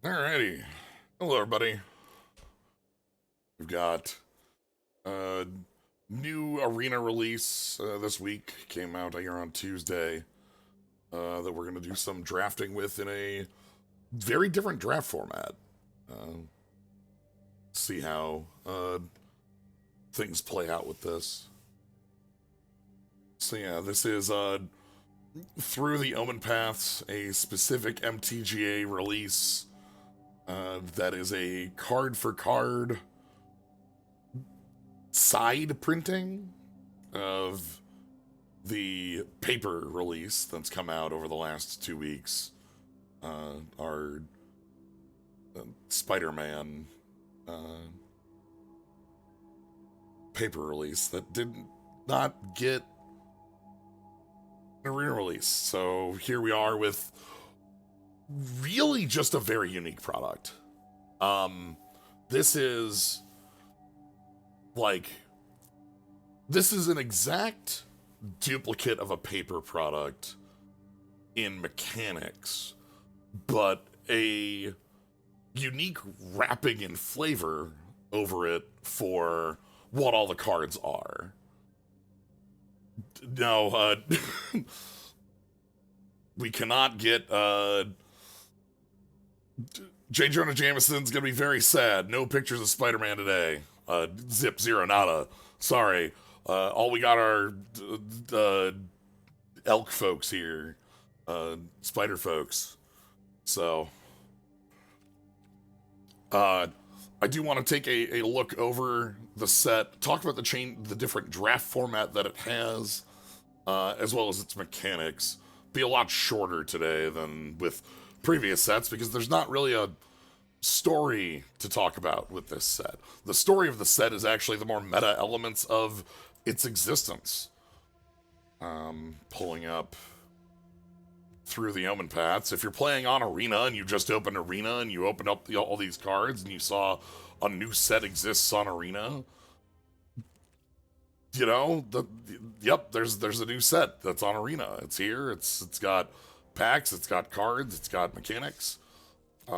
Alrighty. Hello, everybody. We've got a new arena release this week. Came out here on Tuesday that we're going to do some drafting with in a very different draft format. Uh, see how things play out with this. So, yeah, this is through the Omenpaths, a specific MTGA release that is a card for card side printing of the paper release that's come out over the last 2 weeks. Our Spider-Man uh, paper release that did not get a re-release. So here we are with really just a very unique product. This is like this is an exact duplicate of a paper product in mechanics, but a unique wrapping and flavor over it for what all the cards are. No, we cannot get J. Jonah Jameson's gonna be very sad. No pictures of Spider-Man today. Zip, zero, nada. Sorry. All we got are elk folks here, spider folks. So, I do want to take a look over the set, talk about the different draft format that it has, as well as its mechanics. Be a lot shorter today than with previous sets because there's not really a story to talk about with this set. The story of the set is actually the more meta elements of its existence. Pulling up through the Omenpaths. If you're playing on Arena and you just opened Arena and you opened up all these cards and you saw a new set exists on Arena, you know, yep, there's a new set that's on Arena. It's here. It's got packs. It's got cards. It's got mechanics. If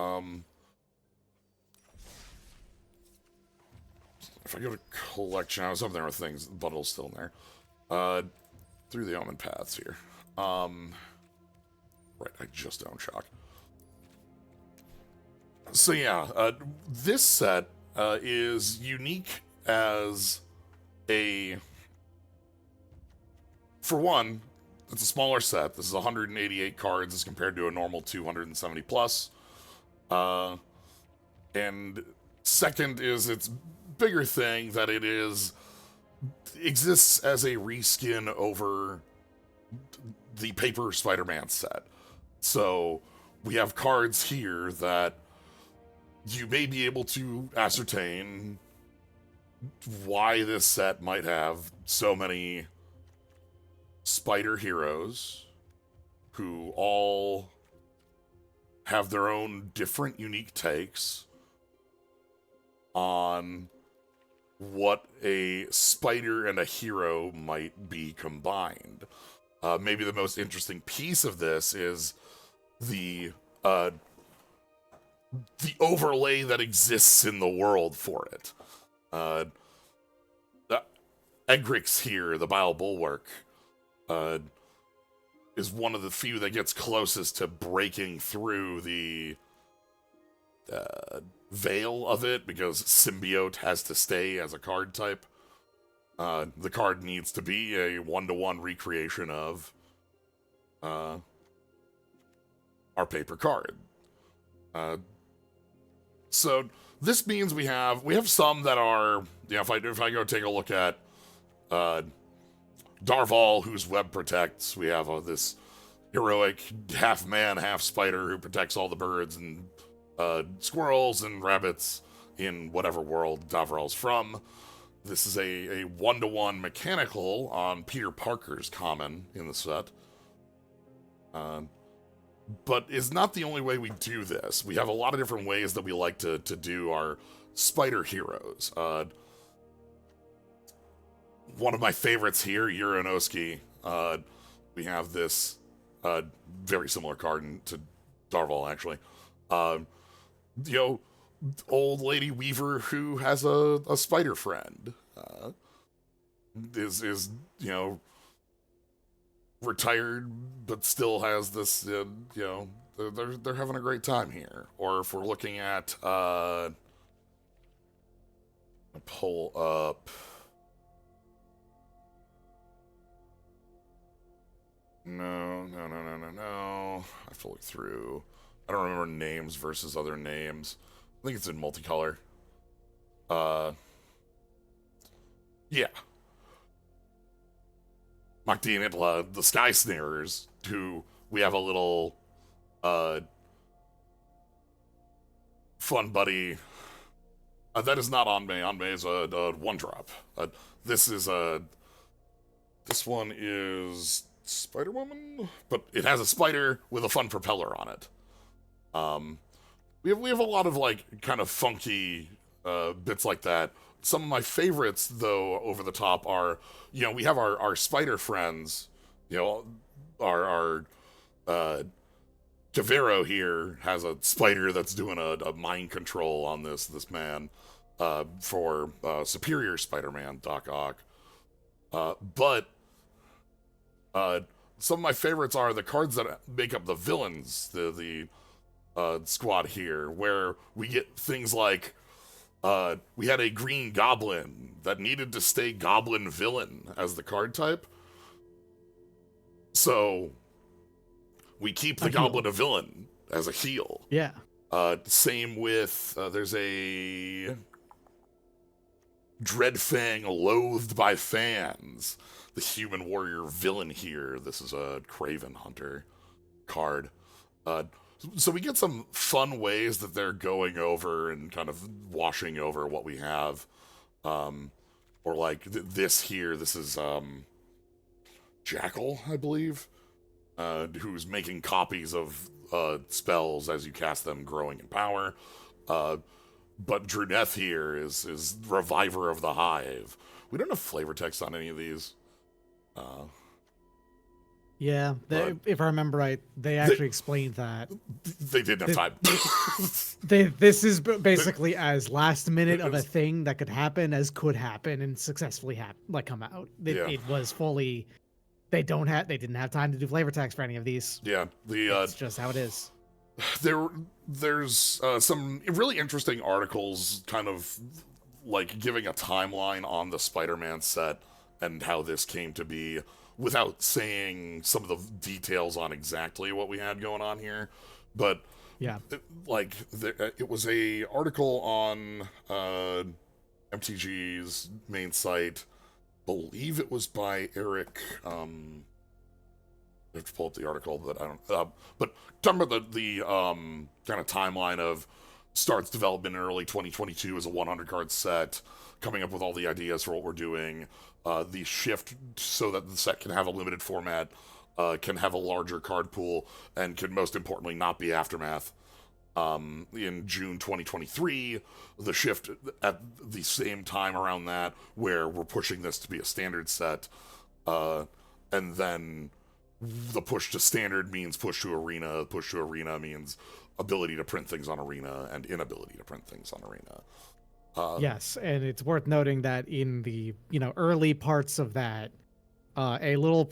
I go to collection, I was up there with things. The bundle's still in there. Through the Omenpaths here. Right, I just own Shock. So yeah, this set is unique as a. For one, it's a smaller set. This is 188 cards as compared to a normal 270 plus. And second is its bigger thing that it exists as a reskin over the paper Spider-Man set. So we have cards here that you may be able to ascertain why this set might have so many spider heroes who all have their own different unique takes on what a spider and a hero might be combined. Maybe the most interesting piece of this is the overlay that exists in the world for it. Egrix here, the Bile Bulwark, is one of the few that gets closest to breaking through the veil of it because Symbiote has to stay as a card type. The card needs to be a one-to-one recreation of our paper card. So this means we have some that are, you know, if I go take a look at Darval, whose web protects, we have this heroic half man, half spider who protects all the birds and squirrels and rabbits in whatever world Darval's from. This is a one-to-one mechanical on Peter Parker's common in the set. But is not the only way we do this. We have a lot of different ways that we like to do our spider heroes. One of my favorites here, Uranowski. We have this very similar card to Darval, actually. you know, old lady Weaver who has a spider friend. Is retired but still has this. They're having a great time here. Or if we're looking at pull up. No. I have to look through. I don't remember names versus other names. I think it's in multicolor. Yeah. Makti and Itla, the Sky Snarers, who we have a little, fun buddy. That is not Anmei. Anmei is a one drop. This one is Spider Woman, but it has a spider with a fun propeller on it. We have a lot of like kind of funky bits like that. Some of my favorites, though, over the top are, we have our spider friends. Our Javero here has a spider that's doing a mind control on this man for Superior Spider-Man Doc Ock. But some of my favorites are the cards that make up the villains, the squad here, where we get things like we had a green goblin that needed to stay goblin villain as the card type. So we keep the goblin a villain as a heal. Yeah. Same with there's a Dreadfang loathed by fans. The human warrior villain here. This is a Craven Hunter card. So we get some fun ways that they're going over and kind of washing over what we have. Or like this here, this is Jackal, I believe, who's making copies of spells as you cast them, growing in power. But Druneth here is Reviver of the Hive. We don't have flavor text on any of these. Yeah, if I remember right, they actually explained that. They didn't have time. This is basically as last minute of a thing that could happen as could happen and successfully come out. It was fully. They didn't have time to do flavor text for any of these. Yeah, it's just how it is. There's some really interesting articles kind of like giving a timeline on the Spider-Man set and how this came to be without saying some of the details on exactly what we had going on here. But yeah, it was a article on MTG's main site. Believe it was by Eric. I have to pull up the article, but I don't. But talking about the kind of timeline of starts development in early 2022 as a 100 card set, coming up with all the ideas for what we're doing, the shift so that the set can have a limited format, can have a larger card pool, and can most importantly not be Aftermath. In June 2023, the shift at the same time around that, where we're pushing this to be a standard set, and then the push to standard means push to arena. Push to arena means ability to print things on arena and inability to print things on arena. Yes, and it's worth noting that in the early parts of that, a little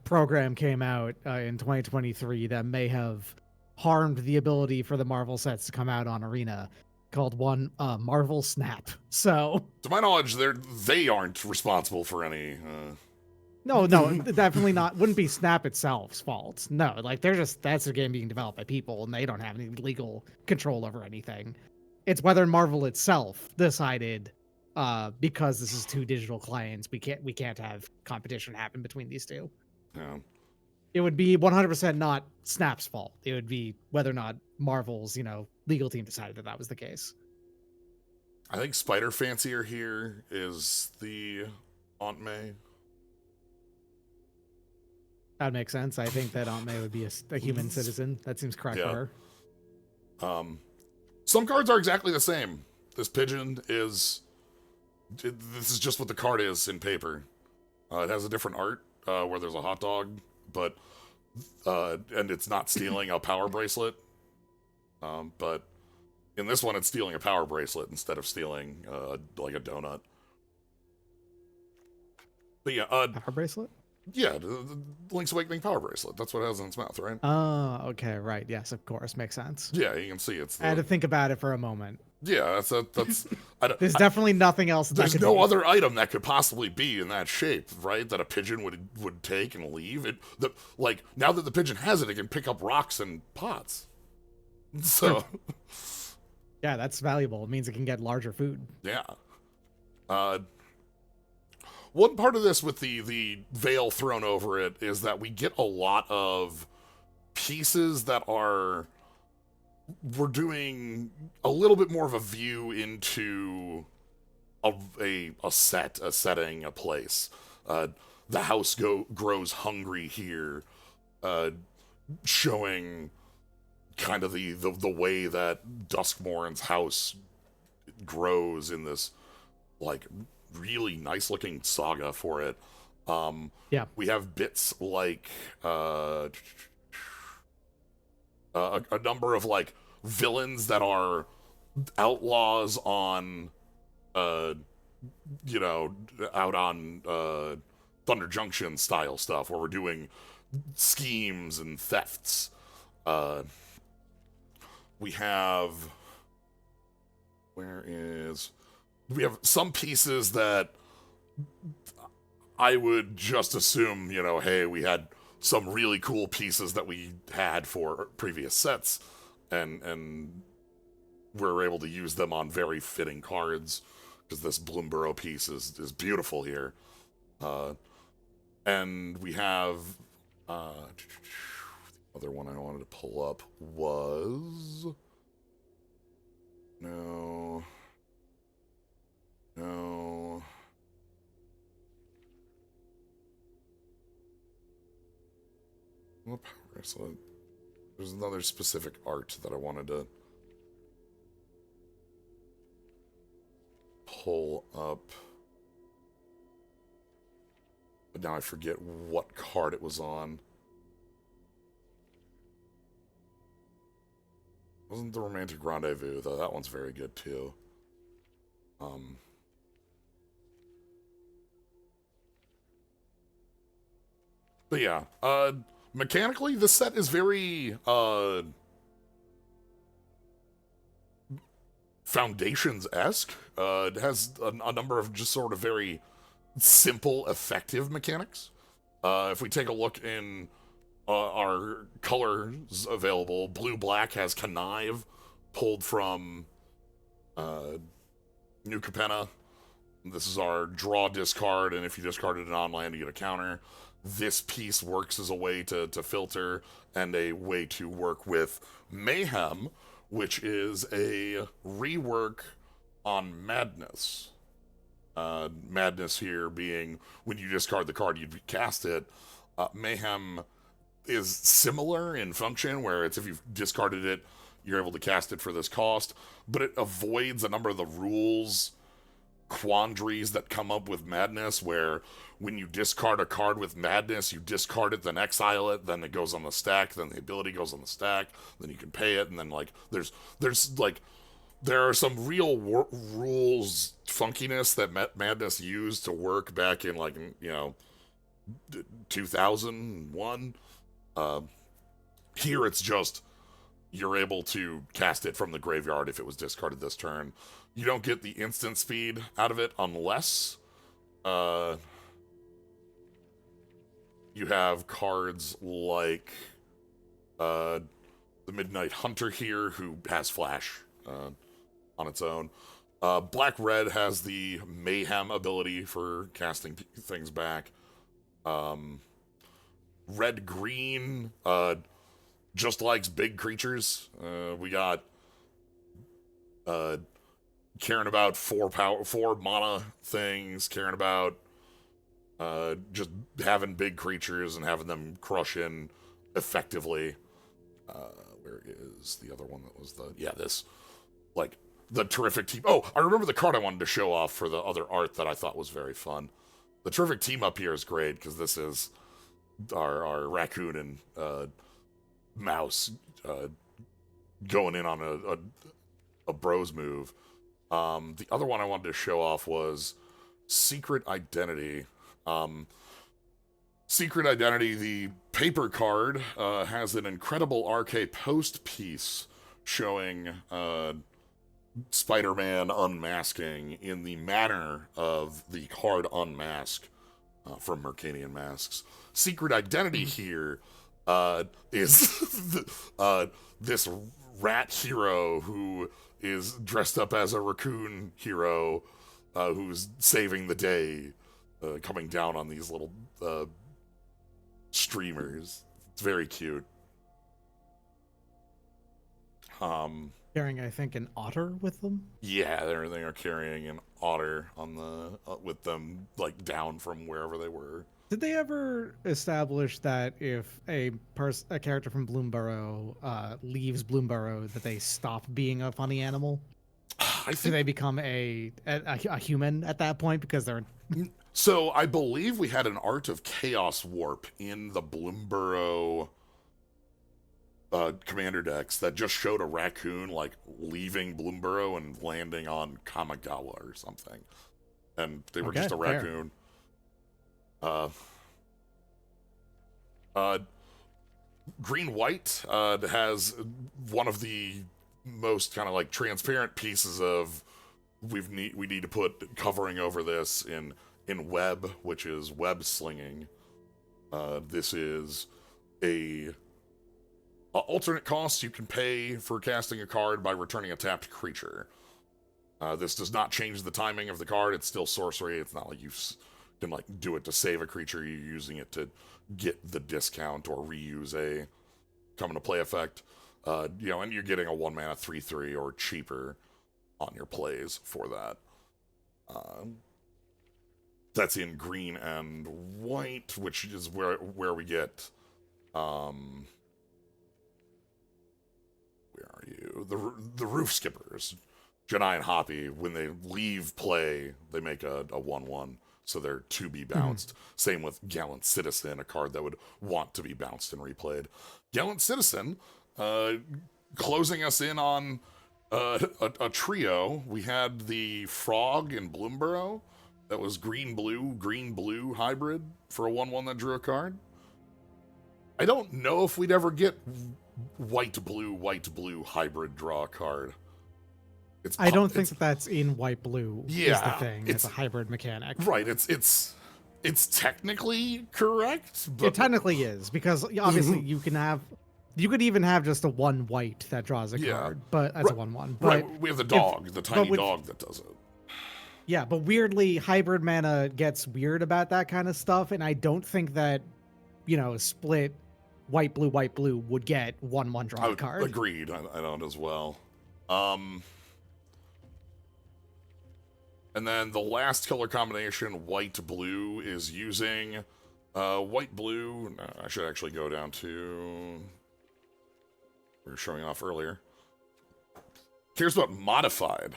program came out in 2023 that may have harmed the ability for the Marvel sets to come out on arena, called Marvel Snap. So, to my knowledge, they aren't responsible for any. No, definitely not. Wouldn't be Snap itself's fault. No, that's a game being developed by people, and they don't have any legal control over anything. It's whether Marvel itself decided, because this is two digital clients, we can't have competition happen between these two. Yeah. It would be 100% not Snap's fault. It would be whether or not Marvel's legal team decided that was the case. I think Spider Fancier here is the Aunt May. That makes sense. I think that Aunt May would be a human citizen. That seems correct for her. Some cards are exactly the same. This pigeon this is just what the card is in paper. It has a different art where there's a hot dog, but and it's not stealing a power bracelet. But In this one, it's stealing a power bracelet instead of stealing like a donut. But yeah, Power bracelet? yeah, the Link's Awakening power bracelet. That's what it has in its mouth, right? Oh, okay, right. Yes, of course. Makes sense. Yeah, you can see it's I had to the think about it for a moment. yeah. That's There's definitely nothing else that there's could no be. other item that could possibly be in that shape, right? That a pigeon would take and leave. Like now that the pigeon has it, it can pick up rocks and pots. So Yeah, that's valuable. It means it can get larger food. yeah. Uh, One part of this with the veil thrown over it is that we get a lot of pieces that are we're doing a little bit more of a view into a setting, a place. The house grows hungry here, uh, showing kind of the way that Duskmourn's house grows in this like really nice looking saga for it. Yeah. We have bits like a number of like villains that are outlaws on you know, out on Thunder Junction style stuff where we're doing schemes and thefts. Uh, we have we have some pieces that I would just assume, you know, hey, we had some really cool pieces that we had for previous sets, and we're able to use them on very fitting cards because this Bloomborough piece is beautiful here. And we have the other one I wanted to pull up was no. What power bracelet? There's another specific art that I wanted to pull up. But now I forget what card it was on. Wasn't the Romantic Rendezvous, though that one's very good too. But yeah, mechanically this set is very Foundations-esque. It has a number of just sort of very simple, effective mechanics. If we take a look in our colors available, blue-black has Connive, pulled from New Capenna. This is our draw discard, and if you discarded an on-land, you get a counter. This piece works as a way to filter and a way to work with Mayhem, which is a rework on Madness. Madness here being when you discard the card, you'd cast it. Mayhem is similar in function, where it's if you've discarded it, you're able to cast it for this cost, but it avoids a number of the rules quandaries that come up with Madness, where when you discard a card with Madness, you discard it, then exile it, then it goes on the stack, then the ability goes on the stack, then you can pay it, and then like there's like there are some real rules funkiness that Madness used to work back in like 2001. Here it's just you're able to cast it from the graveyard if it was discarded this turn. You don't get the instant speed out of it unless you have cards like the Midnight Hunter here, who has Flash on its own. Black-Red has the Mayhem ability for casting things back. Red-Green just likes big creatures. We got caring about four mana things, caring about just having big creatures and having them crush in effectively. Where is the other one that was this like the terrific team? Oh, I remember the card I wanted to show off for the other art that I thought was very fun. The terrific team up here is great because this is our raccoon and mouse going in on a bros move. The other one I wanted to show off was Secret Identity. Secret Identity, the paper card, has an incredible RK post piece showing Spider-Man unmasking in the manner of the card Unmask from Mercadian Masks. Secret Identity here is this rat hero who is dressed up as a raccoon hero who's saving the day, coming down on these little streamers. It's very cute. Carrying, I think, an otter with them. Yeah, they are carrying an otter on the with them, like down from wherever they were. Did they ever establish that if a character from Bloomburrow leaves Bloomburrow, that they stop being a funny animal? I Do think they become a human at that point because they're so. I believe we had an Art of Chaos Warp in the Bloomburrow commander decks that just showed a raccoon like leaving Bloomburrow and landing on Kamigawa or something, and they were just a raccoon. Green White has one of the most kind of like transparent pieces of we need to put covering over this in web, which is web slinging. This is a alternate cost you can pay for casting a card by returning a tapped creature. This does not change the timing of the card. It's still sorcery. It's not like you can like do it to save a creature. You're using it to get the discount or reuse a come into play effect. And you're getting a 1-mana 3/3 or cheaper on your plays for that. That's in green and white, which is where we get where are you? The Roof Skippers. Jedi and Hoppy, when they leave play, they make a 1/1, so they're to be bounced. Same with Gallant Citizen, a card that would want to be bounced and replayed. Gallant Citizen, closing us in on a trio. We had the Frog in Bloomburrow that was green-blue hybrid for a 1/1 that drew a card. I don't know if we'd ever get white-blue hybrid draw a card. I don't think that's in white-blue. Yeah, is the thing. It's a hybrid mechanic. Right. It's technically correct. But it technically is, because obviously you could even have just a 1 white that draws a card, but as a 1/1. But right. We have the dog, the tiny dog that does it. Yeah, but weirdly, hybrid mana gets weird about that kind of stuff, and I don't think that split white blue would get 1/1 draw a card. Agreed. I don't as well. And then the last color combination, white-blue, is using white-blue. No, I should actually go down to... We were showing off earlier. Here's about modified.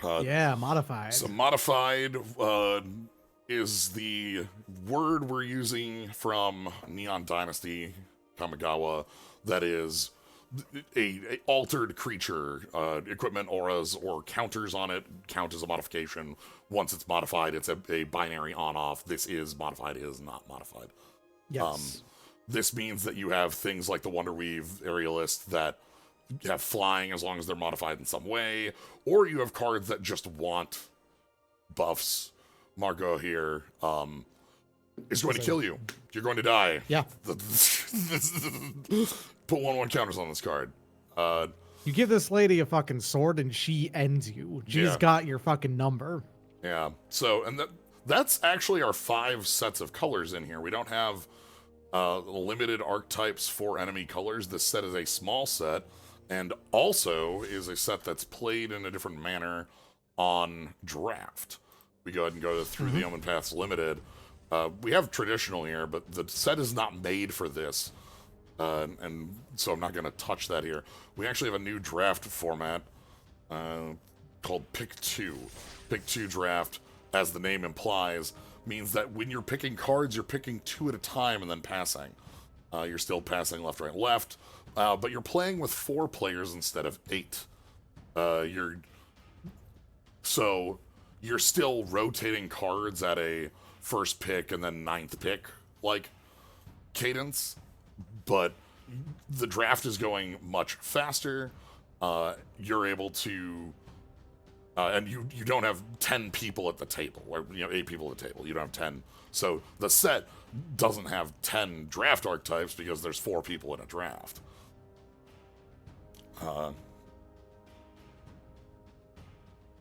Modified. So modified is the word we're using from Neon Dynasty Kamigawa that is a altered creature. Equipment, auras, or counters on it count as a modification. Once it's modified, it's a binary on-off. This is modified, is not modified. Yes. This means that you have things like the Wonderweave Aerialist that have flying as long as they're modified in some way, or you have cards that just want buffs. Margot here is going to kill you. You're going to die. Yeah. Put 1/1 counters on this card. You give this lady a fucking sword and she ends you. She's got your fucking number. Yeah. So, and that's actually our 5 sets of colors in here. We don't have limited archetypes for enemy colors. This set is a small set, and also is a set that's played in a different manner on draft. We go ahead and go through the Omenpaths Limited. We have traditional here, but the set is not made for this. And so I'm not going to touch that here. We actually have a new draft format called Pick 2. Pick 2 draft, as the name implies, means that when you're picking cards, you're picking 2 at a time and then passing. You're still passing left, right, left, but you're playing with 4 players instead of 8. You're so you're still rotating cards at a first pick and then ninth pick like cadence, but the draft is going much faster. You're able to, and you don't have 10 people at the table, or 8 people at the table. You don't have 10. So the set doesn't have 10 draft archetypes because there's 4 people in a draft.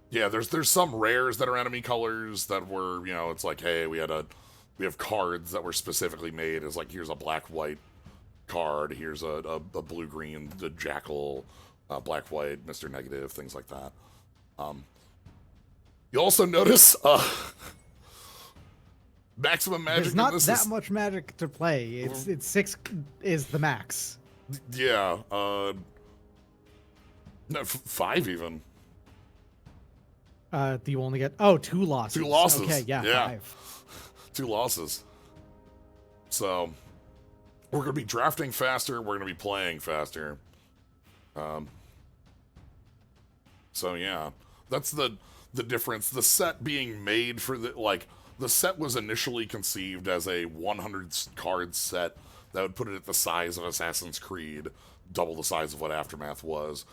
Yeah, there's some rares that are enemy colors that were, it's like, hey, we have cards that were specifically made as like, here's a black-white card, here's a blue-green, the Jackal, black-white, Mr. Negative, things like that. You also notice maximum magic. There's not that much magic to play. It's 6 is the max. Yeah, no, 5 even. Do you only get 2 losses? 2 losses. Okay, yeah. 5. 2 losses. So we're gonna be drafting faster. We're gonna be playing faster. So yeah, that's the difference. The set being made for the set was initially conceived as a 100 card set that would put it at the size of Assassin's Creed, double the size of what Aftermath was.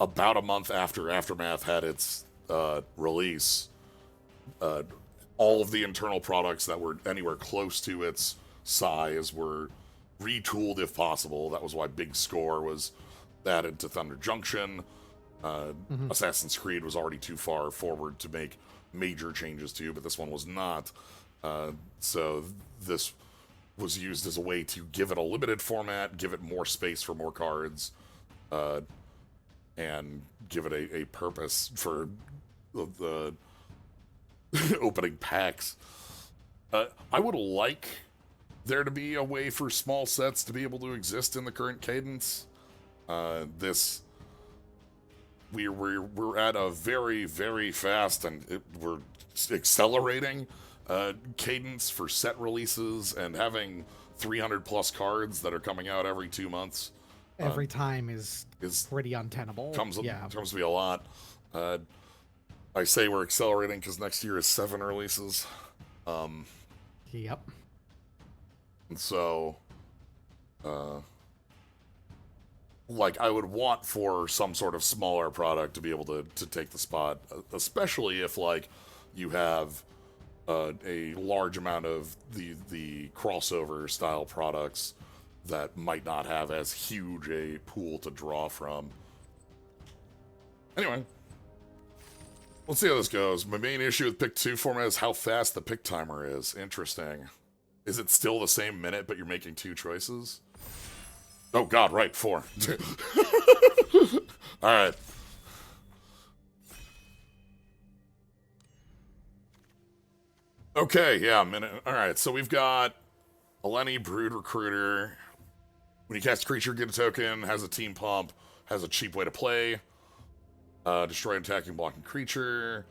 About a month after Aftermath had its release, all of the internal products that were anywhere close to its size were retooled if possible. That was why Big Score was added to Thunder Junction. Assassin's Creed was already too far forward to make major changes to, but this one was not. So this was used as a way to give it a limited format, give it more space for more cards, and give it a purpose for the opening packs. I would like there to be a way for small sets to be able to exist in the current cadence. We're at a very, very fast, and we're accelerating cadence for set releases, and having 300 plus cards that are coming out every 2 months. Every time is pretty untenable. Comes to be a lot. I say we're accelerating because next year is 7 releases. Yep. And so, I would want for some sort of smaller product to be able to take the spot, especially if, you have a large amount of the crossover style products that might not have as huge a pool to draw from. Anyway, let's see how this goes. My main issue with pick 2 format is how fast the pick timer is. Interesting. Is it still the same minute, but you're making 2 choices? Oh god, right, 4. Alright. Okay, yeah, minute. Alright, so we've got Eleni, Brood Recruiter. When you cast a creature, get a token, has a team pump, has a cheap way to play. Destroy an attacking blocking creature.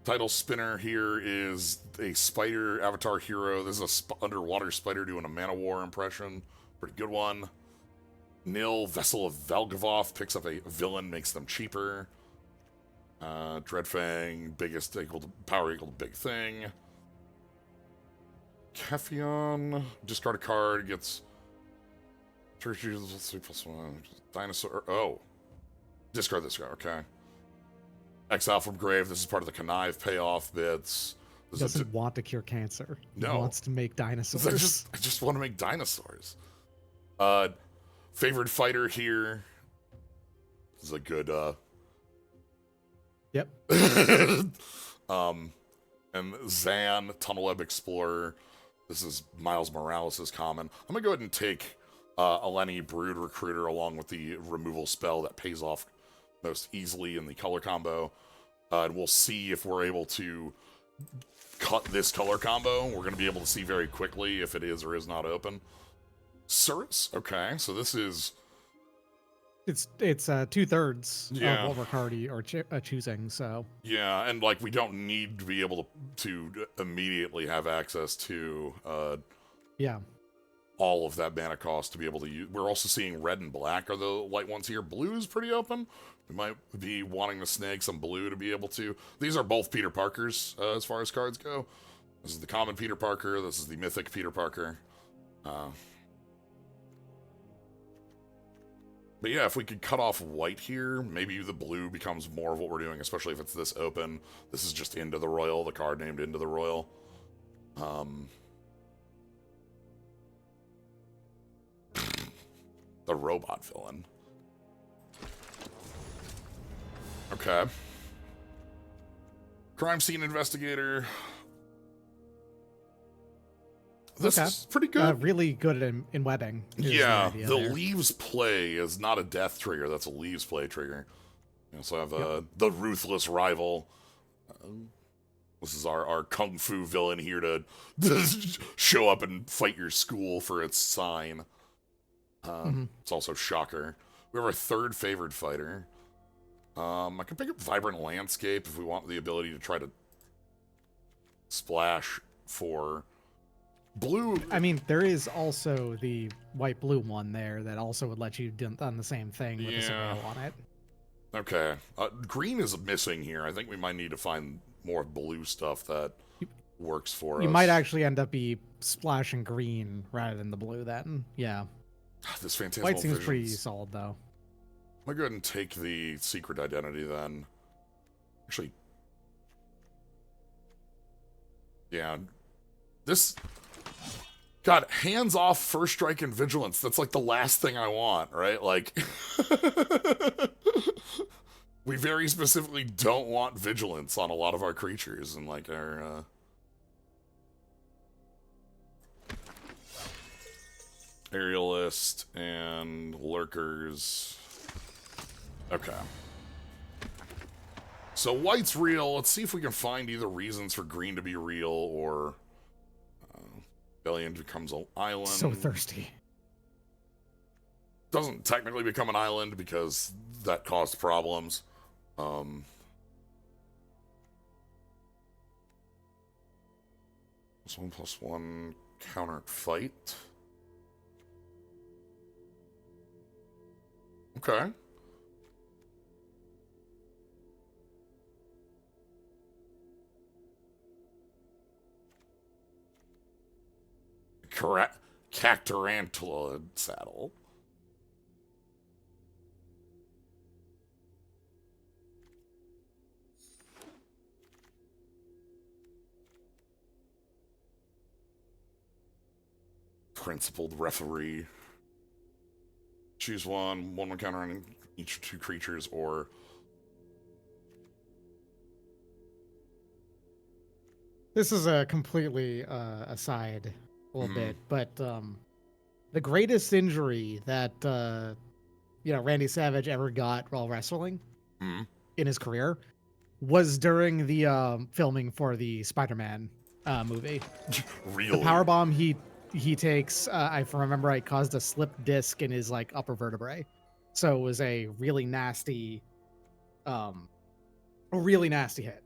Title spinner here is a spider avatar hero. This is a underwater spider doing a Mana War impression. Pretty good one. Nil, Vessel of Valgavoth, picks up a villain, makes them cheaper. Dreadfang, biggest equal to power equal to big thing. Kephion, discard a card, gets Churches, let's see, +1. Dinosaur. Oh. Discard this guy, okay. Exile from Grave. This is part of the connive payoff bits. He doesn't want to cure cancer. No. He wants to make dinosaurs. I just want to make dinosaurs. Favored fighter here. This is a good, Yep. And Zan, Tunnel Web Explorer. This is Miles Morales' common. I'm gonna go ahead and take Eleni, Brood Recruiter, along with the removal spell that pays off most easily in the color combo. And we'll see if we're able to cut this color combo. We're going to be able to see very quickly if it is or is not open. Cirrus? Okay, so this is... It's 2/3 Yeah. of what we're already choosing, so... Yeah, and, we don't need to be able to immediately have access to... Yeah. all of that mana cost to be able to use. We're also seeing red and black are the light ones here. Blue is pretty open. We might be wanting to snag some blue to be able to. These are both Peter Parkers as far as cards go. This is the common Peter Parker. This is the mythic Peter Parker. But yeah, if we could cut off white here, maybe the blue becomes more of what we're doing, especially if it's this open. This is just Into the Royal, the card named Into the Royal. The robot villain. Okay. Crime scene investigator. This is pretty good. Really good in webbing. Yeah, the leaves play is not a death trigger. That's a leaves play trigger. You also have the ruthless rival. This is our kung fu villain here to show up and fight your school for its sign. It's also Shocker. We have our third favored fighter. I can pick up Vibrant Landscape if we want the ability to try to splash for blue. I mean, there is also the white-blue one there that also would let you done the same thing with a surveil on it. Okay. Green is missing here. I think we might need to find more blue stuff that works for us. You might actually end up be splashing green rather than the blue then. Yeah. This Phantasmal White seems Visions. pretty solid, though. I'm going to go ahead and take the Secret Identity then. Actually, yeah. This... God, hands off First Strike and Vigilance. That's like the last thing I want, right? Like, we very specifically don't want Vigilance on a lot of our creatures and like our, Aerialist and Lurkers. Okay. So white's real. Let's see if we can find either reasons for green to be real or Rebellion becomes an island. So thirsty. Doesn't technically become an island because that caused problems. +1/+1 counter fight. Okay. Correct. Cactarantula saddle. Principled referee. Choose one counter on each 2 creatures, or This is a completely aside a little bit, but the greatest injury that Randy Savage ever got while wrestling in his career was during the filming for the Spider-Man movie. Really? The powerbomb he takes, if I remember right, caused a slip disc in his like upper vertebrae. So it was a really nasty hit.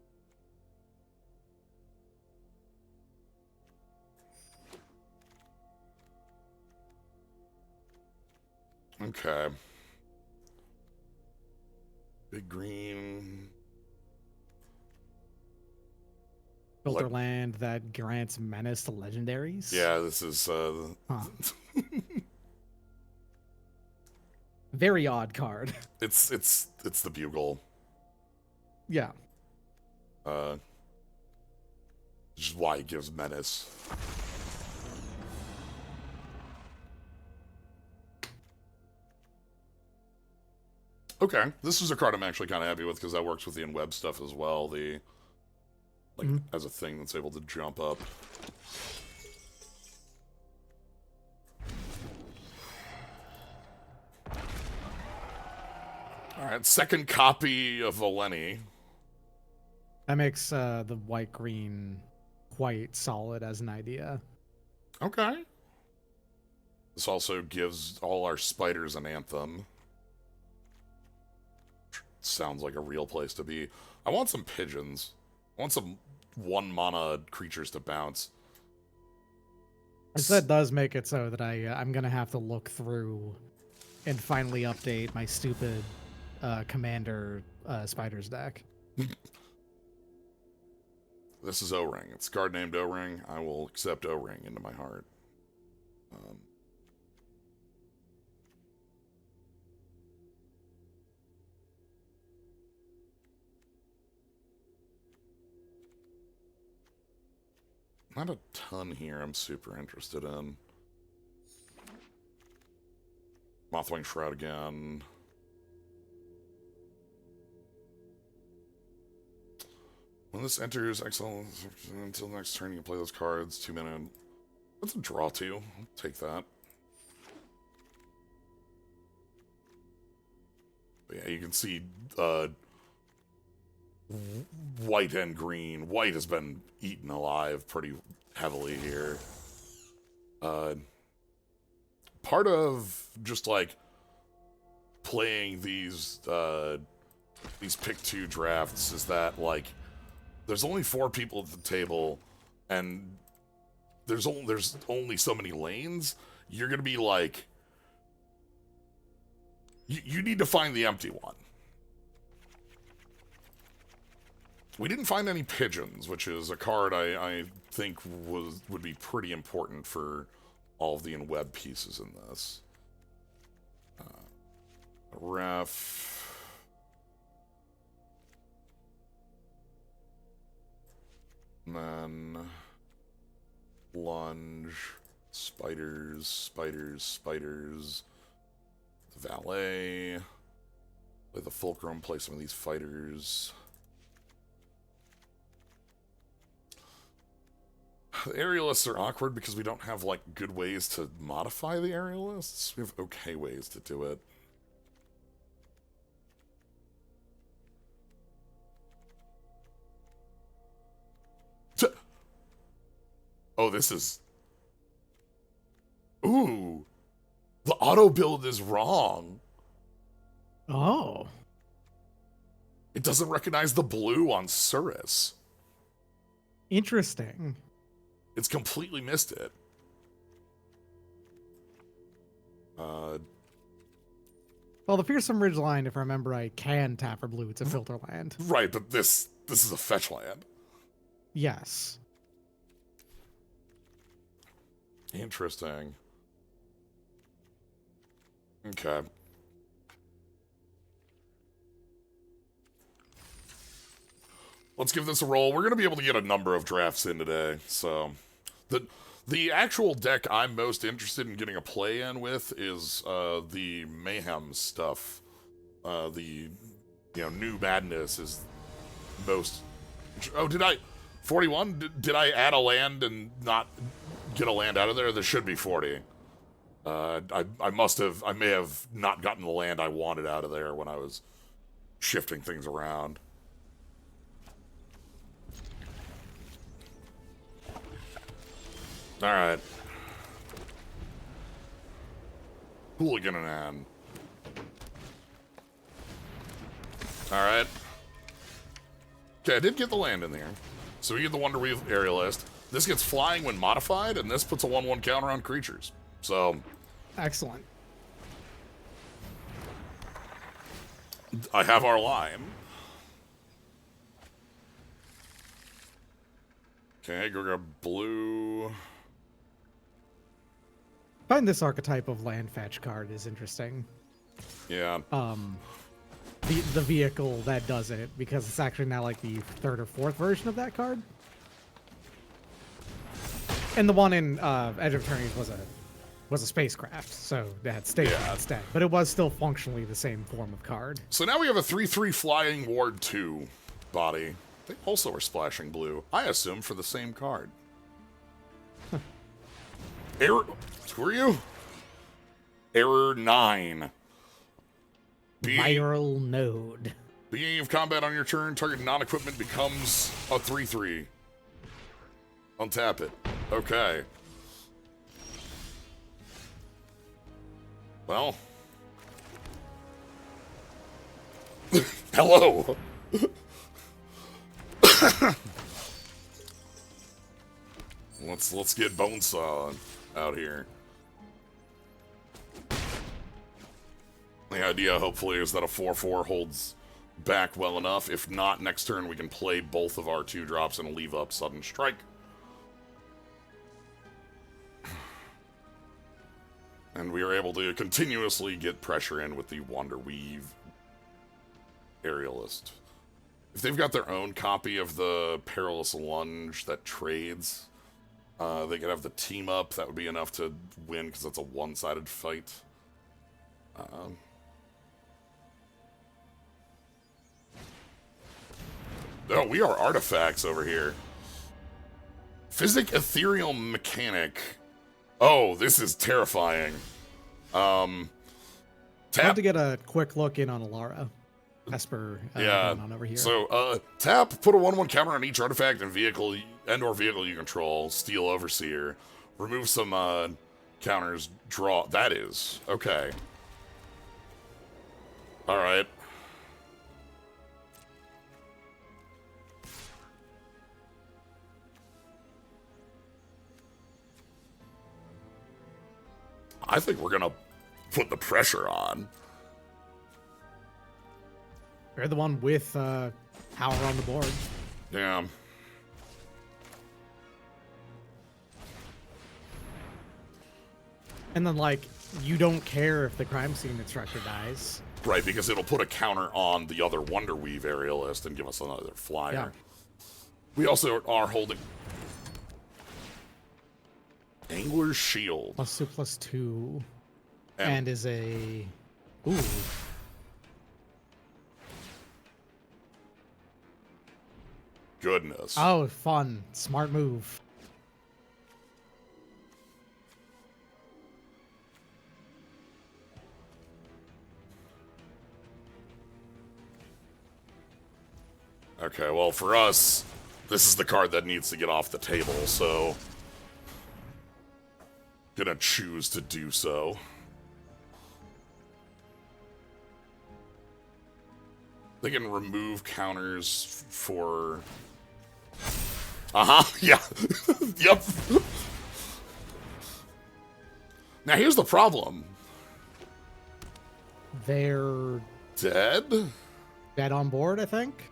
Okay. Big green. Filter land that grants menace to legendaries. Yeah, this is very odd card. It's the bugle. Yeah. Which is why it gives menace. Okay, this is a card I'm actually kind of happy with because that works with the in-web stuff as well. The as a thing that's able to jump up. All right, second copy of Valeni. That makes the white-green quite solid as an idea. Okay. This also gives all our spiders an anthem. Sounds like a real place to be. I want some pigeons. I want some 1 mana creatures to bounce. That does make it so that I'm gonna have to look through and finally update my stupid commander spiders deck. This is O-Ring. It's a card named O-Ring. I will accept O-Ring into my heart. Not a ton here I'm super interested in. Mothwing Shroud again. When this enters exile until next turn, you can play those cards. 2 mana. That's a draw 2. I'll take that. But yeah, you can see white and green. White has been eaten alive pretty heavily here. Part of just like playing these pick 2 drafts is that like there's only 4 people at the table and there's only so many lanes. You're gonna be like you need to find the empty one. We didn't find any pigeons, which is a card I think would be pretty important for all of the in-web pieces in this. Ref. And then lunge. Spiders, spiders, spiders. The valet. Play the fulcrum, play some of these fighters. The aerialists are awkward because we don't have, like, good ways to modify the aerialists. We have okay ways to do it. Oh, this is... Ooh! The auto build is wrong. Oh. It doesn't recognize the blue on Surus. Interesting. It's completely missed it. Well, the Fearsome Ridgeline, if I remember right, can tap for blue. It's a filter land. Right, but this is a fetch land. Yes. Interesting. Okay. Let's give this a roll. We're going to be able to get a number of drafts in today. So, the actual deck I'm most interested in getting a play in with is the Mayhem stuff. The New Madness is most. Oh, did I 41? Did I add a land and not get a land out of there? There should be 40. I may have not gotten the land I wanted out of there when I was shifting things around. All right. Hooligan and Ann. All right. Okay, I did get the land in there. So we get the Wonder Weave Aerialist. This gets flying when modified, and this puts a 1/1 counter on creatures. So... Excellent. I have our line. Okay, go grab blue. I find this archetype of land fetch card is interesting. Yeah. The vehicle that does it, because it's actually now like the 3rd or 4th version of that card. And the one in Edge of Eternities was a spacecraft, so that stayed instead. But it was still functionally the same form of card. So now we have a 3/3 flying Ward 2 body. They also are splashing blue. I assume for the same card. Error. Who are you? Error 9. Viral node. Beginning of combat on your turn, target non-equipment becomes a 3/3. Untap it. Okay. Well. Hello. Let's get Bonesaw. out here. The idea, hopefully, is that a 4/4 holds back well enough. If not, next turn we can play both of our 2-drops and leave up Sudden Strike. And we are able to continuously get pressure in with the Wonder Weave Aerialist. If they've got their own copy of the Perilous Lunge that trades, they could have the team up. That would be enough to win because it's a one-sided fight. Oh, we are artifacts over here. Physic, Ethereal, Mechanic. Oh, this is terrifying. I Tap. have to get a quick look in on Alara. Esper Yeah. going on over here. So, tap, put a 1/1 counter on each artifact and vehicle or vehicle you control. Steal Overseer. Remove some counters. Draw. That is okay. All right. I think we're gonna put the pressure on. You're the one with power on the board. Yeah. And then, like, you don't care if the crime scene instructor dies. Right, because it'll put a counter on the other Wonder Weave Aerialist and give us another flyer. Yeah. We also are holding Angler's Shield. +2/+2. And is a... Ooh. Goodness. Oh, fun. Smart move. Okay, well, for us, this is the card that needs to get off the table, so gonna choose to do so. They can remove counters for... Uh-huh, yeah. Yep. Now, here's the problem. They're Dead? dead on board, I think.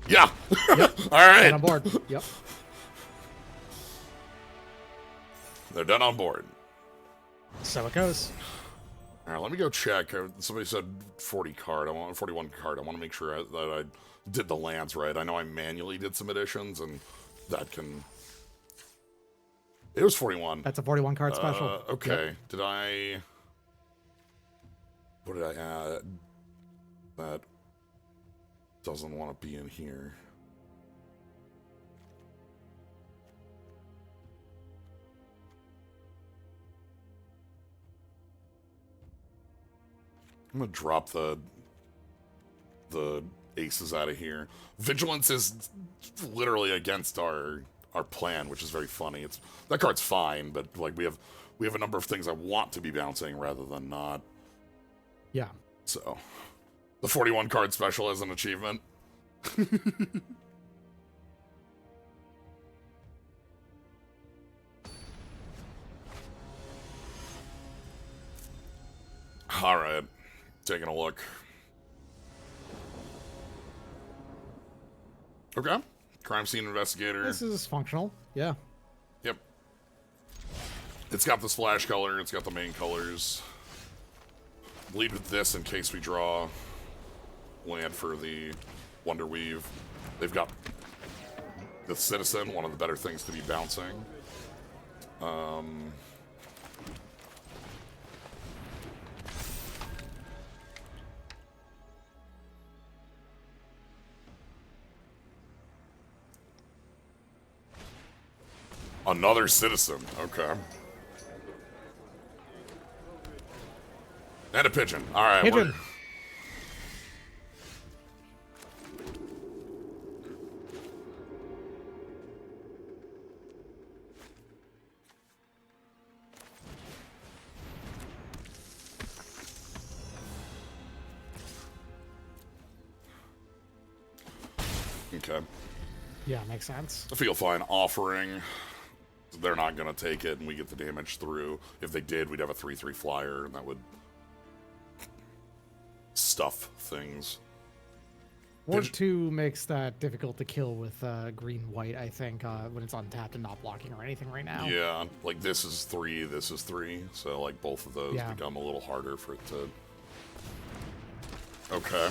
Yeah. Yep. All right. Dead on board. Yep. They're done on board. So it goes. All right, let me go check. Somebody said 40 card. I want 41 card. I want to make sure that I did the lands right. I know I manually did some additions, and that can... It was 41. That's a 41 card special. Okay. Yep. Did I... What did I add? That doesn't want to be in here. I'm gonna drop the aces out of here. Vigilance is literally against our plan, which is very funny. It's that card's fine, but like we have a number of things I want to be bouncing rather than not. Yeah. So the 41 card special is an achievement. All right. Taking a look. Okay. Crime scene investigator. This is functional. Yeah. Yep. It's got the splash color. It's got the main colors. Lead with this in case we draw land for the Wonder Weave. They've got the Citizen, one of the better things to be bouncing. Another Citizen, okay. And a pigeon. All right. Pigeon. Okay. Yeah, makes sense. I feel fine offering. They're not going to take it, and we get the damage through. If they did, we'd have a 3/3 flyer, and that would stuff things. Ward 2 makes that difficult to kill with green-white, I think, when it's untapped and not blocking or anything right now. Yeah, like this is 3, this is 3, so like both of those become a little harder for it to... Okay.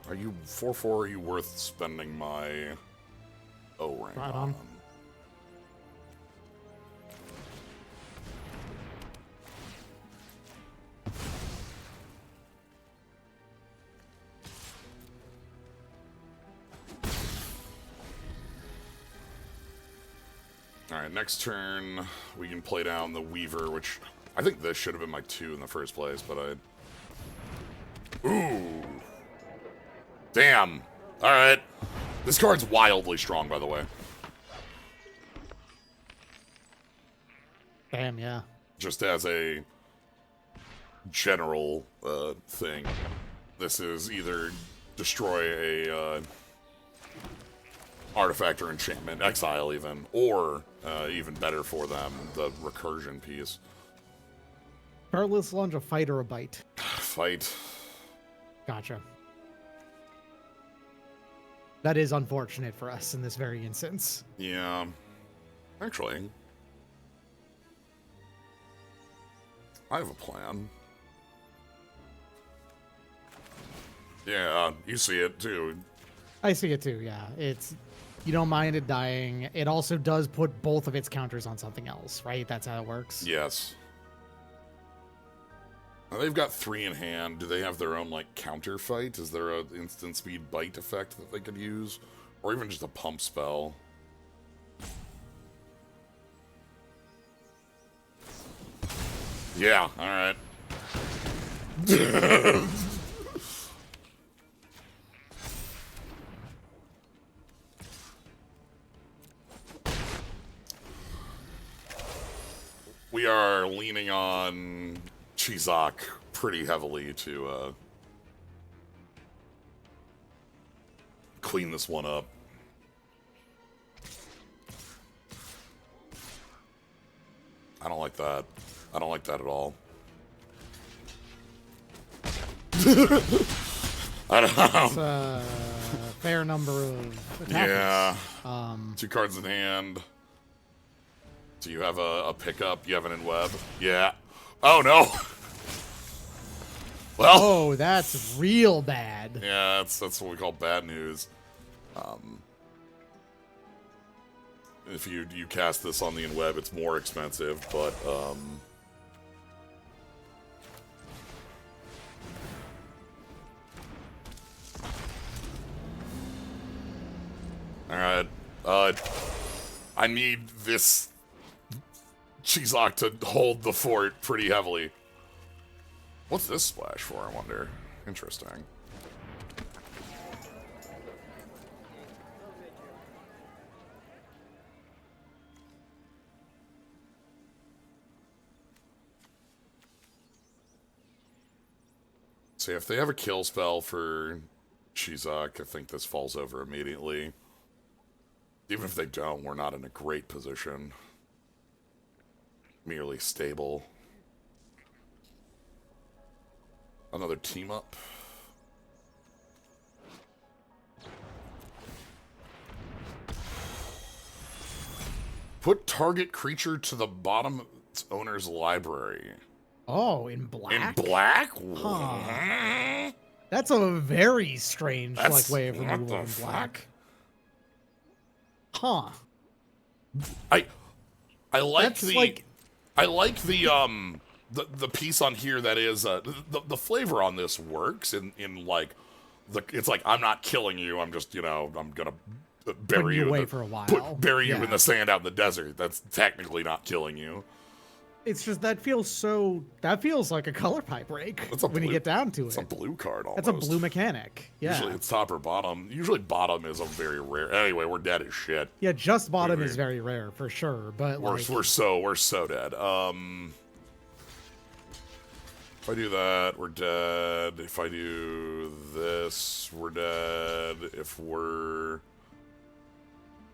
Are you 4/4? Are you worth spending my O-ring on? Alright, next turn we can play down the Weaver, which I think this should have been my 2 in the first place, but I... Ooh! Damn! Alright. This card's wildly strong, by the way. Damn, yeah. Just as a general thing, this is either destroy a artifact or enchantment, exile even, or even better for them, the recursion piece. Careless Lunge, a fight or a bite? Fight. Gotcha. That is unfortunate for us in this very instance. Yeah. Actually, I have a plan. Yeah, you see it too. I see it too, yeah. It's... You don't mind it dying. It also does put both of its counters on something else, right? That's how it works? Yes. Now they've got 3 in hand. Do they have their own, like, counter fight? Is there an instant speed bite effect that they could use? Or even just a pump spell? Yeah, alright. We are leaning on Chizak pretty heavily to clean this one up. I don't like that. I don't like that at all. I don't know. It's a fair number of attackers. Yeah. 2 cards in hand. Do you have a pickup? You have an in web? Yeah. Oh, no. Well. Oh, that's real bad. Yeah, that's what we call bad news. If you cast this on the in web, it's more expensive, but alright. I need this Chizak to hold the fort pretty heavily. What's this splash for, I wonder? Interesting. See, if they have a kill spell for Chizak, I think this falls over immediately. Even if they don't, we're not in a great position. Merely stable. Another team up. Put target creature to the bottom of its owner's library. Oh, in black? In black? Huh. That's a very strange way of removal in black. Huh. I like I like the piece on here that is the flavor on this works in like it's like I'm not killing you, I'm just, you know, I'm gonna bury you away for a while. Bury you in the sand out in the desert. That's technically not killing you. It's just that feels like a color pipe break when you get down to it. It's a blue card almost. That's a blue mechanic. Yeah. Usually it's top or bottom. Usually bottom is a very rare. Anyway, we're dead as shit. Yeah, just bottom is very rare for sure, but we're so dead. If I do that, we're dead. If I do this, we're dead. If we're...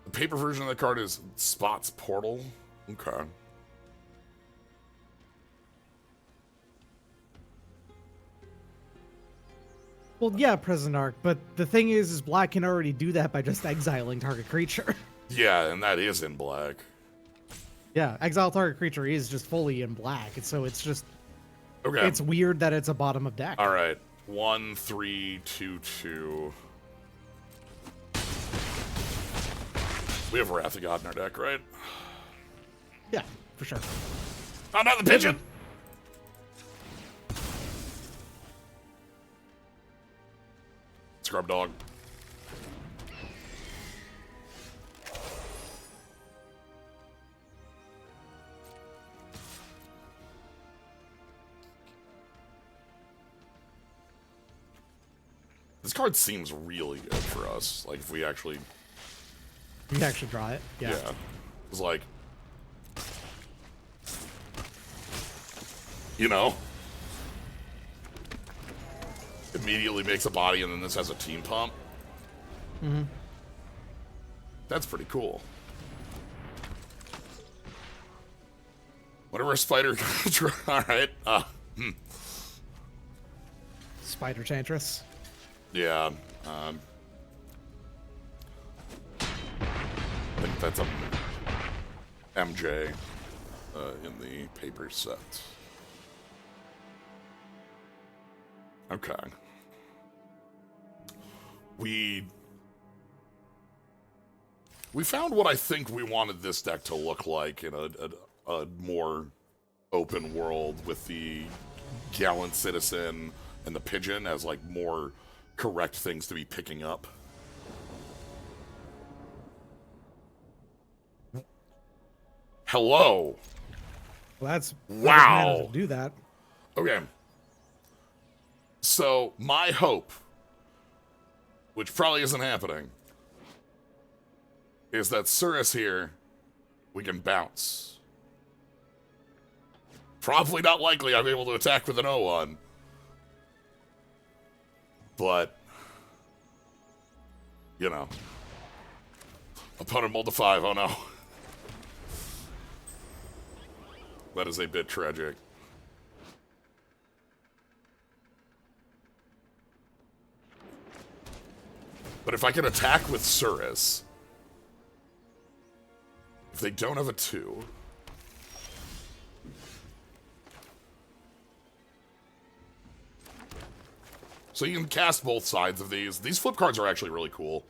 The paper version of the card is Spot's Portal. Okay. Well, yeah, Present Arc, but the thing is black can already do that by just exiling target creature. Yeah, and that is in black. Yeah, exile target creature is just fully in black, and so it's just... Okay. It's weird that it's a bottom of deck. All right. 1, 3, 2, 2. We have Wrath of God in our deck, right? Yeah, for sure. Oh, not the pigeon! Scrub dog. This card seems really good for us. Like, if we actually... You can actually draw it. Yeah. Yeah. It's like... You know? Immediately makes a body, and then this has a team pump. Mm-hmm. That's pretty cool. Whatever a spider... Alright. Spider Chantress. Yeah. I think that's a MJ in the paper set. Okay. We found what I think we wanted this deck to look like in a more open world with the Gallant Citizen and the Pigeon as like more correct things to be picking up. Hello. Well, that's wow. To do that. Okay. So my hope, which probably isn't happening, is that Surus here, we can bounce. Probably not likely I'm able to attack with an O1. But, you know. Opponent mulled to 5, oh no. That is a bit tragic. But if I can attack with Surus, if they don't have a 2... So you can cast both sides of these. These flip cards are actually really cool.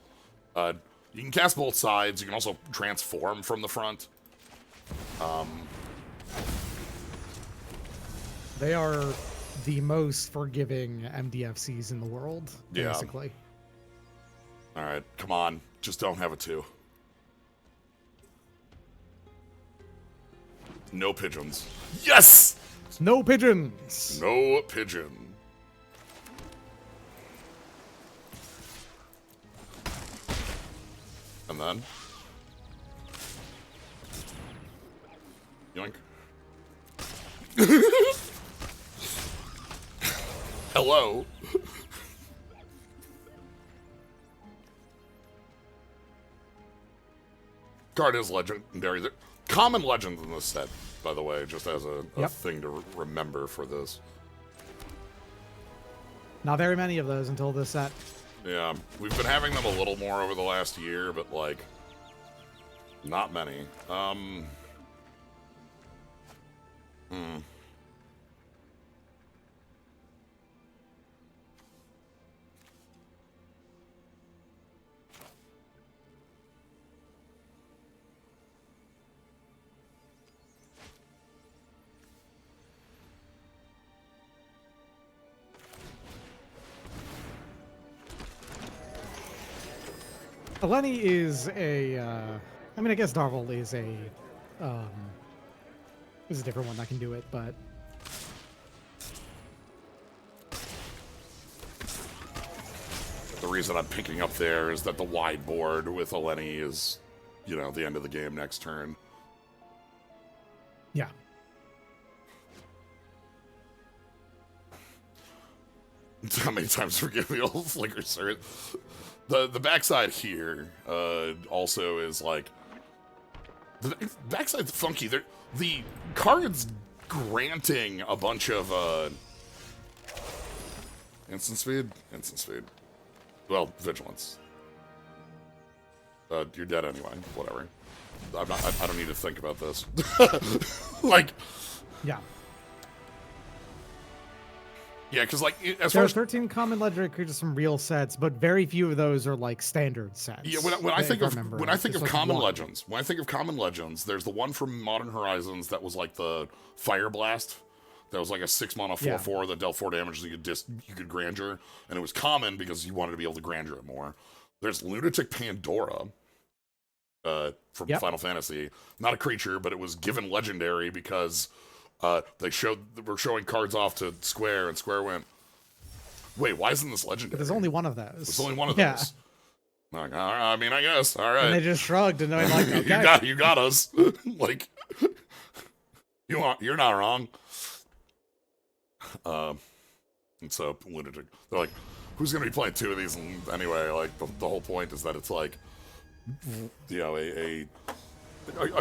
You can cast both sides. You can also transform from the front. They are the most forgiving MDFCs in the world, basically. All right, come on. Just don't have a 2. No pigeons. Yes! No pigeons! No pigeon. And then... Yoink. Hello. Card is legendary. Common legends in this set, by the way, just as a thing to remember for this. Not very many of those until this set. Yeah, we've been having them a little more over the last year, but, like, not many. Eleni is a, I mean, I guess Darvel is a different one that can do it, but... The reason I'm picking up there is that the wide board with Eleni is, you know, the end of the game next turn. Yeah. How many times forgive the old flicker, sir? The backside here also is like the backside's funky. The cards granting a bunch of instant speed. Well, vigilance. You're dead anyway. Whatever. I don't need to think about this. Like, Yeah. yeah, because like as There far are as 13 common legendary creatures from real sets, but very few of those are like standard sets. yeah, when I think of common one. legends, when I think of common legends, there's the one from Modern Horizons that was like the Fire Blast. That was like a 6-mana 4/4 that dealt 4 damage. So you could grandeur, and it was common because you wanted to be able to grandeur it more. There's Lunatic Pandora from Final Fantasy, not a creature, but it was given legendary because they were showing cards off to Square, and Square went, "Wait, why isn't this legendary?" But there's only one of those. There's only one of those. Like, all right, I mean, I guess, all right. And they just shrugged, and they're like, "Okay, you got us." Like, you're not wrong. And so Lunatic, they're like, who's gonna be playing 2 of these? And anyway, like the whole point is that it's like, you know, a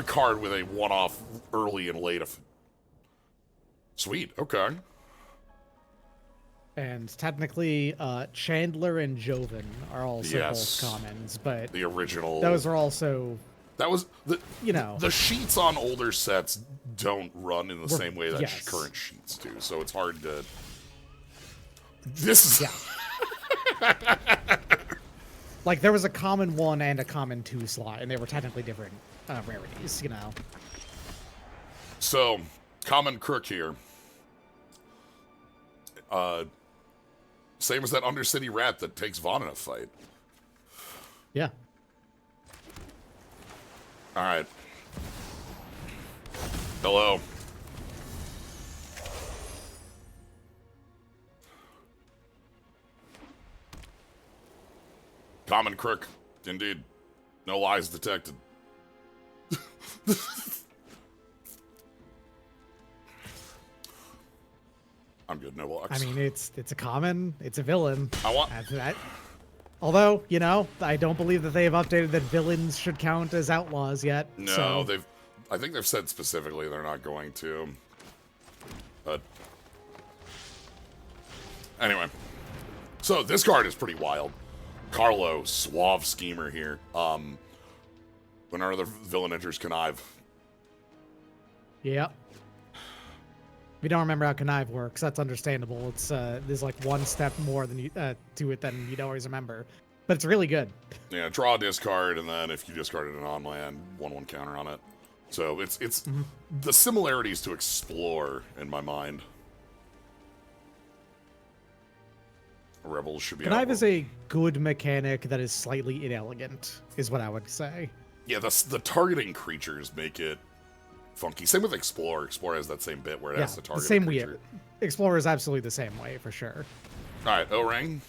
card with a one-off early and late. Sweet, okay. And technically, Chandler and Joven are also Yes. both commons, but The original. those are also, That was the you know, the sheets on older sets don't run in the same way that yes. current sheets do, so it's hard to. This is like there was a common 1 and a common 2 slot, and they were technically different rarities, you know. So common crook here. Same as that Undercity rat that takes Vaughn in a fight. Yeah. All right. Hello. Common crook, indeed. No lies detected. I'm good, no blocks. I mean, it's a common, it's a villain. I want. That. Although, you know, I don't believe that they have updated that villains should count as outlaws yet. No, so. I think they've said specifically they're not going to. But anyway, so this card is pretty wild. Carlo, suave schemer here. When another villain enters, connive. Yep. If you don't remember how connive works, that's understandable. It's there's like one step more than you to it than you'd always remember, but it's really good. Yeah, draw a discard, and then if you discarded an on-land, 1/1 counter on it. So it's the similarities to explore in my mind. Rebels should be. Connive is a good mechanic that is slightly inelegant, is what I would say. Yeah, the targeting creatures make it funky. Same with Explore. Explore has that same bit where it has to target the same a way. creature. Explorer is absolutely the same way for sure. All right, O-Ring.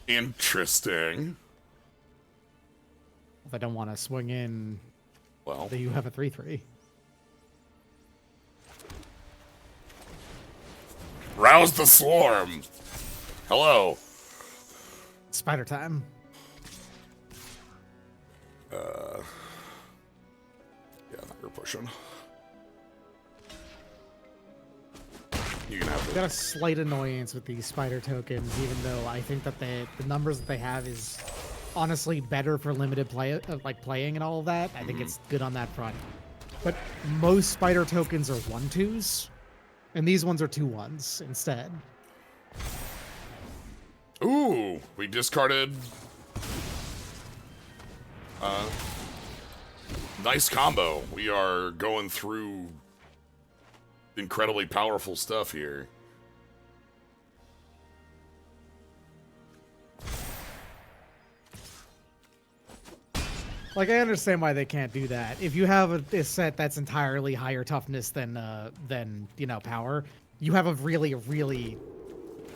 Interesting. If I don't want to swing in, Well, you have a 3/3. rouse the swarm. Hello. Spider time. Yeah, I think we're pushing. You can have I've it. got a slight annoyance with these spider tokens, even though I think that the numbers that they have is honestly better for limited play, like playing and all of that. I think it's good on that front. But most spider tokens are 1/2s, and these ones are 2/1s instead. Ooh, we discarded. Nice combo. We are going through incredibly powerful stuff here. Like, I understand why they can't do that. If you have a set that's entirely higher toughness than you know, power, you have a really, really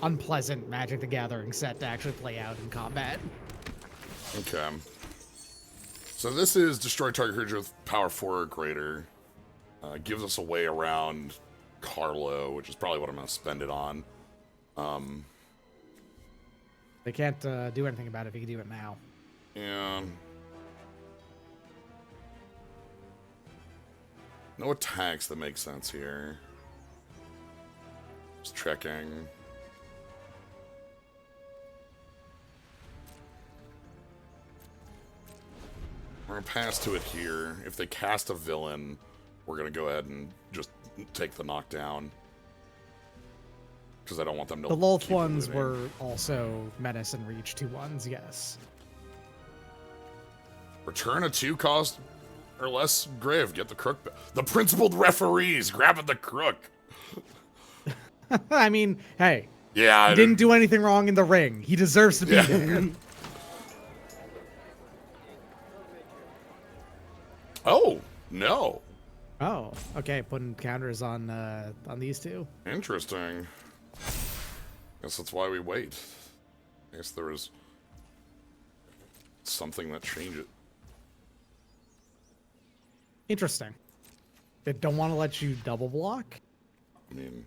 unpleasant Magic the Gathering set to actually play out in combat. Okay. So this is destroy target creature with power 4 or greater. Gives us a way around Carlo, which is probably what I'm going to spend it on. They can't do anything about it if you can do it now. Yeah. No attacks that make sense here. Just checking. We're going to pass to it here. If they cast a villain, we're going to go ahead and just take the knockdown. Because I don't want them to. The Lolth keep ones looting. were also Menace and Reach 2-1s, yes. Return a 2-cost or less grave. Get the crook. The principled referees grabbing the crook. I mean, hey, Yeah. he didn't do anything wrong in the ring. He deserves to be there. Oh, no. Oh, okay, putting counters on these two. Interesting. Guess that's why we wait. I guess there was something that changed it. Interesting. They don't want to let you double block? I mean...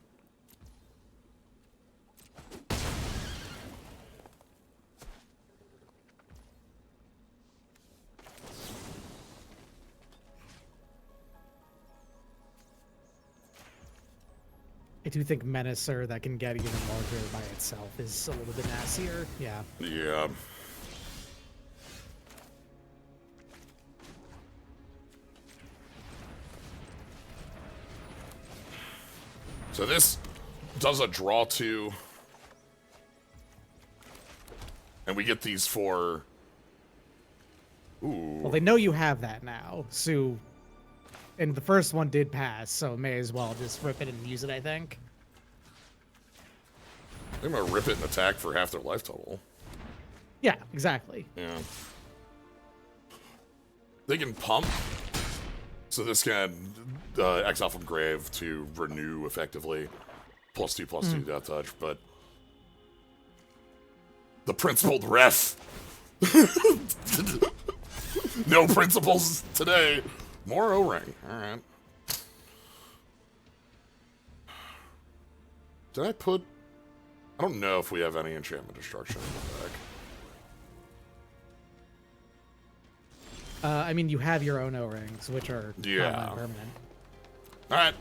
I do think Menacer that can get even larger by itself is a little bit nastier. Yeah. Yeah. So this does a draw 2. And we get these 4. Ooh. Well, they know you have that now, so... And the first one did pass, so may as well just rip it and use it, I think. I'm gonna rip it and attack for half their life total. Yeah, exactly. Yeah. They can pump. So this can exile from grave to renew effectively. +2/+2 death touch, but the principled ref. No principles today. More O-ring. Alright. Did I put... I don't know if we have any enchantment destruction in the deck. I mean, you have your own O-rings, which are Yeah. permanent. Alright.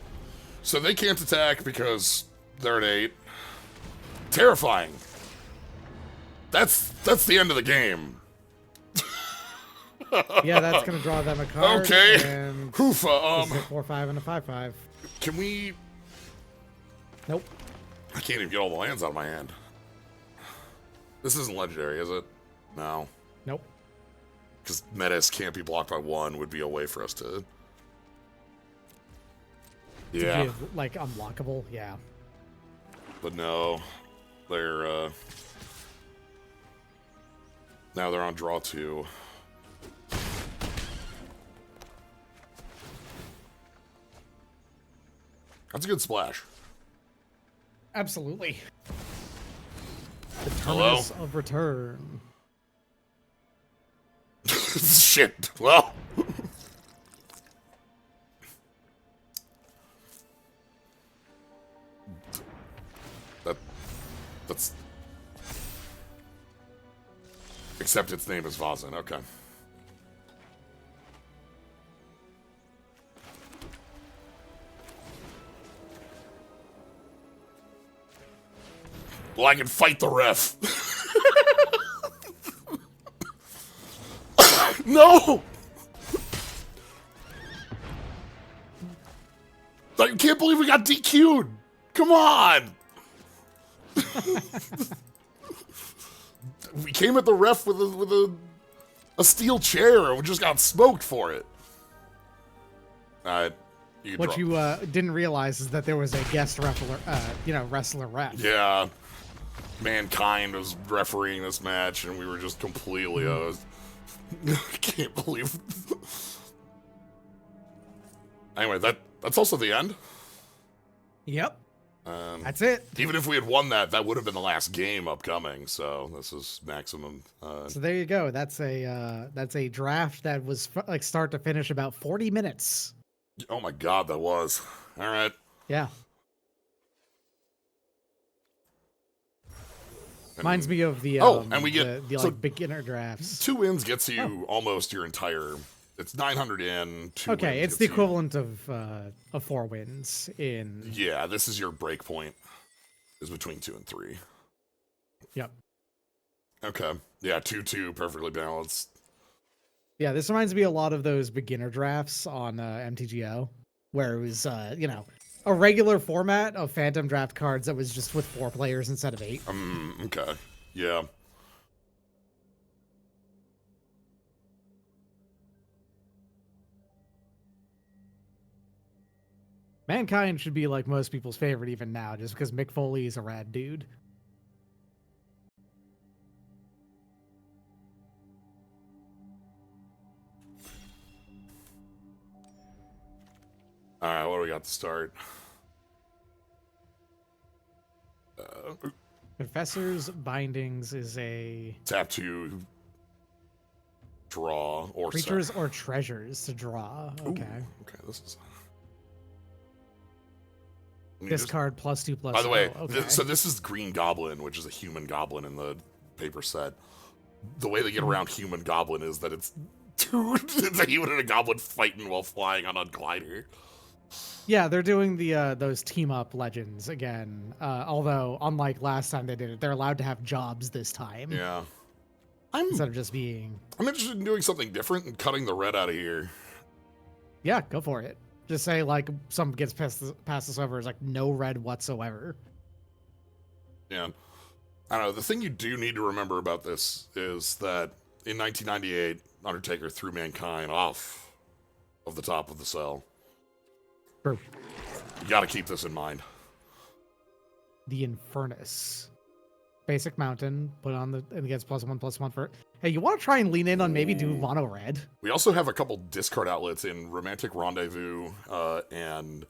So they can't attack because they're at 8. Terrifying. That's the end of the game. Yeah, that's gonna draw them a card. Okay. And Hoofa, this is a 4/5 and a 5/5. can we... Nope. I can't even get all the lands out of my hand. This isn't legendary, is it? No. Nope. Because Metis can't be blocked by 1 would be a way for us to... Yeah. Give, like, unblockable, yeah. But no. They're, now they're on draw 2. That's a good splash. Absolutely. The Hello? terminus of return. Shit. Well. That's... Except its name is Vazin. Okay. Well, I can fight the ref. No! I can't believe we got DQ'd. Come on! We came at the ref with a steel chair and we just got smoked for it. You What you didn't realize is that there was a guest wrestler ref. Yeah. Mankind was refereeing this match and we were just completely I can't believe. Anyway, that's also the end. Yep. That's it. Even if we had won that would have been the last game upcoming. So this is maximum. So there you go. That's a draft that was like start to finish about 40 minutes. Oh my god, that was. Alright. Yeah. Reminds And, me of the and we get the so like beginner drafts. 2 wins gets Oh. you almost your entire. It's 900 in. 2 Okay, wins it's the gets you- equivalent of 4 wins in. Yeah, this is your break point. Is between 2 and 3. Yep. Okay. Yeah, 2-2, perfectly balanced. Yeah, this reminds me a lot of those beginner drafts on MTGO, where it was a regular format of Phantom draft cards that was just with 4 players instead of 8. Okay. Yeah. Mankind should be like most people's favorite even now, just because Mick Foley is a rad dude. Alright, what do we got to start? Confessor's Bindings is a Tap 2. Draw or creatures or treasures to draw. Okay. Ooh, okay, this is. Discard +2/+2. By the way, okay. so this is Green Goblin, which is a human goblin in the paper set. The way they get around human goblin is that it's it's a human and a goblin fighting while flying on a glider. Yeah, they're doing the those team up legends again. Although unlike last time they did it, they're allowed to have jobs this time. Yeah. Instead of just being. I'm interested in doing something different and cutting the red out of here. Yeah, go for it. Just say like someone gets past this over is like no red whatsoever. Yeah. I don't know. The thing you do need to remember about this is that in 1998, Undertaker threw Mankind off of the top of the cell. True. You got to keep this in mind. The Infernus. Basic mountain, put on the and gets +1/+1 for. Hey, you want to try and lean in on maybe do mono red? We also have a couple discard outlets in Romantic Rendezvous and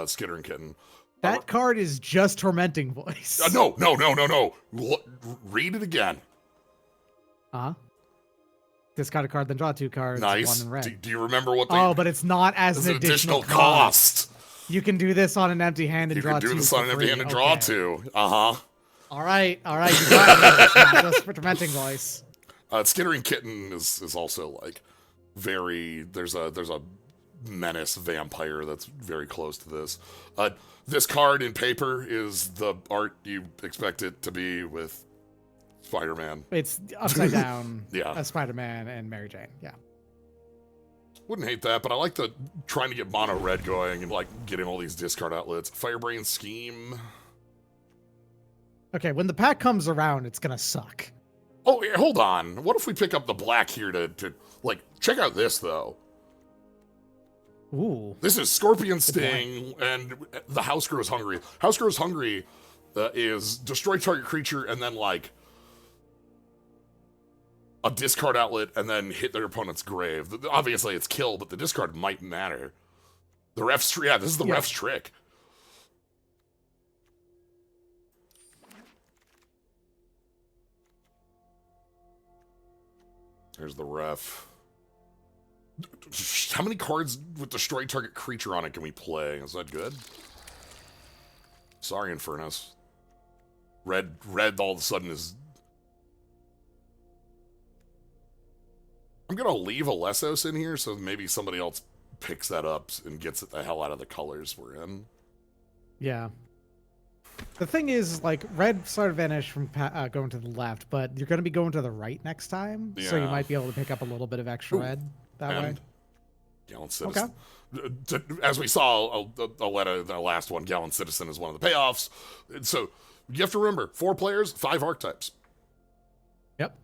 Skitter and Kitten. That card is just Tormenting Voice. No. Read it again. Discard a card, then draw 2 cards. Nice. 1 in red. Do you remember what they... Oh, but it's not as an additional cost. You can do this on an empty hand and You draw 2. can do this on an empty hand and draw 2. Uh-huh. All right. You got it. It's not just for Tormenting Voice. Skittering Kitten is also like very... There's a menace vampire that's very close to this. This card in paper is the art you expect it to be with Spider-Man. It's upside down. Yeah. Spider-Man and Mary Jane. Yeah. Wouldn't hate that, but I like the trying to get mono red going and like getting all these discard outlets. Firebrain Scheme. Okay, when the pack comes around, it's gonna suck. Oh, yeah, hold on. What if we pick up the black here to like check out this though? Ooh. This is Scorpion Sting and the House Grows Hungry. House Grows Hungry is destroy target creature and then like a discard outlet and then hit their opponent's grave. Obviously it's kill, but the discard might matter. The ref's this is the ref's trick. There's the ref. How many cards with destroy target creature on it can we play? Is that good? Sorry, Infernus. Red all of a sudden is... I'm gonna leave a Lesos in here so maybe somebody else picks that up and gets it the hell out of the colors we're in. Yeah. The thing is, like, red started vanish from going to the left, but you're going to be going to the right next time, so you might be able to pick up a little bit of extra red that way. Gallant Citizen. Okay. As we saw, the last one, Gallant Citizen is one of the payoffs. So you have to remember, 4 players, 5 archetypes. Yep.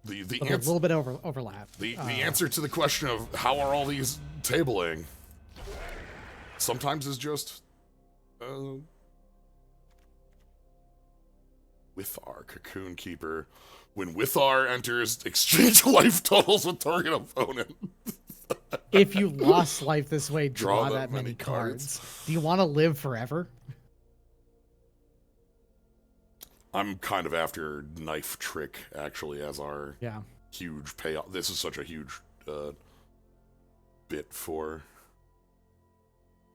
The a little bit overlap. The answer to the question of how are all these tabling sometimes is just Withar, Cocoon Keeper. When Withar enters, exchange life totals with target opponent. If you lost life this way, draw that many cards. Do you want to live forever? I'm kind of after Knife Trick, actually, as our huge payoff. This is such a huge bit for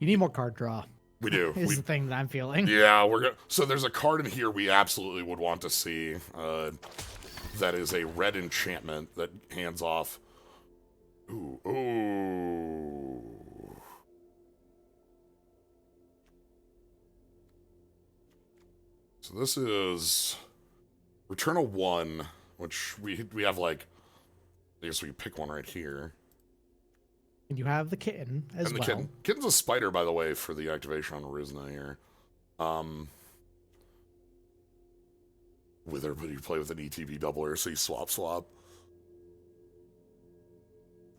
You need more card draw. We do. Is the thing that I'm feeling. Yeah, so there's a card in here we absolutely would want to see. That is a red enchantment that hands off. Ooh. So this is return a 1, which we have like, I guess we can pick one right here. And you have the kitten as well. Kitten's a spider, by the way, for the activation on Rizna here. Wither, but you play with an ETB doubler, so you swap.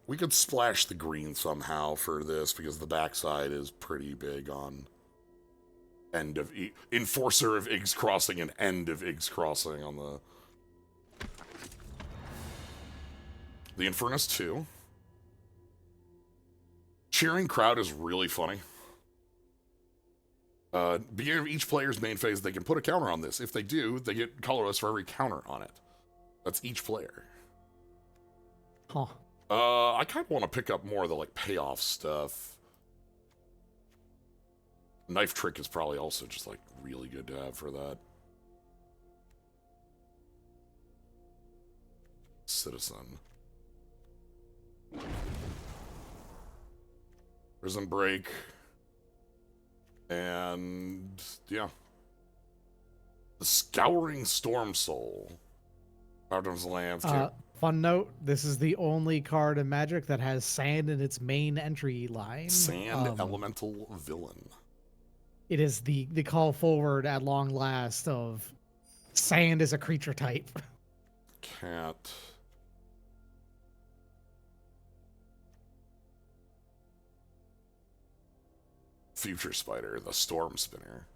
We could splash the green somehow for this, because the backside is pretty big on Enforcer of Iggs Crossing and End of Iggs Crossing on the Infernus 2. Cheering crowd is really funny. Beginning of each player's main phase, they can put a counter on this. If they do, they get colorless for every counter on it. That's each player. Huh. I kind of want to pick up more of the like payoff stuff. Knife Trick is probably also just like really good to have for that. Citizen. Prison Break. And yeah. The Scouring Storm Soul. Baptism's Landscape. Fun note, this is the only card in Magic that has sand in its main entry line. Sand Elemental Villain. It is the call forward at long last of sand is a creature type. Cat. Future Spider, the Storm Spinner.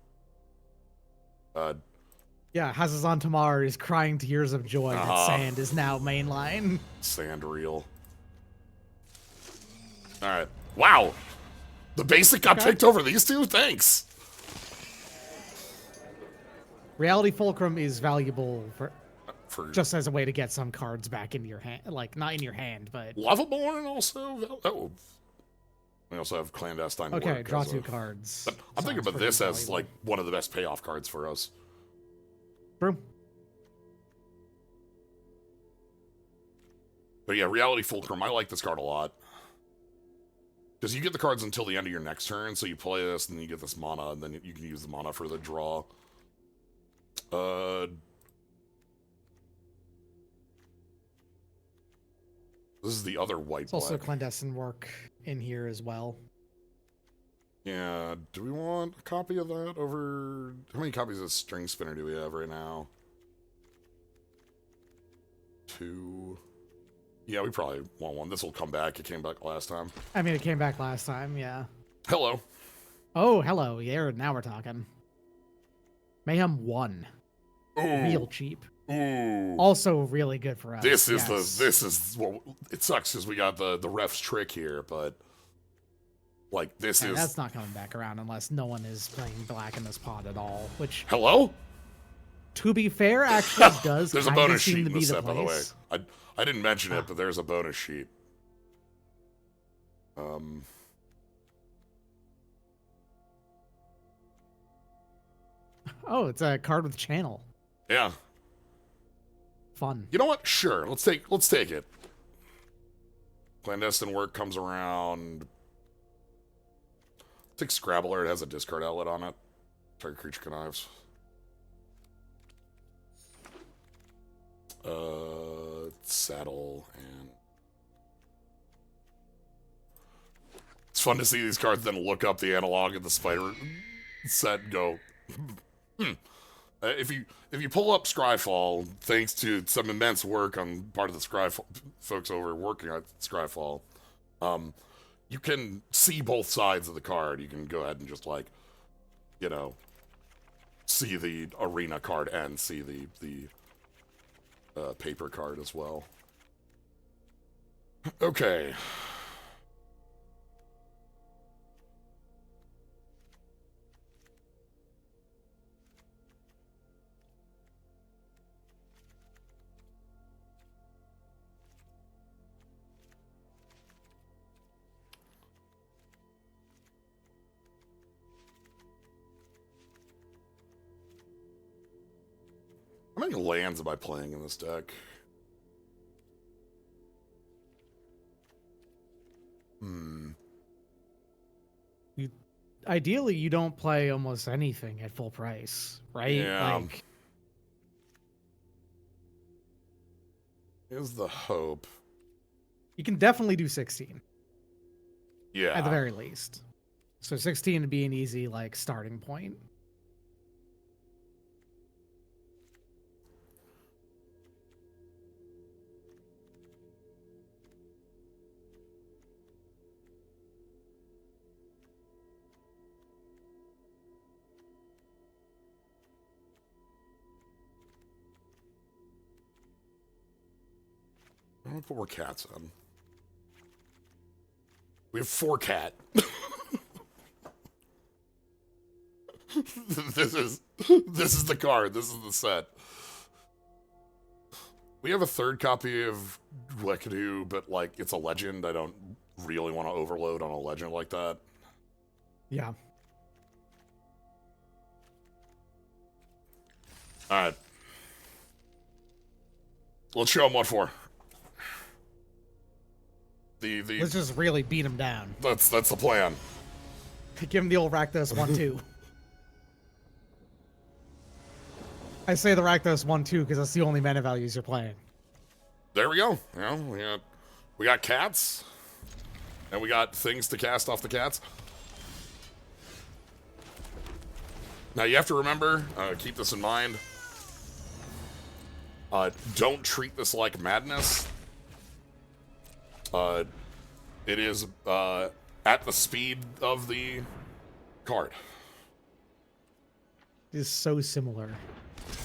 Yeah, Hazazon Tamar is crying tears of joy that sand is now mainline. Sand real. Alright. Wow! The basic got picked over these two? Thanks! Reality Fulcrum is valuable for For just as a way to get some cards back into your hand. Like, not in your hand, but... Lavaborn also... Oh. We also have Clandestine Okay, Work draw as 2 cards. But I'm thinking about this valuable. as, like, one of the best payoff cards for us. True. But yeah, Reality Fulcrum, I like this card a lot. Because you get the cards until the end of your next turn, so you play this, and then you get this mana, and then you can use the mana for the draw. This is the other white. There's also Clandestine Work in here as well. Yeah, do we want a copy of that over... How many copies of String Spinner do we have right now? 2. Yeah, we probably want one. This will come back. It came back last time. I mean, it came back last time, yeah. Hello. Oh, hello. Yeah, now we're talking. Mayhem 1. Ooh. Real cheap. Ooh. Also really good for us. This is well, it sucks because we got the ref's trick here, but like this is... That's not coming back around unless no one is playing black in this pod at all, which... Hello? To be fair, actually does there's a bonus sheet seem in to be this the set, by the way. place. I didn't mention it, but there's a bonus sheet. Oh, it's a card with channel. Yeah. Fun. You know what? Sure. Let's take it. Clandestine Work comes around. Take Scrabbler. It has a discard outlet on it. Target creature connives. Saddle and... It's fun to see these cards then look up the analog of the spider set and go, if you pull up Scryfall, thanks to some immense work on part of the Scryfall folks over working on Scryfall, you can see both sides of the card. You can go ahead and just like, you know, see the arena card and see the paper card as well. Okay. How many lands am I playing in this deck? Ideally, you don't play almost anything at full price, right? Yeah. Like, Is the hope. you can definitely do 16 Yeah. at the very least. So 16 would be an easy like starting point. I'm gonna put more cats in. We have 4 cat. this is the card. This is the set. We have a 3rd copy of Lekadu, but like it's a legend. I don't really want to overload on a legend like that. Yeah. All right. Let's show them what for. Let's just really beat him down. That's the plan. Give him the old Rakdos 1-2. I say the Rakdos 1-2 because that's the only mana values you're playing. There we go. You know, we got cats, and we got things to cast off the cats. Now you have to remember, keep this in mind. Don't treat this like madness. It is at the speed of the card. It is so similar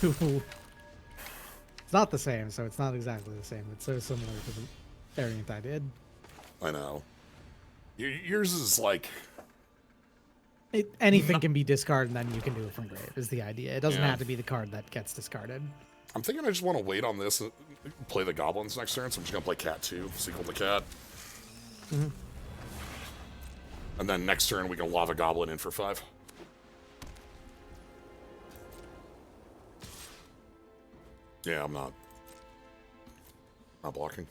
to... It's not the same, so it's not exactly the same. It's so similar to the variant I did. I know. Yours is like... Anything can be discarded and then you can do it from grave, is the idea. It doesn't Yeah. have to be the card that gets discarded. I'm thinking I just want to wait on this and play the goblins next turn, so I'm just going to play cat 2, sequel to cat. Mm-hmm. And then next turn we can lava goblin in for 5. Yeah, I'm not blocking.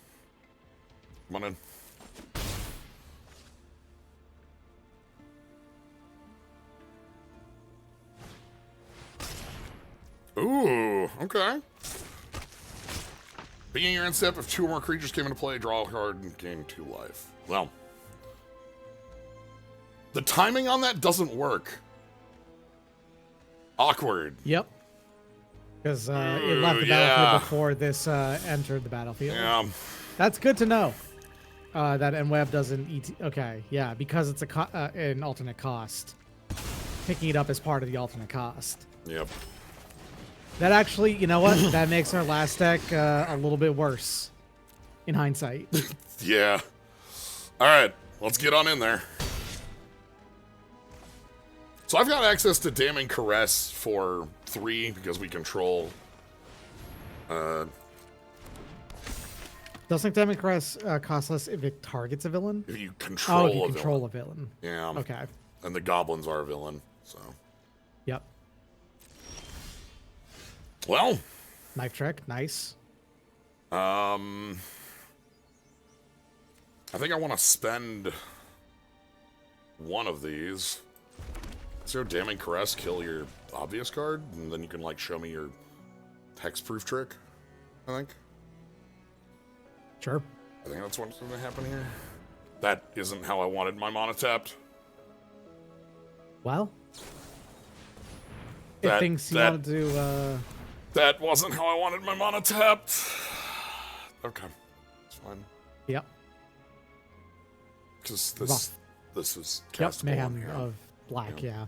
Come on in. Ooh, okay. Beginning your end step, if 2 or more creatures came into play, draw a card and gain 2 life. Well, the timing on that doesn't work. Awkward. Yep. Because it left the yeah. battlefield before this entered the battlefield. Yeah. That's good to know. That NWeb doesn't okay, yeah, because it's an alternate cost. Picking it up as part of the alternate cost. Yep. That actually, you know what? That makes our last deck a little bit worse. In hindsight. Yeah. Alright, let's get on in there. So I've got access to Damning Caress for 3 because we control... Doesn't Damning Caress cost less if it targets a villain? If you control if you a control villain. a villain. Yeah. Okay. And the goblins are a villain, so... Yep. Well... Knife trick, nice. I think I want to spend one of these. So Damning Caress, kill your obvious card, and then you can, like, show me your hexproof trick, I think. Sure. I think that's what's going to happen here. That isn't how I wanted my mana tapped. Well. If things you wanted to... That wasn't how I wanted my mana tapped. Okay. It's fine. Yep. Because this is Yep, castable. mayhem Yeah. of black, yeah.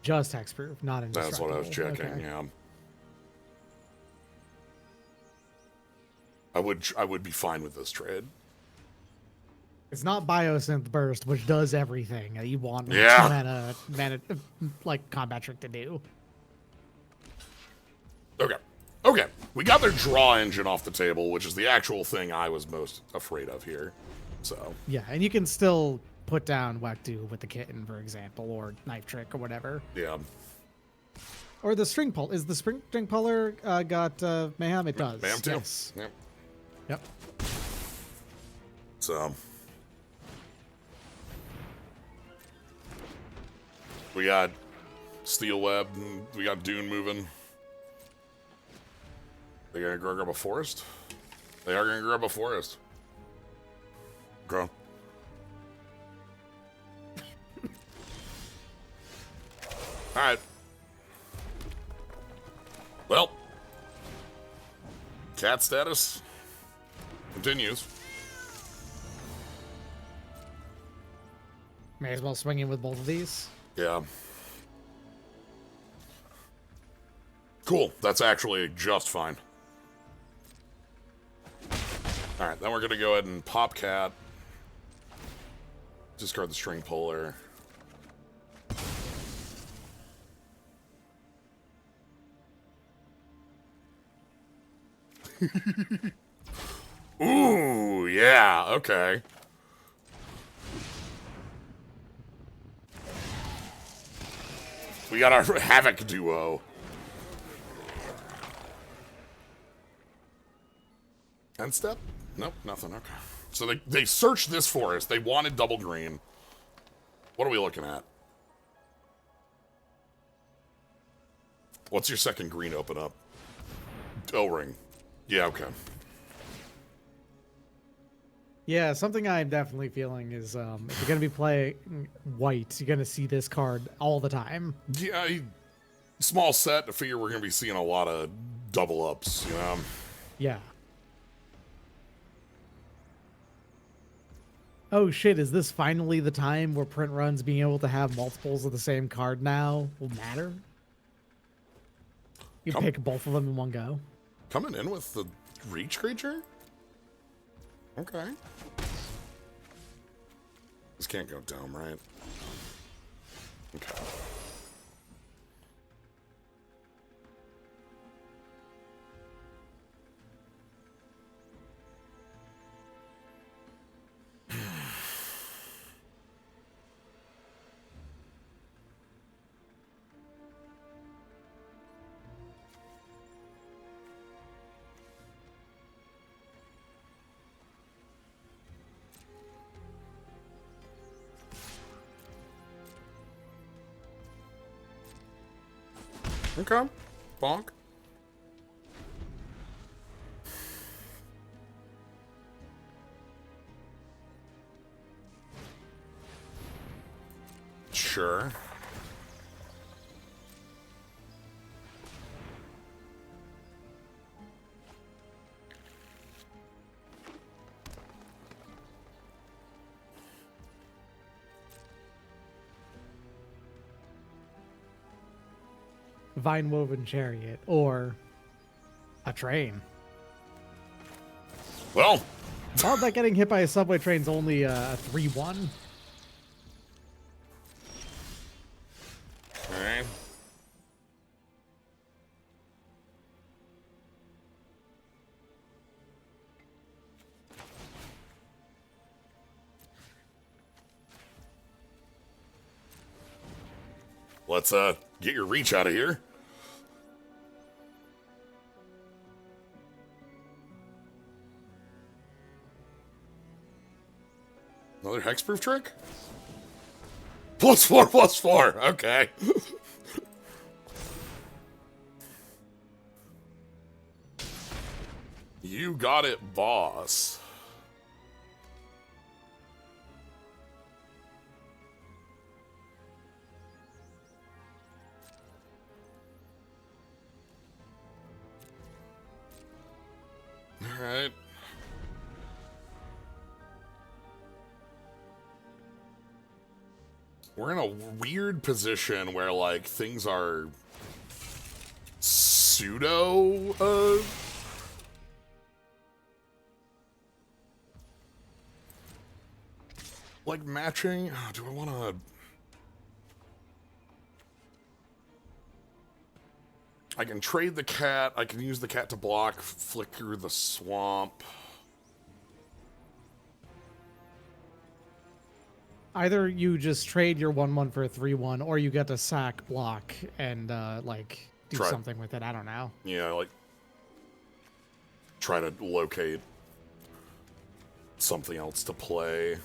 Just hexproof, not indestructible. That's what I was checking, Okay. yeah. I would be fine with this trade. It's not Biosynth Burst, which does everything that you want Yeah. mana, like, combat trick to do. Okay. Okay, we got their draw engine off the table, which is the actual thing I was most afraid of here. So Yeah, and you can still put down Wektu with the kitten, for example, or Knife Trick or whatever. yeah, Or the string pull. Is the string puller got mayhem? It does. Mayhem too. Yes. Yep. Yep. So we got Steel Web, and we got Dune moving. They gonna grab a forest? They are gonna grab a forest. Go. Alright. Well. Cat status continues. May as well swing in with both of these. Yeah. Cool. That's actually just fine. Alright, then we're gonna go ahead and pop cat. Discard the string puller. Ooh, yeah, okay. We got our Havoc duo. End step? Nope, nothing, okay. So they searched this forest. They wanted double green. What are we looking at? What's your second green open up? O-ring. Yeah, okay. Yeah, something I'm definitely feeling is if you're going to be playing white, you're going to see this card all the time. Yeah, small set. I figure we're going to be seeing a lot of double ups, you know? Yeah. Oh shit, is this finally the time where print runs being able to have multiples of the same card now will matter? You pick both of them in one go. Coming in with the reach creature? Okay. This can't go dome, right? Okay. Okay. Bonk. Sure. Vine Woven Chariot or a train. Well. How about getting hit by a subway train's only a 3-1? Alright. Let's get your reach out of here. Another hexproof trick? +4/+4. Okay. You got it, boss. All right. We're in a weird position where, like, things are pseudo, like, matching. Oh, do I want to... I can trade the cat. I can use the cat to block Flicker the Swamp. Either you just trade your 1/1 for a 3/1, or you get to sack block and like do something with it. I don't know. Yeah, like try to locate something else to play.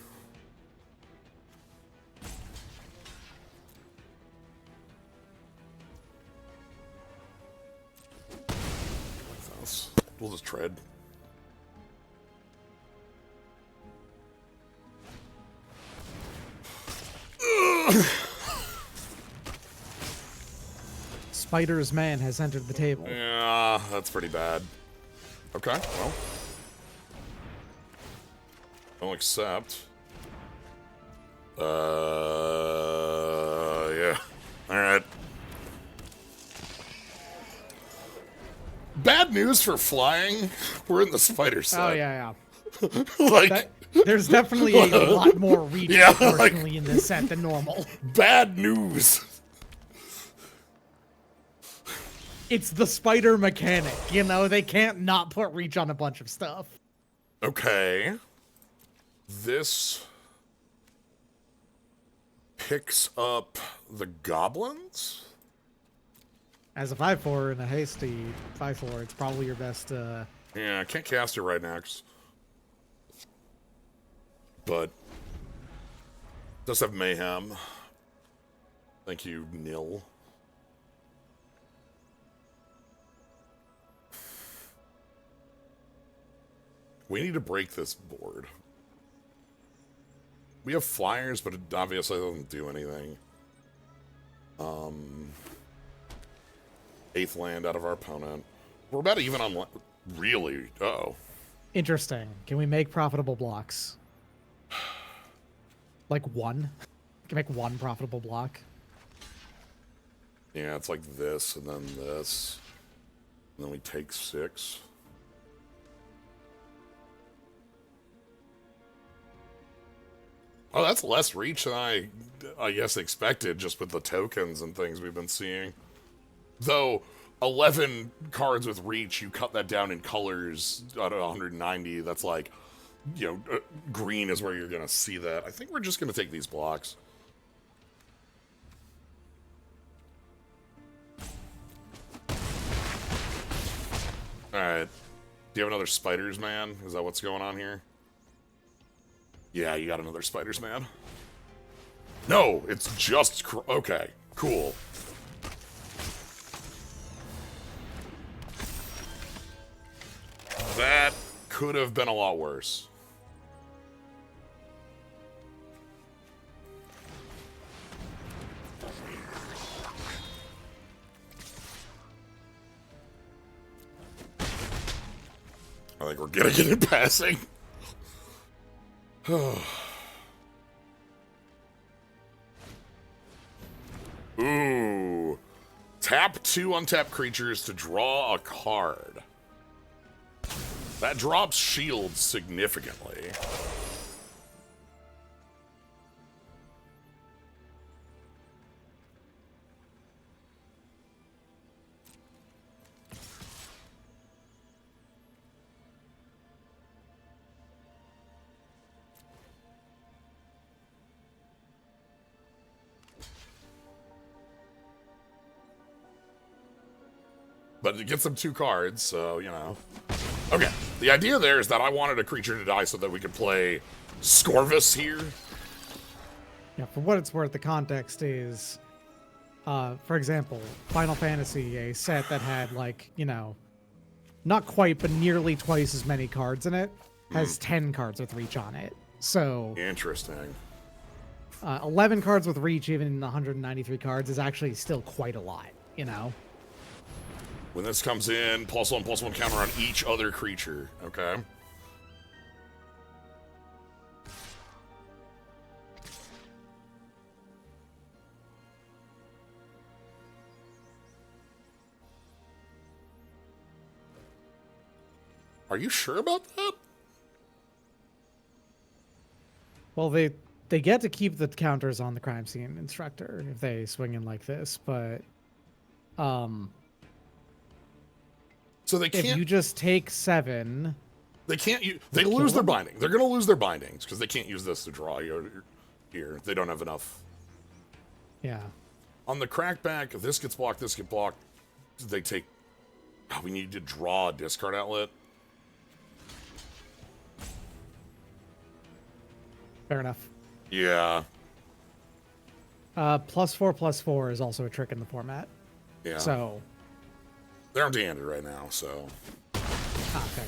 We'll just tread. Spider's man has entered the table. Yeah, that's pretty bad. Okay, well. I'll accept. Yeah. Alright. Bad news for flying. We're in the spider set. Oh, yeah. Like... there's definitely a lot more reach, yeah, unfortunately, like, in this set than normal. Bad news. It's the spider mechanic, you know? They can't not put reach on a bunch of stuff. Okay. This picks up the goblins? As a 5/4 and a hasty 5/4, it's probably your best, Yeah, I can't cast it right now, but does have mayhem. Thank you, Nil. We need to break this board. We have flyers, but it obviously doesn't do anything. 8th land out of our opponent. We're about even on... Really? Uh-oh. Interesting. Can we make profitable blocks? Like one? Can make one profitable block? Yeah, it's like this, and then this. And then we take 6. Oh, that's less reach than I guess, expected, just with the tokens and things we've been seeing. Though, 11 cards with reach, you cut that down in colors out of 190. That's like, you know, green is where you're going to see that. I think we're just going to take these blocks. Alright. Do you have another Spiders Man? Is that what's going on here? Yeah, you got another Spiders Man. No, it's just... Okay, cool. That could have been a lot worse. I think we're getting it in passing. Ooh. Tap 2 untapped creatures to draw a card. That drops shields significantly. But it gets them 2 cards, so, you know. Okay, the idea there is that I wanted a creature to die so that we could play Scorvus here. Yeah, for what it's worth, the context is, for example, Final Fantasy, a set that had, like, you know, not quite, but nearly twice as many cards in it, has 10 cards with reach on it. So... Interesting. 11 cards with reach, even in 193 cards, is actually still quite a lot, you know? When this comes in, +1/+1 counter on each other creature. Okay. Are you sure about that? Well, they get to keep the counters on the crime scene instructor if they swing in like this, but So they If can't. you just take 7, They can't. They lose their binding. They're going to lose their bindings because they can't use this to draw here. They don't have enough. yeah. On the crackback, if this gets blocked, this gets blocked. They take. Oh, we need to draw a discard outlet. Fair enough. Yeah. +4/+4 is also a trick in the format. Yeah. So. They're empty-handed right now, so Okay.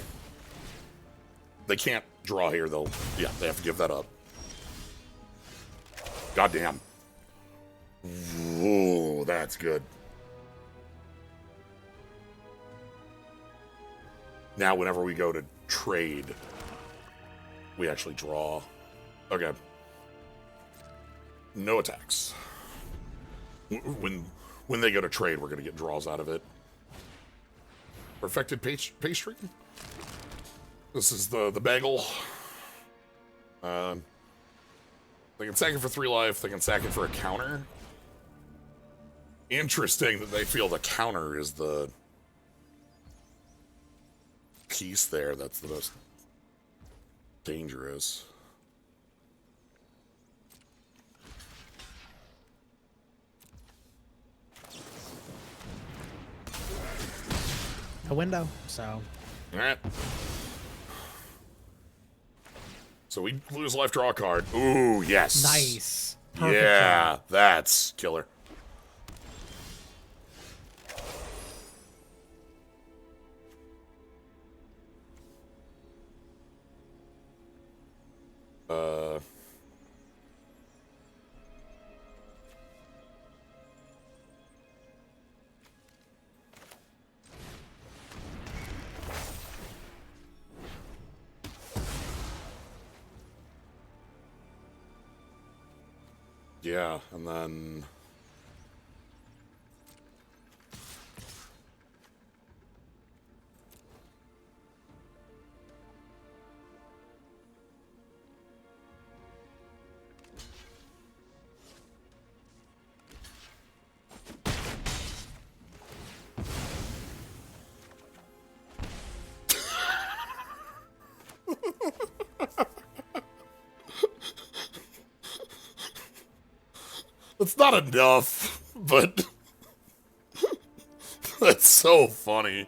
they can't draw here. They have to give that up. Goddamn. Ooh, that's good. Now, whenever we go to trade, we actually draw. Okay. No attacks. When they go to trade, we're going to get draws out of it. Perfected pastry. This is the bagel. They can sack it for 3 life. They can sack it for a counter. Interesting that they feel the counter is the piece there that's the most dangerous. A window, so. Alright. So we lose life, draw a card. Ooh, yes. Nice. Perfect Yeah, job. that's killer. Yeah, and then that's not enough, but that's so funny.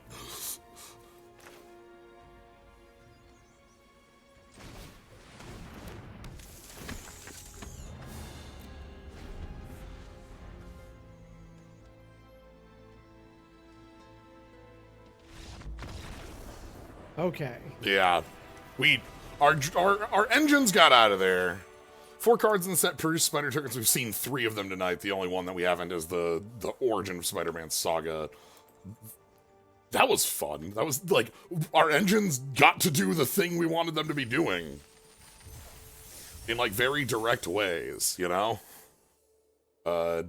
Okay. Yeah, our engines got out of there. 4 cards in the set produce Spider tokens. We've seen 3 of them tonight. The only one that we haven't is the origin of Spider-Man Saga. That was fun. That was like our engines got to do the thing we wanted them to be doing in like very direct ways, you know?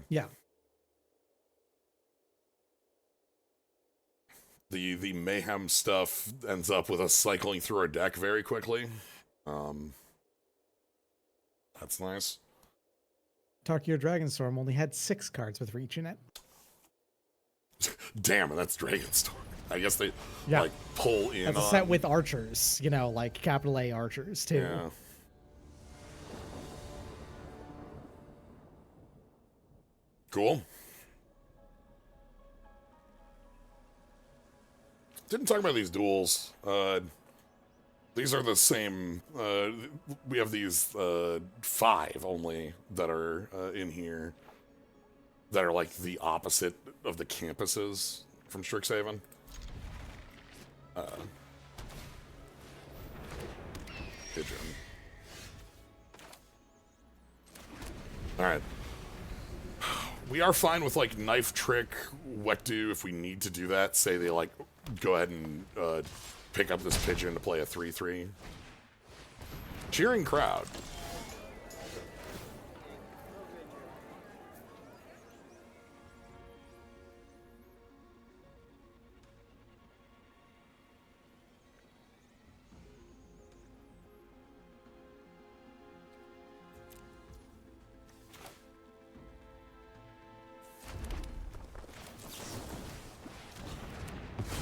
Yeah. The mayhem stuff ends up with us cycling through our deck very quickly. That's nice. Tokyo Dragonstorm only had 6 cards with reach in it. Damn, and that's Dragonstorm. I guess they Yeah. like pull in That's a on... set with archers, you know, like capital A archers too. Yeah. Cool. Didn't talk about these duels. These are the same. We have these 5 only that are in here that are like the opposite of the campuses from Strixhaven. Pigeon. All right. We are fine with like knife trick, wet do if we need to do that. Say they like go ahead and pick up this pigeon to play a 3/3. Cheering crowd.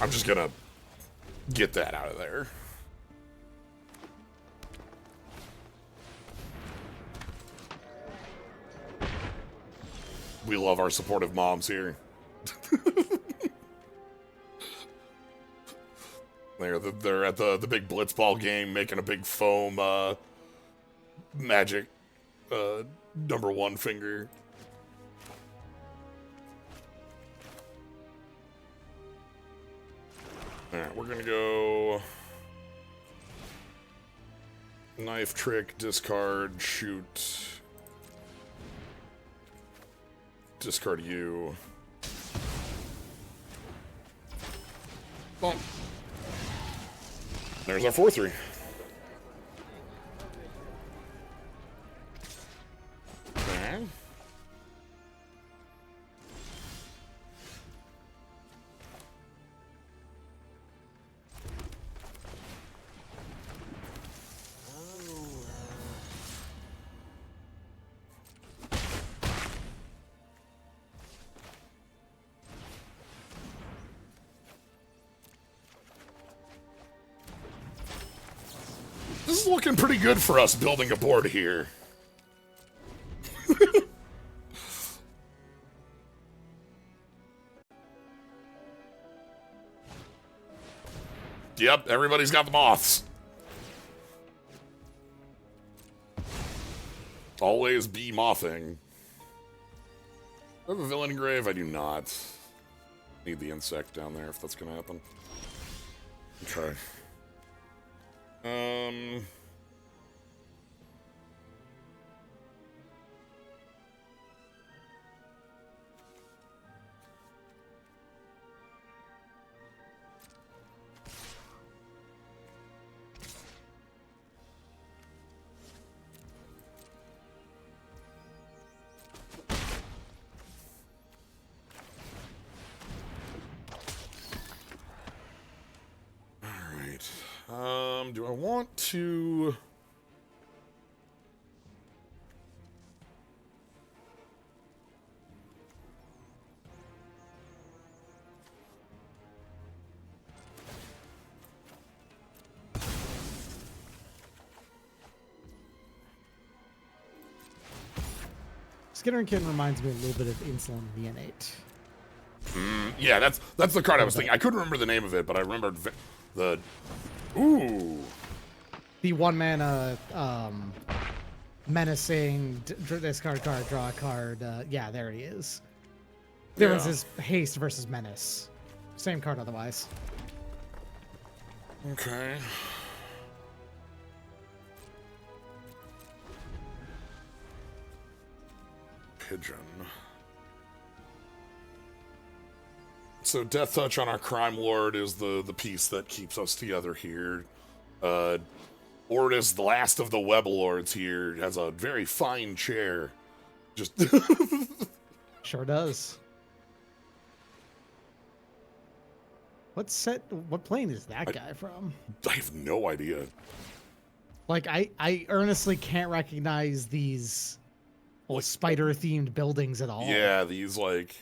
I'm just gonna get that out of there. We love our supportive moms here. They're at the big blitzball game making a big foam magic #1 finger. Alright, we're gonna go knife, trick, discard, shoot, discard you. Boom. There's our 4-3. Okay. This is looking pretty good for us building a board here. Yep, everybody's got the moths. Always be mothing. Do I have a villain grave? I do not. Need the insect down there if that's gonna happen. Okay. Do I want to... Skitterkin reminds me a little bit of Insulin Neonate. Yeah, that's the card I was thinking. I couldn't remember the name of it, but I remembered the... Ooh. The one mana menacing discard card, draw a card. Yeah, there he is. Difference is haste versus menace. Same card otherwise. Okay. Pigeon. So Death Touch on our Crime Lord is the piece that keeps us together here. Ordis, the last of the Web Lords here, has a very fine chair. Just Sure does. What plane is that guy from? I have no idea. Like, I earnestly can't recognize these spider-themed buildings at all. Yeah, these, like,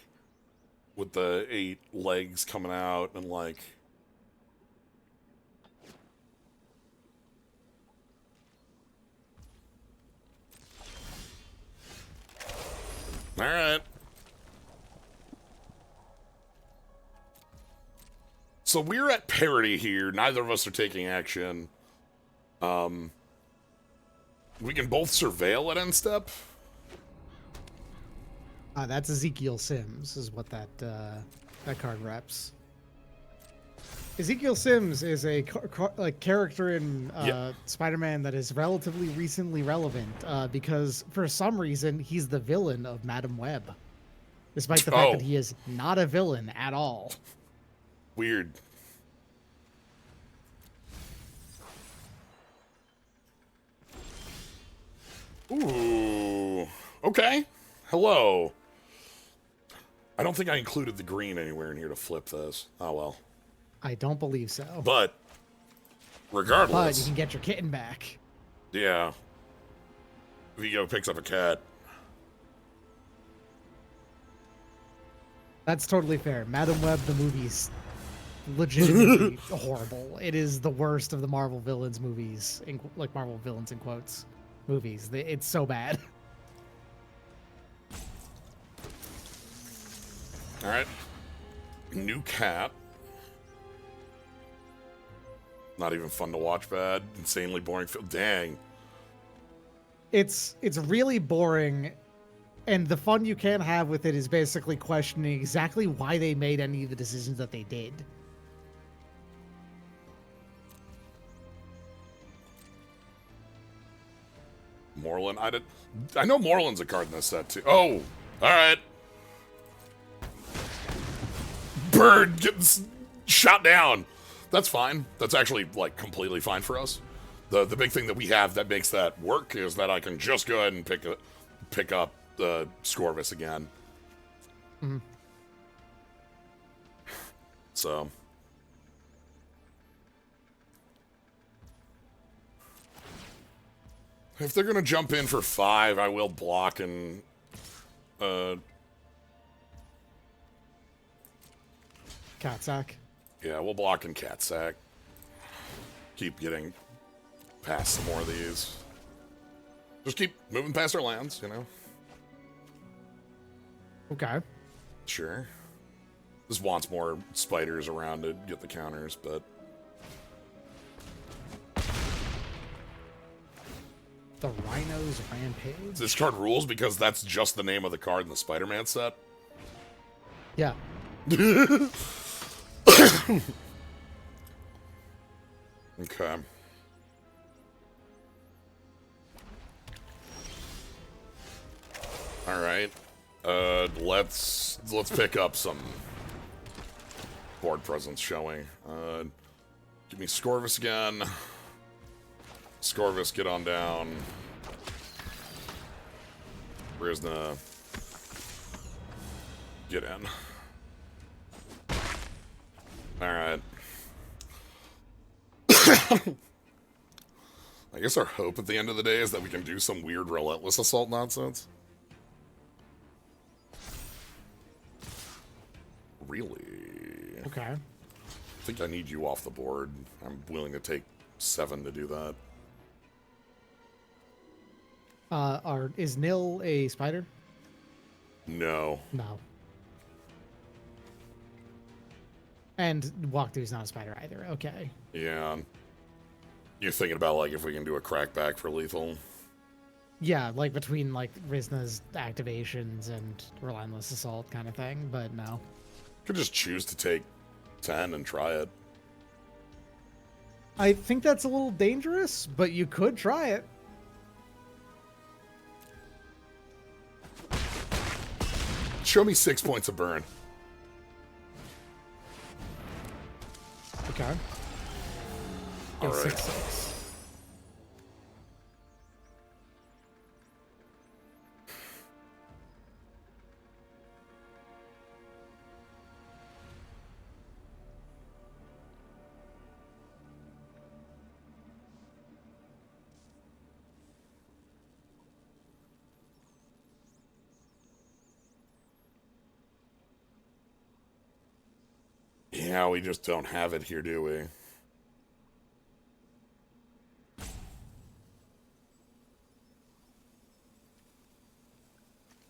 with the 8 legs coming out and, like... Alright. So we're at parity here. Neither of us are taking action. We can both surveil at end step. That's Ezekiel Sims, is what that card reps. Ezekiel Sims is a character in Spider-Man that is relatively recently relevant because for some reason he's the villain of Madam Web, despite the fact that he is not a villain at all. Weird. Ooh. Okay. Hello. I don't think I included the green anywhere in here to flip this. Oh, well. I don't believe so. But, regardless... But you can get your kitten back. Yeah. Vigo picks up a cat. That's totally fair. Madam Web, the movie's legitimately horrible. It is the worst of the Marvel villains movies, like Marvel villains in quotes movies. It's so bad. All right. New cat. Not even fun to watch. Bad. Insanely boring film. Dang. It's really boring, and the fun you can have with it is basically questioning exactly why they made any of the decisions that they did. Moreland. I know Moreland's a card in this set too. Oh, all right. Bird getting shot down. That's fine. That's actually like completely fine for us. The big thing that we have that makes that work is that I can just go ahead and pick up the Scorvus again. Mm-hmm. So if they're gonna jump in for 5, I will block and Catsack. yeah, we'll block and cat sack. Keep getting past some more of these. Just keep moving past our lands, you know? Okay. Sure. This wants more spiders around to get the counters, but... The Rhino's Rampage? This card rules because that's just the name of the card in the Spider-Man set. Yeah. Okay. All right. Let's pick up some board presence showing. Give me Scorvus again. Scorvus, get on down. Rizna, get in. All right. I guess our hope at the end of the day is that we can do some weird relentless assault nonsense. Really? Okay. I think I need you off the board. I'm willing to take 7 to do that. Is Nil a spider? No. No. And Walkthrough's not a spider either. Okay. Yeah. You're thinking about, like, if we can do a crackback for lethal? Yeah, like between, like, Rizna's activations and Relentless Assault kind of thing, but no. Could just choose to take 10 and try it. I think that's a little dangerous, but you could try it. Show me 6 points of burn. Okay. All Go right. 6/6. Yeah, we just don't have it here, do we?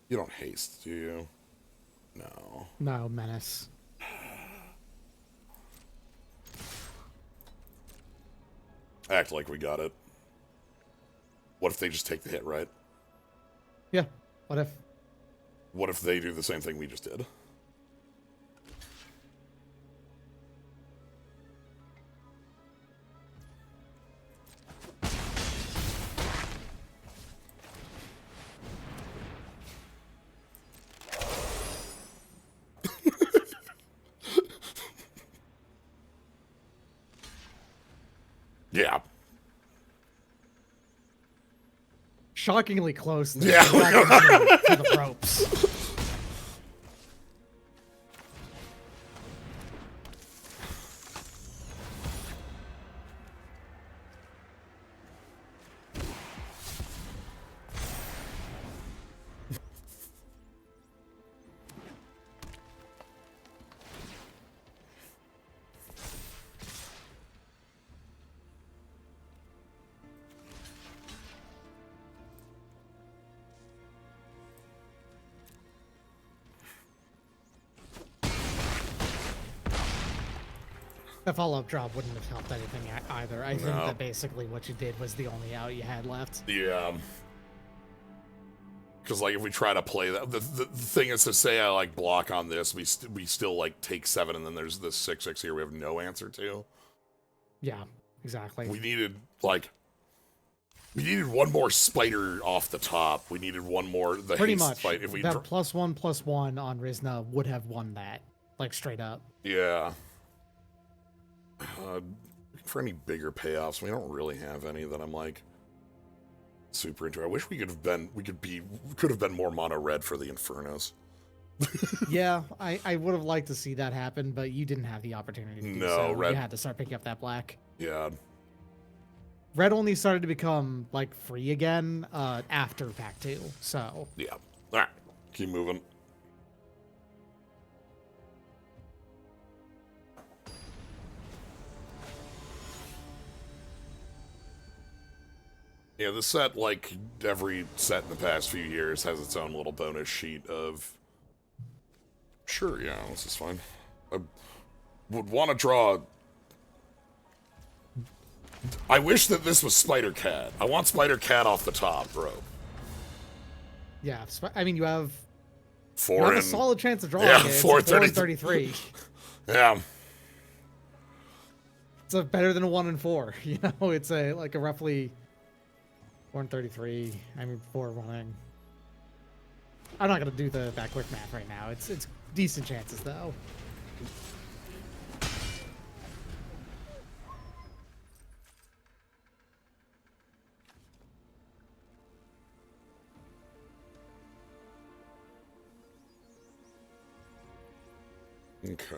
You don't haste, do you? No. No, Menace. Act like we got it. What if they just take the hit, right? Yeah. What if? What if they do the same thing we just did? Yeah. Shockingly close. Yeah. To the ropes. The follow-up drop wouldn't have helped anything either. I think No. that basically what you did was the only out you had left. Yeah. Because, like, if we try to play that, the thing is to say I, like, block on this, we still, like, take 7, and then there's this 6/6 here we have no answer to. Yeah, exactly. We needed, like, one more spider off the top. We needed one more, the Pretty haste much. fight. If we That +1/+1 on Rizna would have won that. Like, straight up. Yeah. For any bigger payoffs, we don't really have any that I'm, like, super into. I wish we could have been more mono red for the Infernos. Yeah, I would have liked to see that happen, but you didn't have the opportunity to do No, so. red. You had to start picking up that black. Yeah. Red only started to become, like, free again after Pack 2, so... Yeah. Alright. Keep moving. Yeah, the set, like every set in the past few years, has its own little bonus sheet of... Sure, yeah, this is fine. I would want to draw... I wish that this was Spider-Cat. I want Spider-Cat off the top, bro. Yeah, I mean, you have Four a and... solid chance of drawing Yeah, it. It's 433. 33. Yeah. It's better than a 1 and 4. You know, it's a roughly 133. I mean, 4 running. I'm not gonna do that quick math right now. It's decent chances though. Okay.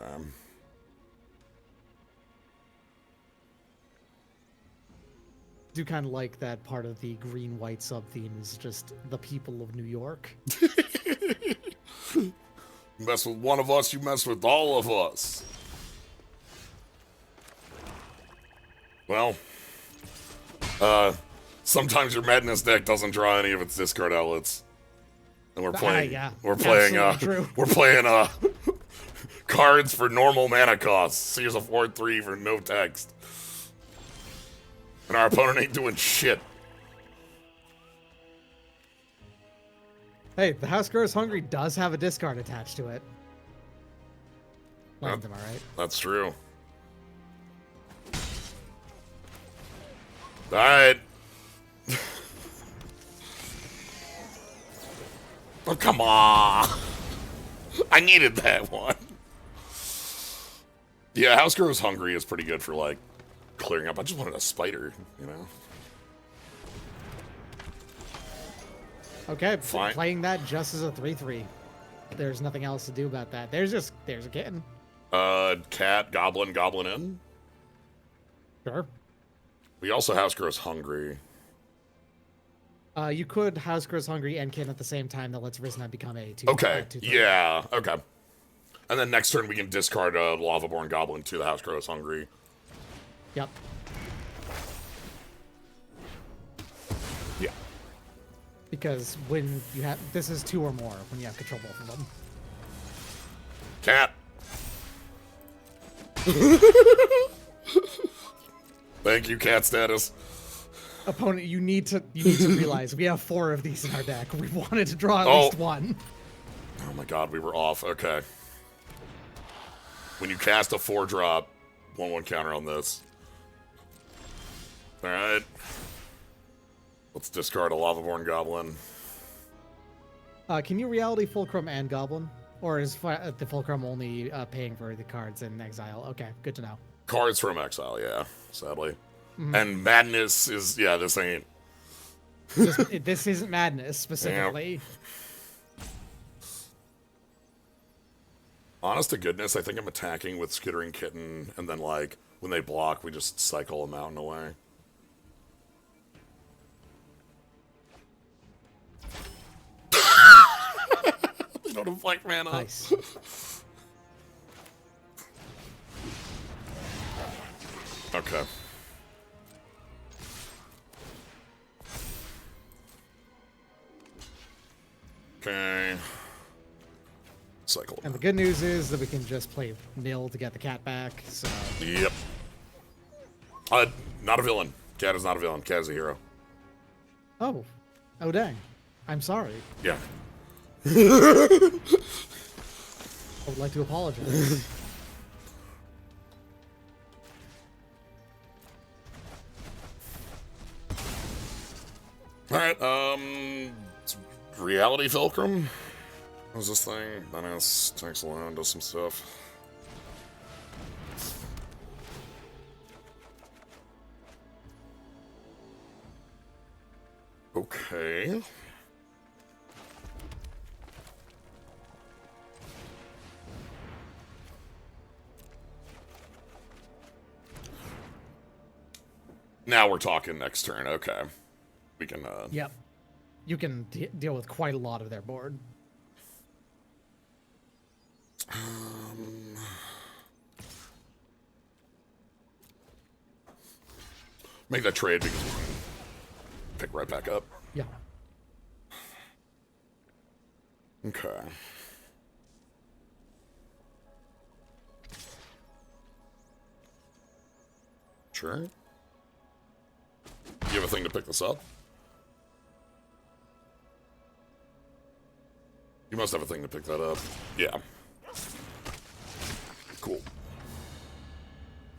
Do kind of like that part of the green-white sub-theme is just the people of New York. You mess with one of us, you mess with all of us. Well, sometimes your madness deck doesn't draw any of its discard outlets. And we're playing, yeah, we're playing, true. we're playing, cards for normal mana costs. So here's a 4/3 for no text. And our opponent ain't doing shit. Hey, the House Grows Hungry does have a discard attached to it. Lands, am I right? That's true. Alright. Oh, come on. I needed that one. Yeah, House Grows Hungry is pretty good for, like, clearing up. I just wanted a spider, you know? Okay, Fine. playing that just as a 3/3. There's nothing else to do about that. There's a kitten. Cat, Goblin, Goblin in. Sure. We also House Grows Hungry. You could House Grows Hungry and Kitten at the same time that lets Rizna become a 2. Okay, 2/3. yeah, okay. And then next turn we can discard a Lavaborn Goblin to the House Grows Hungry. Yep. Yeah. Because when you have... This is 2 or more when you have control both of them. Cat. Thank you, cat status. Opponent, you need to realize we have 4 of these in our deck. We wanted to draw at least 1. Oh my god, we were off. Okay. When you cast a 4-drop, 1/1 counter on this. Alright. Let's discard a Lavaborn Goblin. Can you Reality Fulcrum and Goblin? Or is the Fulcrum only paying for the cards in exile? Okay, good to know. Cards from exile, yeah, sadly. And Madness is, yeah, this ain't. This isn't Madness, specifically. Honest to goodness, I think I'm attacking with Skittering Kitten, and then, like, when they block, we just cycle them out and away. They don't have like mana. Nice. Okay. Okay. Cycle. And the good news is that we can just play nil to get the cat back. So. Yep. Not a villain. Cat is not a villain. Cat is a hero. Oh. Oh, dang. I'm sorry. Yeah. I would like to apologize. Alright, it's Reality Fulcrum? What's this thing? Menace, tanks alone, does some stuff. Okay. Now we're talking next turn, okay. We can, Yep. You can deal with quite a lot of their board. Make that trade because we can pick right back up. Yeah. Okay. Sure. You have a thing to pick this up? You must have a thing to pick that up. Yeah. Cool.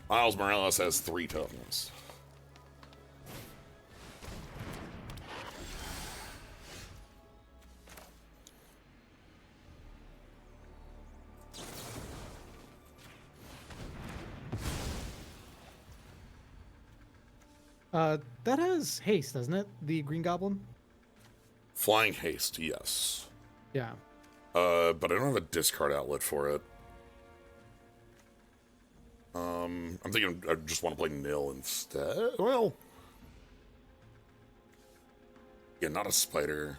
Miles Morales has 3 tokens. That has haste, doesn't it? The Green Goblin? Flying haste, yes. Yeah. But I don't have a discard outlet for it. I'm thinking I just want to play nil instead. Well, yeah, not a spider.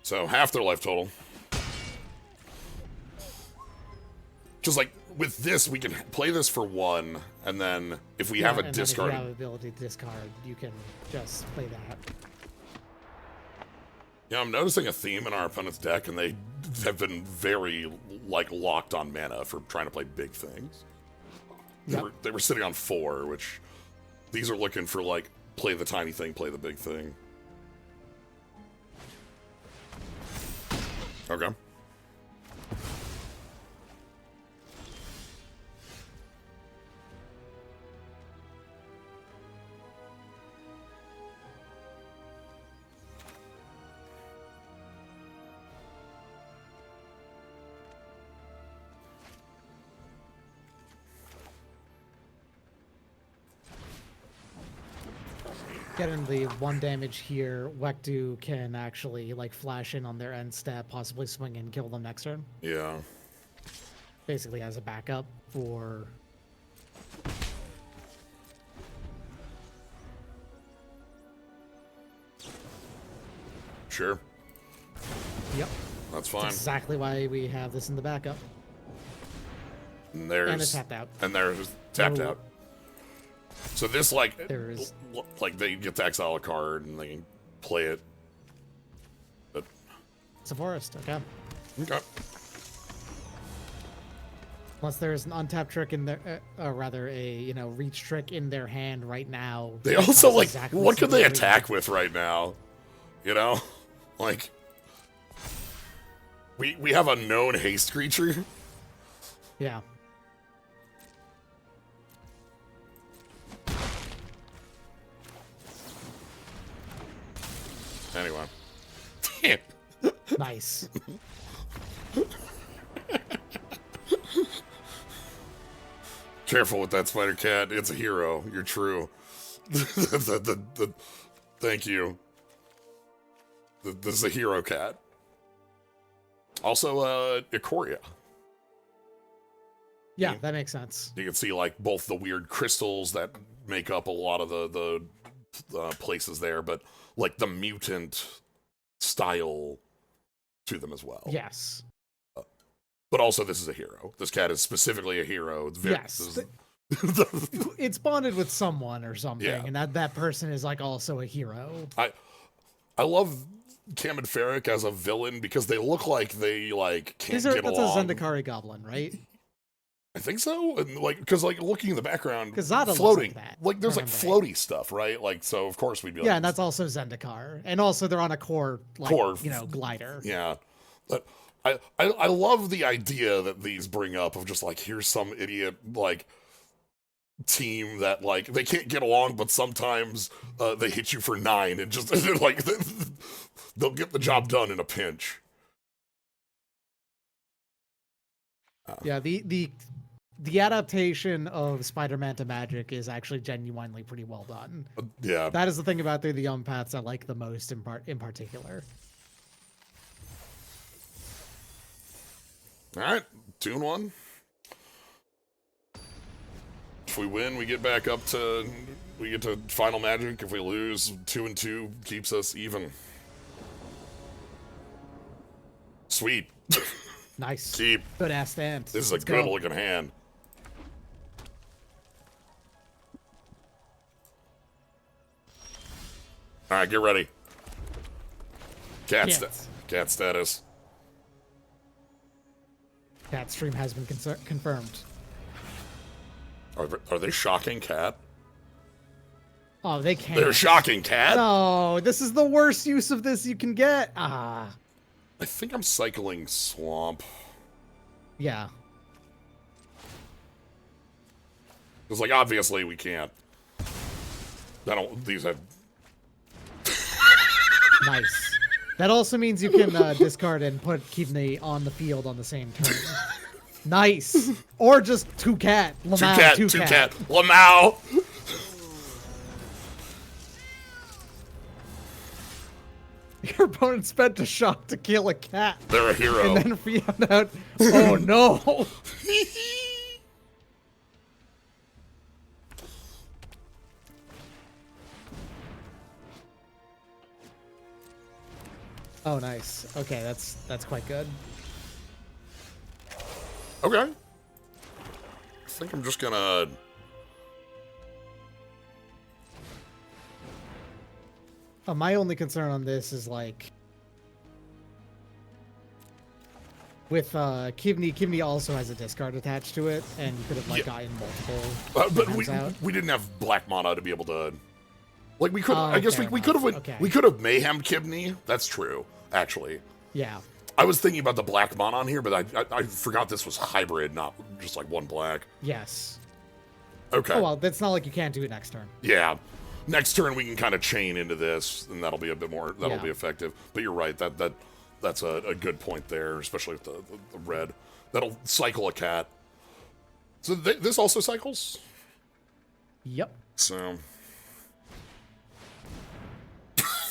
So half their life total. Just like with this, we can play this for 1, and then if we have a discard, if you have ability to discard, you can just play that. Yeah, I'm noticing a theme in our opponent's deck, and they have been very like locked on mana for trying to play big things. Yep. They were sitting on 4, which these are looking for like play the tiny thing, play the big thing. Okay. Getting the 1 damage here, Wekdu can actually like flash in on their end step, possibly swing and kill them next turn. Yeah. Basically as a backup for... Sure. Yep. That's fine. That's exactly why we have this in the backup. And there's... And it's tapped out. And there's tapped So- out. So this, like, There's- like they get to exile a card and they can play it. But It's a forest, okay. okay. Unless there's an untapped trick in their, or rather a reach trick in their hand right now. They that also costs like exactly what could they similar attack with right now? You know, like we have a known haste creature. Yeah. Anyway, damn. Nice. Careful with that spider cat. It's a hero. You're true. Thank you. This is a hero cat. Also, Ikoria. Yeah, that makes sense. You can see like both the weird crystals that make up a lot of the places there, but like the mutant style to them as well. Yes. But also, this is a hero. This cat is specifically a hero. It's Yes. It's bonded with someone or something, Yeah. and that person is like also a hero. I love Cam and Ferric as a villain because they look like they like can't get That's along. a Zendikari goblin, right? I think so, and like because like looking in the background, Because Zada floating, looks like that. like there's like remember. floaty stuff, right? Like so, of course we'd be like, Yeah, and that's also Zendikar, and also they're on a core, like, glider. Yeah, but I love the idea that these bring up of just like here's some idiot like team that like they can't get along, but sometimes they hit you for 9 and just like they'll get the job done in a pinch. Yeah, the adaptation of Spider-Man to magic is actually genuinely pretty well done. Yeah, That is the thing about the Omenpaths I like the most in particular. all right, 2-1. If we win, we get back up to final magic. If we lose, 2-2 keeps us even. Sweet. Nice. Keep. Good ass stand. This is Let's a good go. looking hand. All right, get ready. Cat status. Cat stream has been confirmed. Are they shocking cat? Oh, they can't. They're shocking cat? No, this is the worst use of this you can get. Ah. I think I'm cycling swamp. Yeah. Because, like, obviously we can't. These have... Nice. That also means you can discard and put Kidney on the field on the same turn. Nice. Or just 2 cat. Lamau, 2 cat. Lamau! Your opponent spent a shot to kill a cat. They're a hero. And then found out, oh no. Oh, nice. Okay, that's quite good. Okay. I think I'm just gonna... My only concern on this is like with Kivney also has a discard attached to it, and you could have like gotten multiple. But out. we didn't have black mana to be able to. Like we could, Oh, I guess we could have we could have mayhem Kibney. That's true, actually. Yeah. I was thinking about the black mana on here, but I forgot this was hybrid, not just like 1 black. Yes. Okay. Oh well, that's not like you can't do it next turn. Yeah. Next turn we can kind of chain into this, and that'll be a bit more. That'll be effective. But you're right. That's a good point there, especially with the red. That'll cycle a cat. So this also cycles. Yep. So.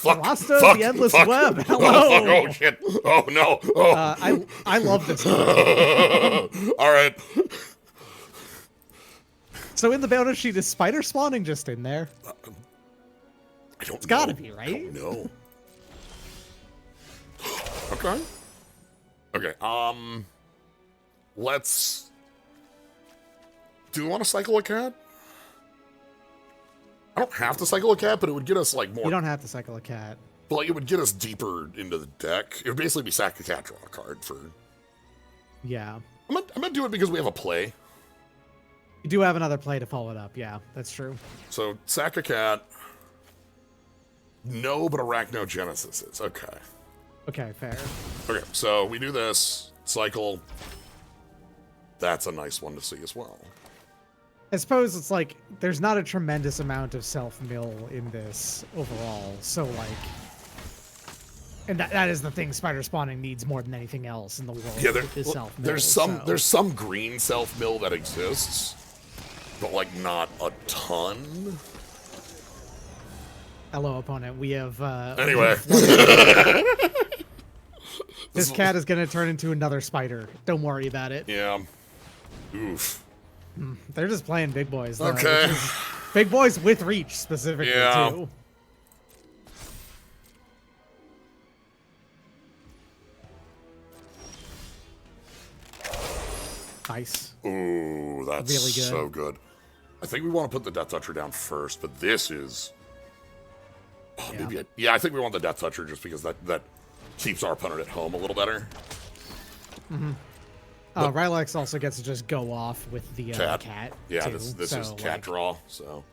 Velasta, the endless web. Hello. Oh shit! Oh no! Oh. I love this. All right. So in the balance sheet, is spider spawning just in there? I don't. It's gotta be, right? No. Okay. Okay. Let's. Do we want to cycle a cat? I don't have to cycle a cat, but it would get us like more. You don't have to cycle a cat. But like, it would get us deeper into the deck. It would basically be sack a cat, draw a card for. Yeah. I'm gonna do it because we have a play. You do have another play to follow it up. Yeah, that's true. So sack a cat. No, but Arachnogenesis is okay. Okay, fair. Okay, so we do this cycle. That's a nice one to see as well. I suppose it's like there's not a tremendous amount of self-mill in this overall, so like, and that is the thing spider spawning needs more than anything else in the world. Yeah, is self-mill. there's some green self mill that exists, but like not a ton. Hello, opponent. We have Anyway, this cat is gonna turn into another spider. Don't worry about it. Yeah. Oof. They're just playing big boys. Though, Okay. Big boys with reach specifically too. Nice. Ooh, that's Really good. so good. I think we want to put the Death Toucher down first, but this is... Oh, Yeah. maybe I think we want the Death Toucher just because that keeps our opponent at home a little better. Rylex also gets to just go off with the cat. Yeah, too. this So, is cat draw, so...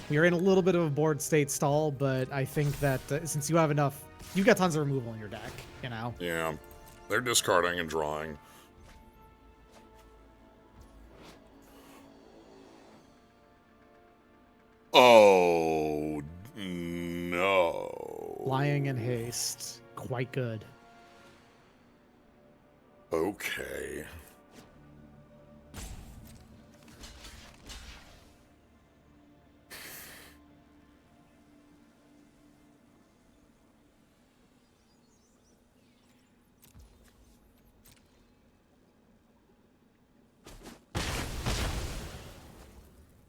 We are in a little bit of a board state stall, but I think that since you have enough... You've got tons of removal in your deck, you know? Yeah. They're discarding and drawing. Oh, no. Flying in haste. Quite good. Okay.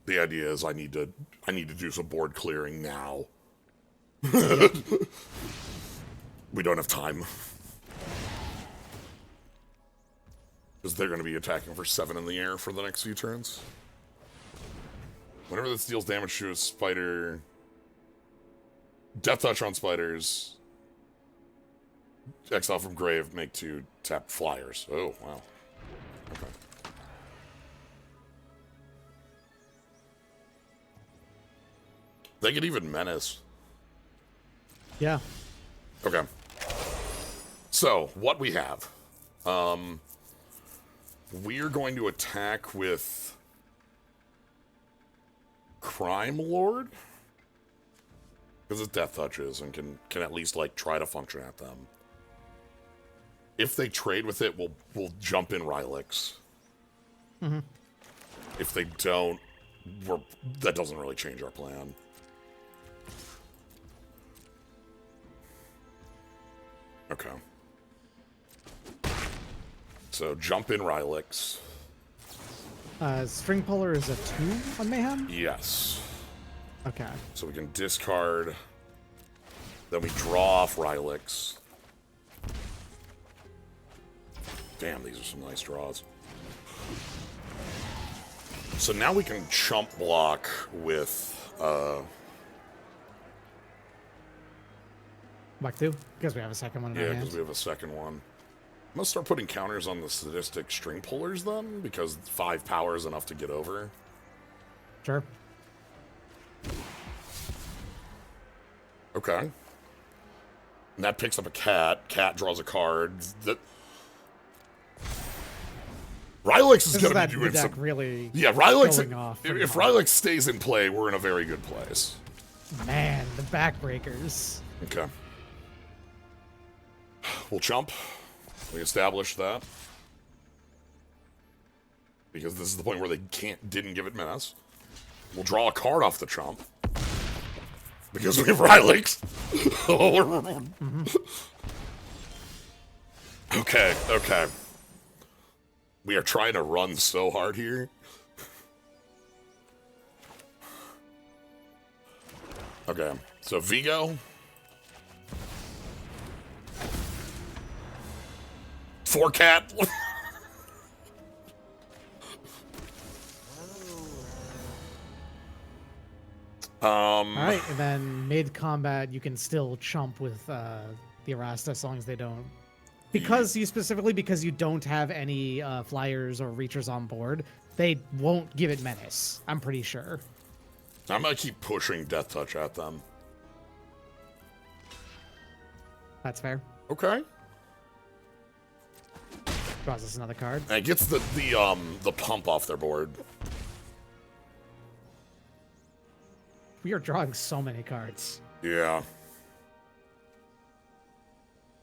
The idea is I need to do some board clearing now. We don't have time. Because they're going to be attacking for 7 in the air for the next few turns. Whenever this deals damage to a spider... Death Touch on spiders. Exile from grave, make 2 tapped flyers. Oh, wow. Okay. They could even menace. Yeah. Okay. So, what we have. We're going to attack with Crime Lord. Because it's Death Touches and can at least, like, try to function at them. If they trade with it, we'll jump in Rylix. Mm-hmm. If they don't, that doesn't really change our plan. Okay. So, jump in Rylix. String Puller is a 2 on Mayhem? Yes. Okay. So we can discard. Then we draw off Rylix. Damn, these are some nice draws. So now we can chump block with... Back 2? Because we have a second one in our Yeah, hands. because we have a second one. I'm going to start putting counters on the sadistic string pullers then, because 5 power is enough to get over. Sure. Okay. And that picks up a cat. Cat draws a card. Rylix is going to be doing some... really Yeah, Rylix... going off If hard. Rylix stays in play, we're in a very good place. Man, the backbreakers. Okay. We'll chump. We established that. Because this is the point where they didn't give it menace. We'll draw a card off the chump. Because we have Rylix. Okay. We are trying to run so hard here. Okay, so Vigo. 4 cat. All right, and then mid-combat, you can still chump with the Erasta as long as they don't... Because you don't have any flyers or reachers on board, they won't give it menace, I'm pretty sure. I'm gonna keep pushing Death Touch at them. That's fair. Okay. Draws us another card. And it gets the pump off their board. We are drawing so many cards. Yeah.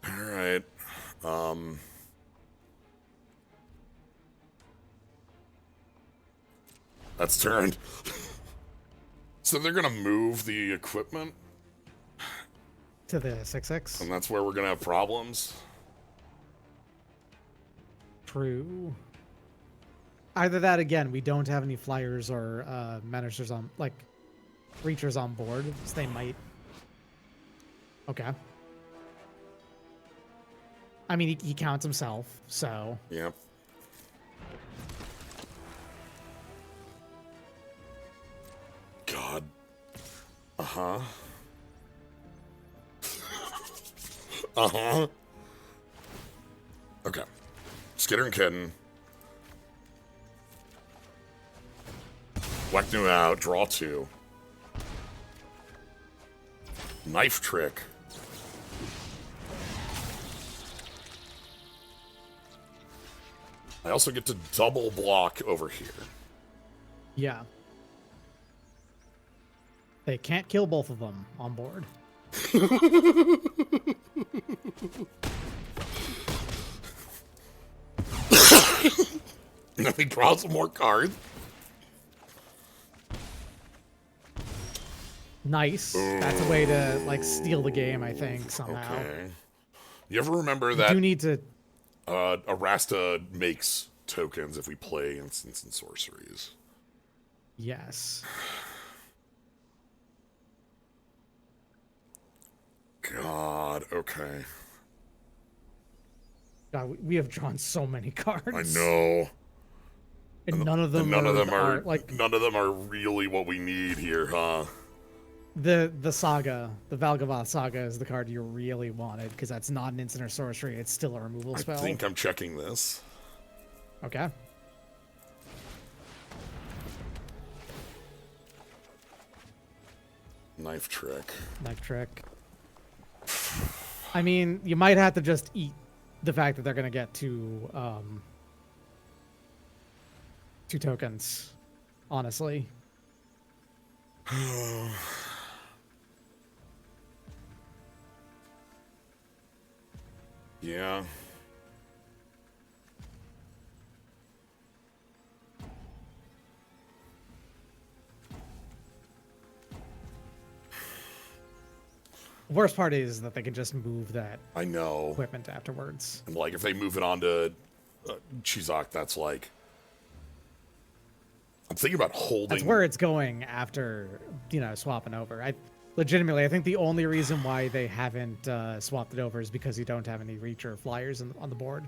All right. That's turned. So they're gonna move the equipment, To the 6/6. and that's where we're gonna have problems. True. Either that again, we don't have any flyers or managers on, like, reachers on board, so they might... Okay. I mean, he counts himself, so Yep. God. Uh-huh. Uh-huh. Okay. Skitter and Kitten. Whack new out. Draw 2. Knife trick. I also get to double block over here. yeah. They can't kill both of them on board. And then we draw some more cards. Nice. That's a way to like steal the game, I think, somehow. Okay. You ever remember You that do need to. Arasta makes tokens if we play instants and sorceries? Yes. God, okay. God, we have drawn so many cards. I know. And none of them are like none of them are really what we need here, huh? the saga, the Valgavoth saga is the card you really wanted because that's not an instant or sorcery. It's still a removal spell. I think I'm checking this. Okay. Knife trick. Knife trick. I mean, you might have to just eat the fact that they're gonna get two tokens, honestly. Yeah. Worst part is that they can just move that I know. equipment afterwards. And like, if they move it on to Chizak, that's like... I'm thinking about holding... That's where it's going after, swapping over. I think the only reason why they haven't swapped it over is because you don't have any reach or flyers on the board.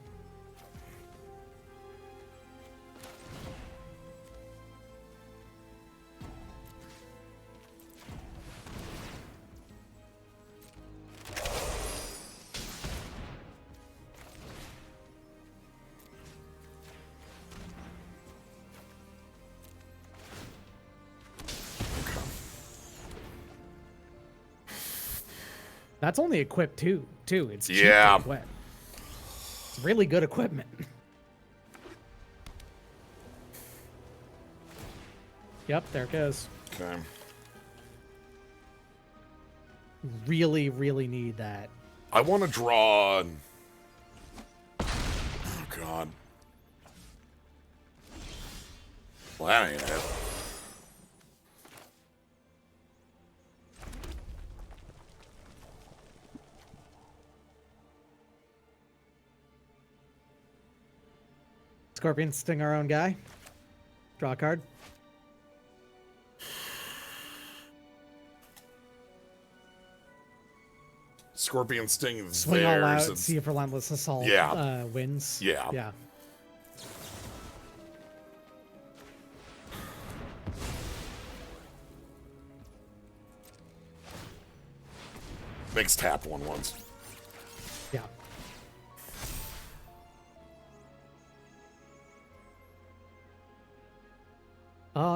That's only equipped too. It's cheap to equip. It's really good equipment. Yep, there it goes. Okay. Really, really need that. I want to draw... Oh, God. Well, that ain't it. Scorpion sting our own guy. Draw a card. Scorpion Sting is Swing theirs. all out, see if Relentless Assault wins. Yeah. Yeah. Makes tap one once. Yeah.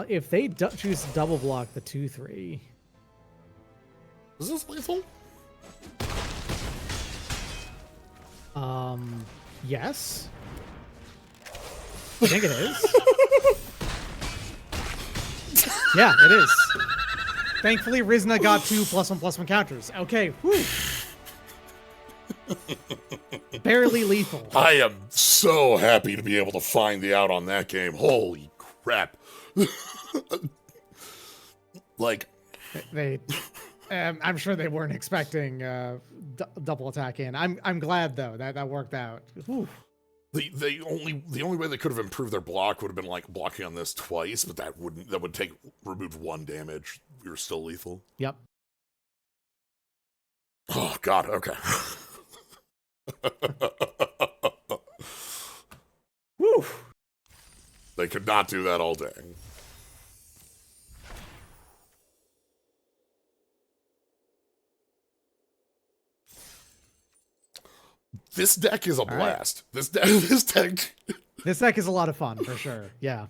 If they choose to double block the 2/3. Is this lethal? Yes. I think it is. Yeah, it is. Thankfully, Rizna got 2 +1/+1 counters. Okay, whew. Barely lethal. I am so happy to be able to find the out on that game. Holy crap. Like... I'm sure they weren't expecting double attack in. I'm glad though that worked out. Whew. The only way they could have improved their block would have been like blocking on this twice, but that would take remove 1 damage. We were still lethal. Yep. Oh God. Okay. Woo! They could not do that all day. This deck is a blast. Right. This deck. This deck is a lot of fun for sure. Yeah.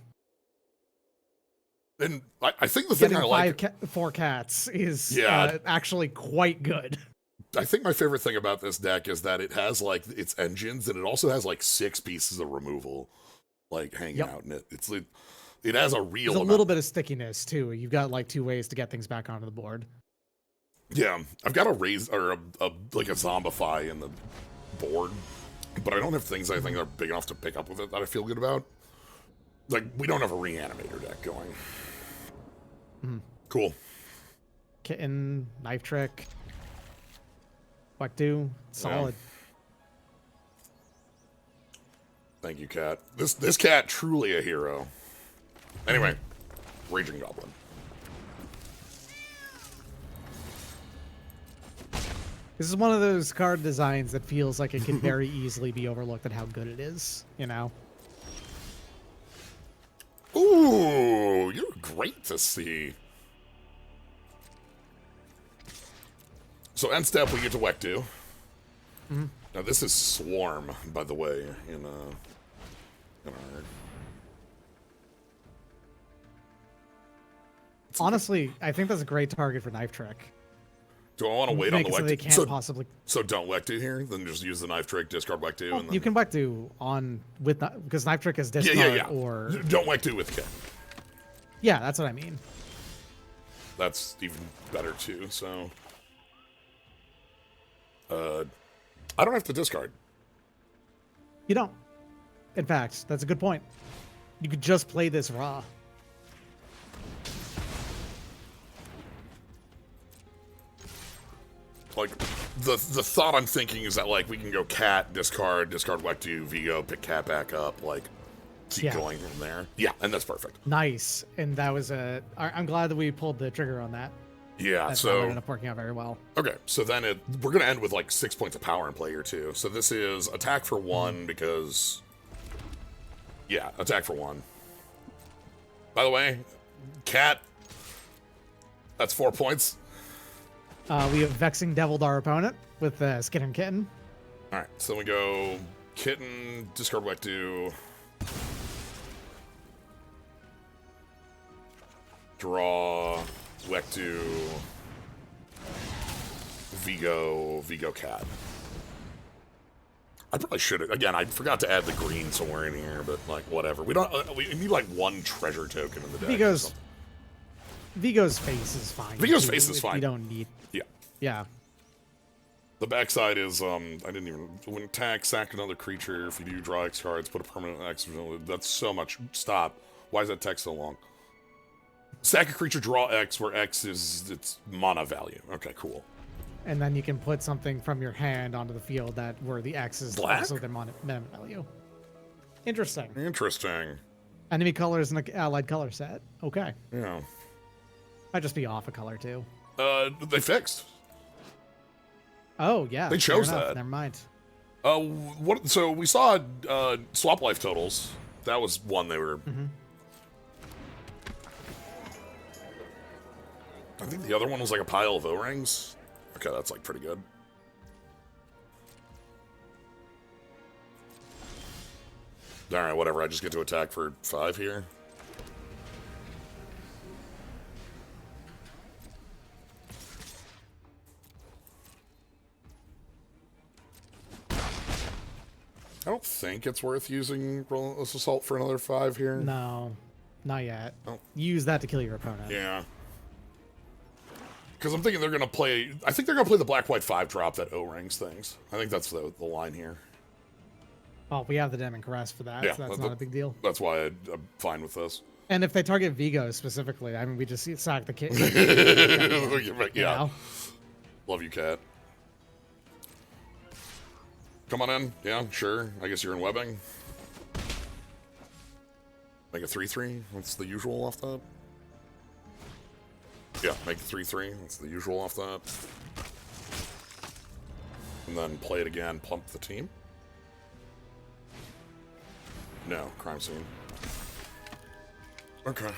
And I think the thing I like... 4 cats is actually quite good. I think my favorite thing about this deck is that it has, like, its engines, and it also has, like, 6 pieces of removal, like, hanging out in it. It has a real There's a little bit of stickiness, too. You've got, like, 2 ways to get things back onto the board. Yeah. I've got a like, a zombify in the board, but I don't have things I think are big enough to pick up with it that I feel good about. Like, we don't have a reanimator deck going. Cool. Kitten, Knife Trick, Wektu, solid. Yeah. Thank you, Cat. This cat truly a hero. Anyway, Raging Goblin. This is one of those card designs that feels like it can very easily be overlooked at how good it is, you know? Ooh, you're great to see. So end step, we get to Wektu. Now this is Swarm, by the way, in our... Honestly, I think that's a great target for Knife Trick. Do I want to wait on the Wektu? So they can't possibly... So don't Wektu here? Then just use the Knife Trick, discard Wektu, and then... You can Wektu on... because Knife Trick is discard or... Don't Wektu with Cat. Yeah, that's what I mean. That's even better, too, so... I don't have to discard. You don't. In fact, that's a good point. You could just play this raw. Like, the thought I'm thinking is that, like, we can go Cat, discard Wektu, Vigo, pick Cat back up, like, keep going from there. Yeah, and that's perfect. Nice. And that was I'm glad that we pulled the trigger on that. Yeah, that ended up working out very well. Okay, so then we're going to end with, like, 6 points of power in play here, too. So this is attack for 1 because... Yeah, attack for 1. By the way, Cat, that's 4 points. We have Vexing Deviled our opponent with Skin and Kitten. All right, so we go Kitten, discard Wektu, draw Wektu, Vigo Cat. I probably should have. Again, I forgot to add the green somewhere in here, but like whatever. We don't. We need like 1 treasure token in the deck. Vigo's face is fine. Vigo's face is fine. You don't need. Yeah. Yeah. The backside is I didn't even when attack sack another creature. If you do draw X cards, put a permanent X. That's so much. Stop. Why is that text so long? Sack a creature, draw X, where X is its mana value. Okay, cool. And then you can put something from your hand onto the field where the X is also their mana value. Interesting. Interesting. Enemy colors in an allied color set. Okay. Yeah. Might just be off a color too. They fixed. Oh yeah. They chose that. Never mind. What? So we saw swap life totals. That was one they were. I think the other one was like a pile of O-rings. Okay, that's like pretty good. All right, whatever. I just get to attack for 5 here. I don't think it's worth using Relentless Assault for another 5 here. No, not yet. Oh. Use that to kill your opponent. Yeah. Because I'm thinking they're going to play... I think they're going to play the black-white 5-drop that O-rings things. I think that's the line here. Oh, we have the Demon Caress for that, so that's not a big deal. That's why I'm fine with this. And if they target Vigo specifically, I mean, we just sack the kid. Yeah. Love you, Cat. Come on in. Yeah, sure. I guess you're in webbing. Make a 3/3. That's the usual off that. Yeah, make a 3/3. That's the usual off that. And then play it again, plump the team? No, crime scene. Okay.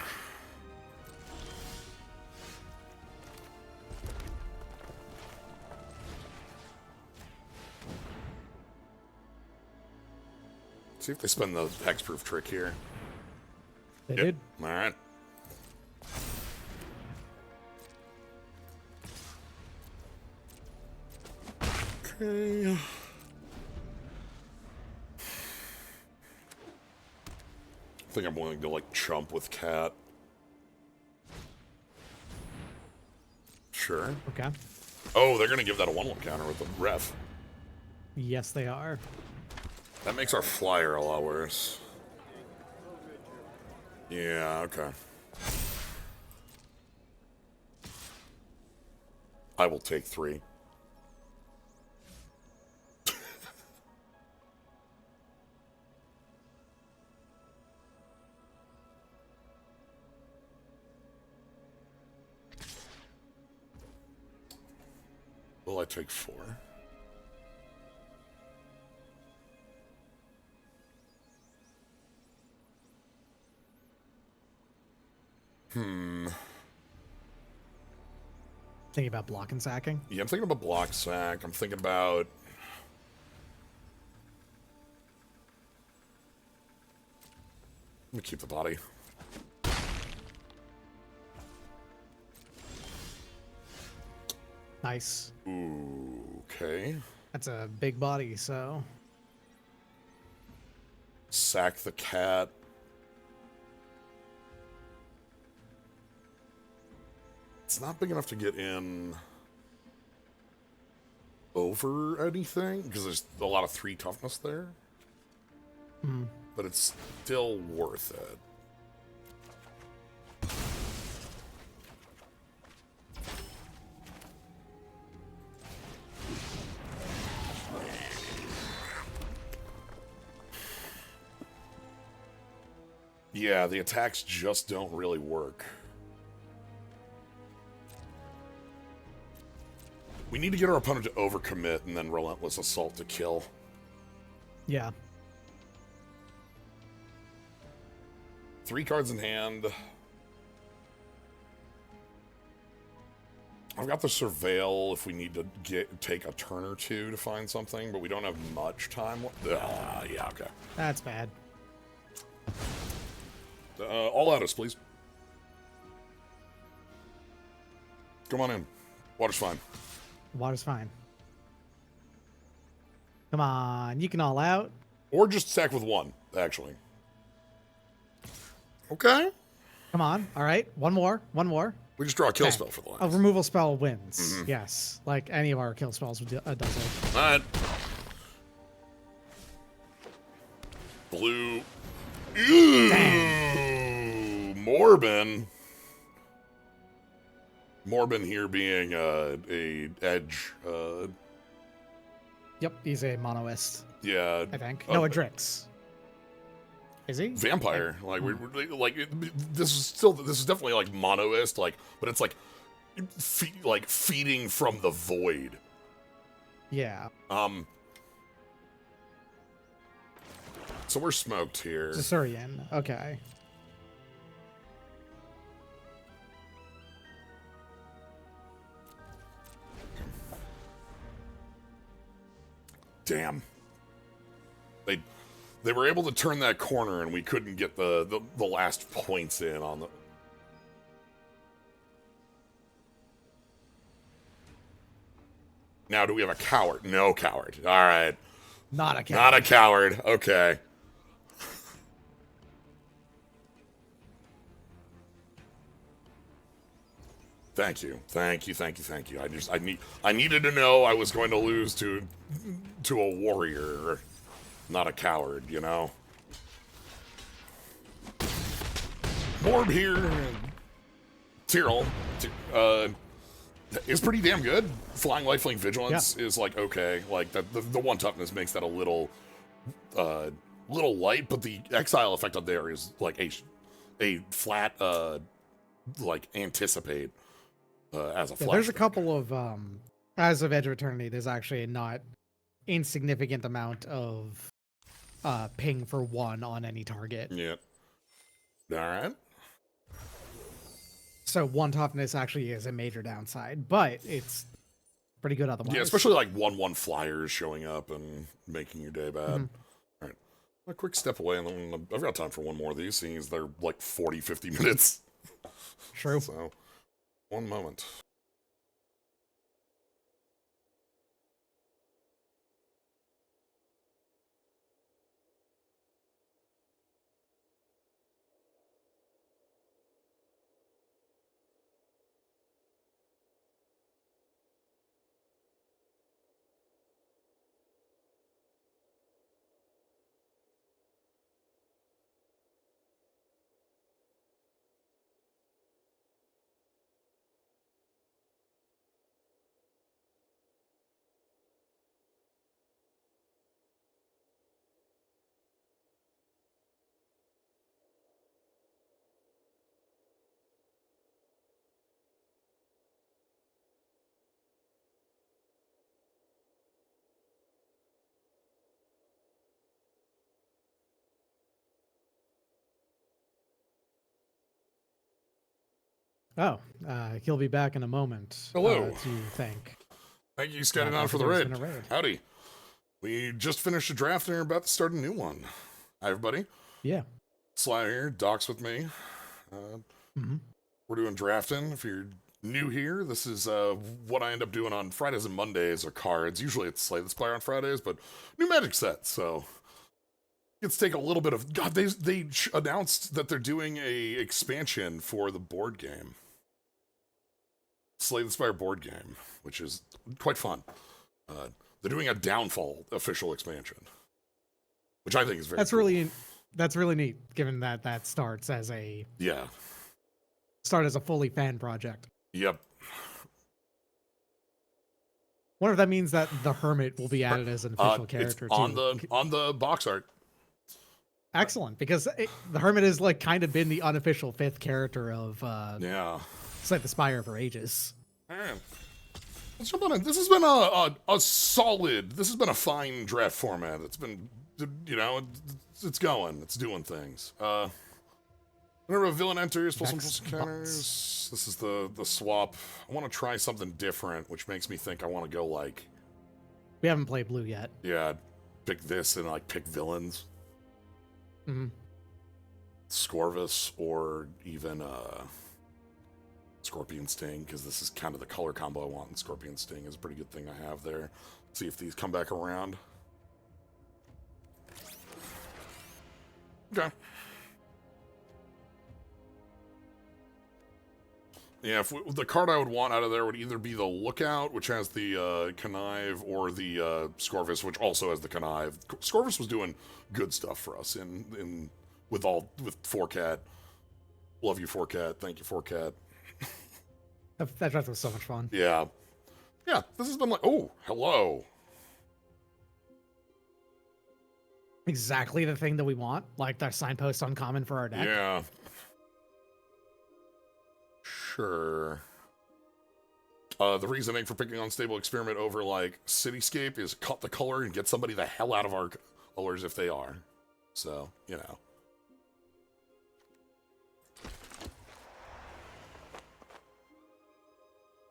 See if they spend the hexproof trick here. They did. All right. Okay. I think I'm willing to, like, chump with Cat. Sure. Okay. Oh, they're going to give that a 1/1 counter with the ref. Yes, they are. That makes our flyer a lot worse. Yeah, okay. I will take 3. Will I take 4? Thinking about block and sacking. Yeah, I'm thinking about block sack. I'm thinking about... Let me keep the body. Nice. Ooh, okay. That's a big body, so... Sack the cat. It's not big enough to get in over anything, because there's a lot of 3 toughness there. But it's still worth it. Yeah, the attacks just don't really work. We need to get our opponent to overcommit and then relentless assault to kill. Yeah. 3 cards in hand. I've got the surveil if we need to take a turn or 2 to find something, but we don't have much time. Yeah, okay. That's bad. All at us, please. Come on in. Water's fine. Water's fine. Come on, you can all out. Or just sack with 1, actually. Okay. Come on. All right. One more. We just draw a kill Okay. spell for the last. A removal spell wins. Yes. Like any of our kill spells does it. All right. Blue. Ooh, Morbin. Morbin here being a edge. Yep, he's a monoist, Yeah. I think. No, a Drix. Is he? Vampire. Like we're like this is definitely like monoist. Like, but it's like feeding from the void. Yeah. So we're smoked here. Zasurian. Okay. Damn. They were able to turn that corner, and we couldn't get the last points in on the. Now, do we have a coward? No coward. All right. Not a coward. Not a coward. Okay. Thank you. I needed to know I was going to lose to a warrior, not a coward, you know. Morb here, Tyrell, is pretty damn good. Flying Lifelink Vigilance is like okay, like the 1 toughness makes that a little light, but the exile effect up there is like a flat like anticipate. As a There's a couple of as of Edge of Eternity, there's actually not insignificant amount of ping for 1 on any target. Yeah. All right. So 1 toughness actually is a major downside, but it's pretty good otherwise. Yeah, especially like 1/1 flyers showing up and making your day bad. All right. A quick step away, and then I've got time for one more of these, seeing as they're like 40, 50 minutes. True. So, one moment. Oh, he'll be back in a moment. Hello. To thank. Thank you, Scattered I on for the forget raid. it's been a raid. Howdy. We just finished a draft and are about to start a new one. Hi, everybody. Yeah. Sly here, Doc's with me. We're doing drafting. If you're new here, this is what I end up doing on Fridays and Mondays are cards. Usually it's Slay the Spire on Fridays, but new Magic sets, so it's take a little bit of... God, they announced that they're doing a expansion for the board game. Slay the Spire board game, which is quite fun. They're doing a Downfall official expansion, which I think is very cool. That's really neat, given that that starts as a fully fan project. Yep. Wonder if that means that the Hermit will be added as an official character it's on too. on the box art. Excellent, because the Hermit has like kind of been the unofficial 5th character of Slay the Spire for ages. Man. Let's jump on it. This has been a solid. This has been a fine draft format. It's been, you know, it's going. It's doing things. Whenever a villain enters, plus counters. This is the swap. I want to try something different, which makes me think I want to go like. We haven't played blue yet. Yeah, pick this and like pick villains. Scorvus or even Scorpion Sting, because this is kind of the color combo I want, and Scorpion Sting is a pretty good thing I have there. See if these come back around. Okay. Yeah, the card I would want out of there would either be the Lookout, which has the Connive, or the Scorvus, which also has the Connive. Scorvus was doing good stuff for us with 4Cat. Love you, 4Cat. Thank you, 4Cat. That draft was so much fun. Yeah. Yeah, this has been like, oh, hello. Exactly the thing that we want, like the signpost uncommon for our deck. Yeah. Sure. The reasoning for picking Unstable Experiment over, like, Cityscape is cut the color and get somebody the hell out of our colors if they are. So, you know.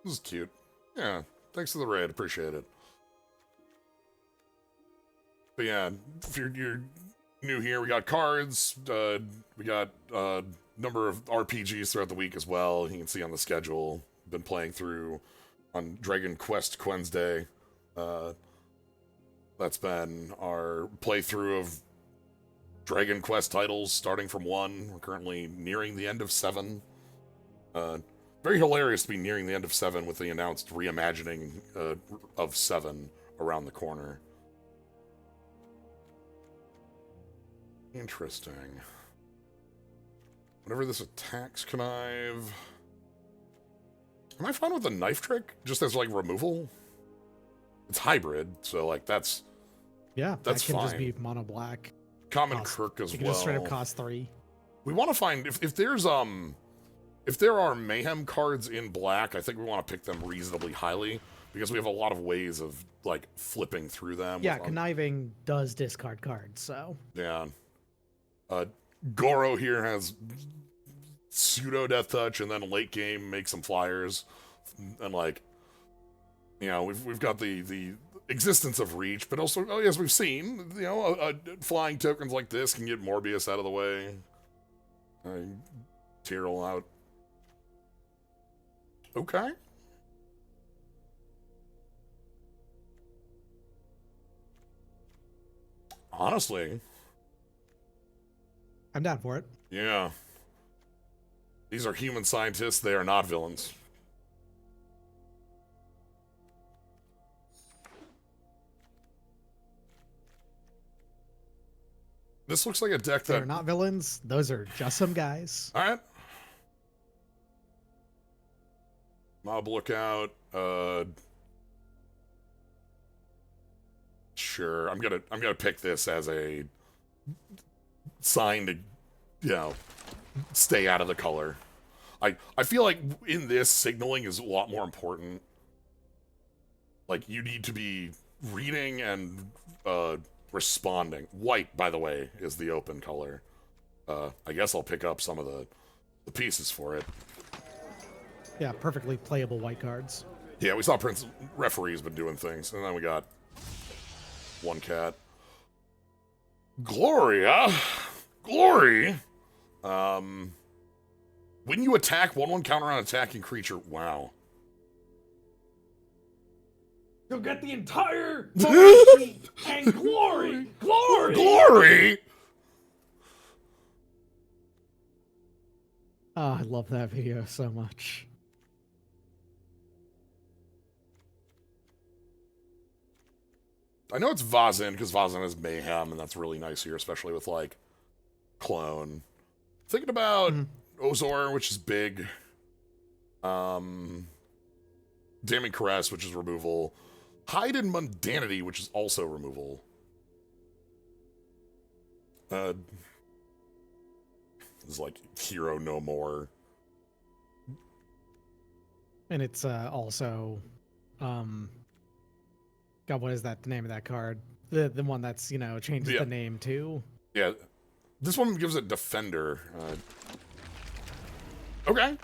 This is cute. Yeah, thanks for the raid. Appreciate it. But yeah, if you're new here, we got cards. We got number of RPGs throughout the week as well. You can see on the schedule. Been playing through on Dragon Quest Wednesday. That's been our playthrough of Dragon Quest titles, starting from 1. We're currently nearing the end of 7. Very hilarious to be nearing the end of 7 with the announced reimagining of 7 around the corner. Interesting. Whenever this attacks Connive... Am I fine with the knife trick? Just as, like, removal? It's hybrid, so, like, that's... Yeah, that's that can fine. just be mono black. Common Kirk as you can well. just straight up cost 3. We want to find... If there's, if there are Mayhem cards in black, I think we want to pick them reasonably highly. because we have a lot of ways of like flipping through them. Yeah, conniving does discard cards, so. Yeah. Goro here has pseudo death touch, and then late game make some flyers, and like, you know, we've got the existence of reach, but also, oh yes, we've seen, you know, flying tokens like this can get Morbius out of the way. Tyrell out. Okay. Honestly. I'm down for it. Yeah. These are human scientists, they are not villains. This looks like a deck that... They're not villains. Those are just some guys. All right. Mob Lookout. Sure. I'm gonna pick this as a sign to, you know, stay out of the color. I feel like in this, signaling is a lot more important. Like, you need to be reading and responding. White, by the way, is the open color. I guess I'll pick up some of the pieces for it. Yeah, perfectly playable white cards. Yeah, we saw Prince referee's been doing things, and then we got one cat. Gloria, Glory. When you attack, 1/1 counter on attacking creature. Wow. You'll get the entire and glory, glory, Glory. Oh, I love that video so much. I know it's Vazin, because Vazin is mayhem, and that's really nice here, especially with, like, clone. Thinking about Ozor, which is big. Damning Caress, which is removal. Hide and Mundanity, which is also removal. This is like Hero No More. And it's also God, what is that, the name of that card? The one that's, you know, changes the name too. Yeah. This one gives it Defender. Okay.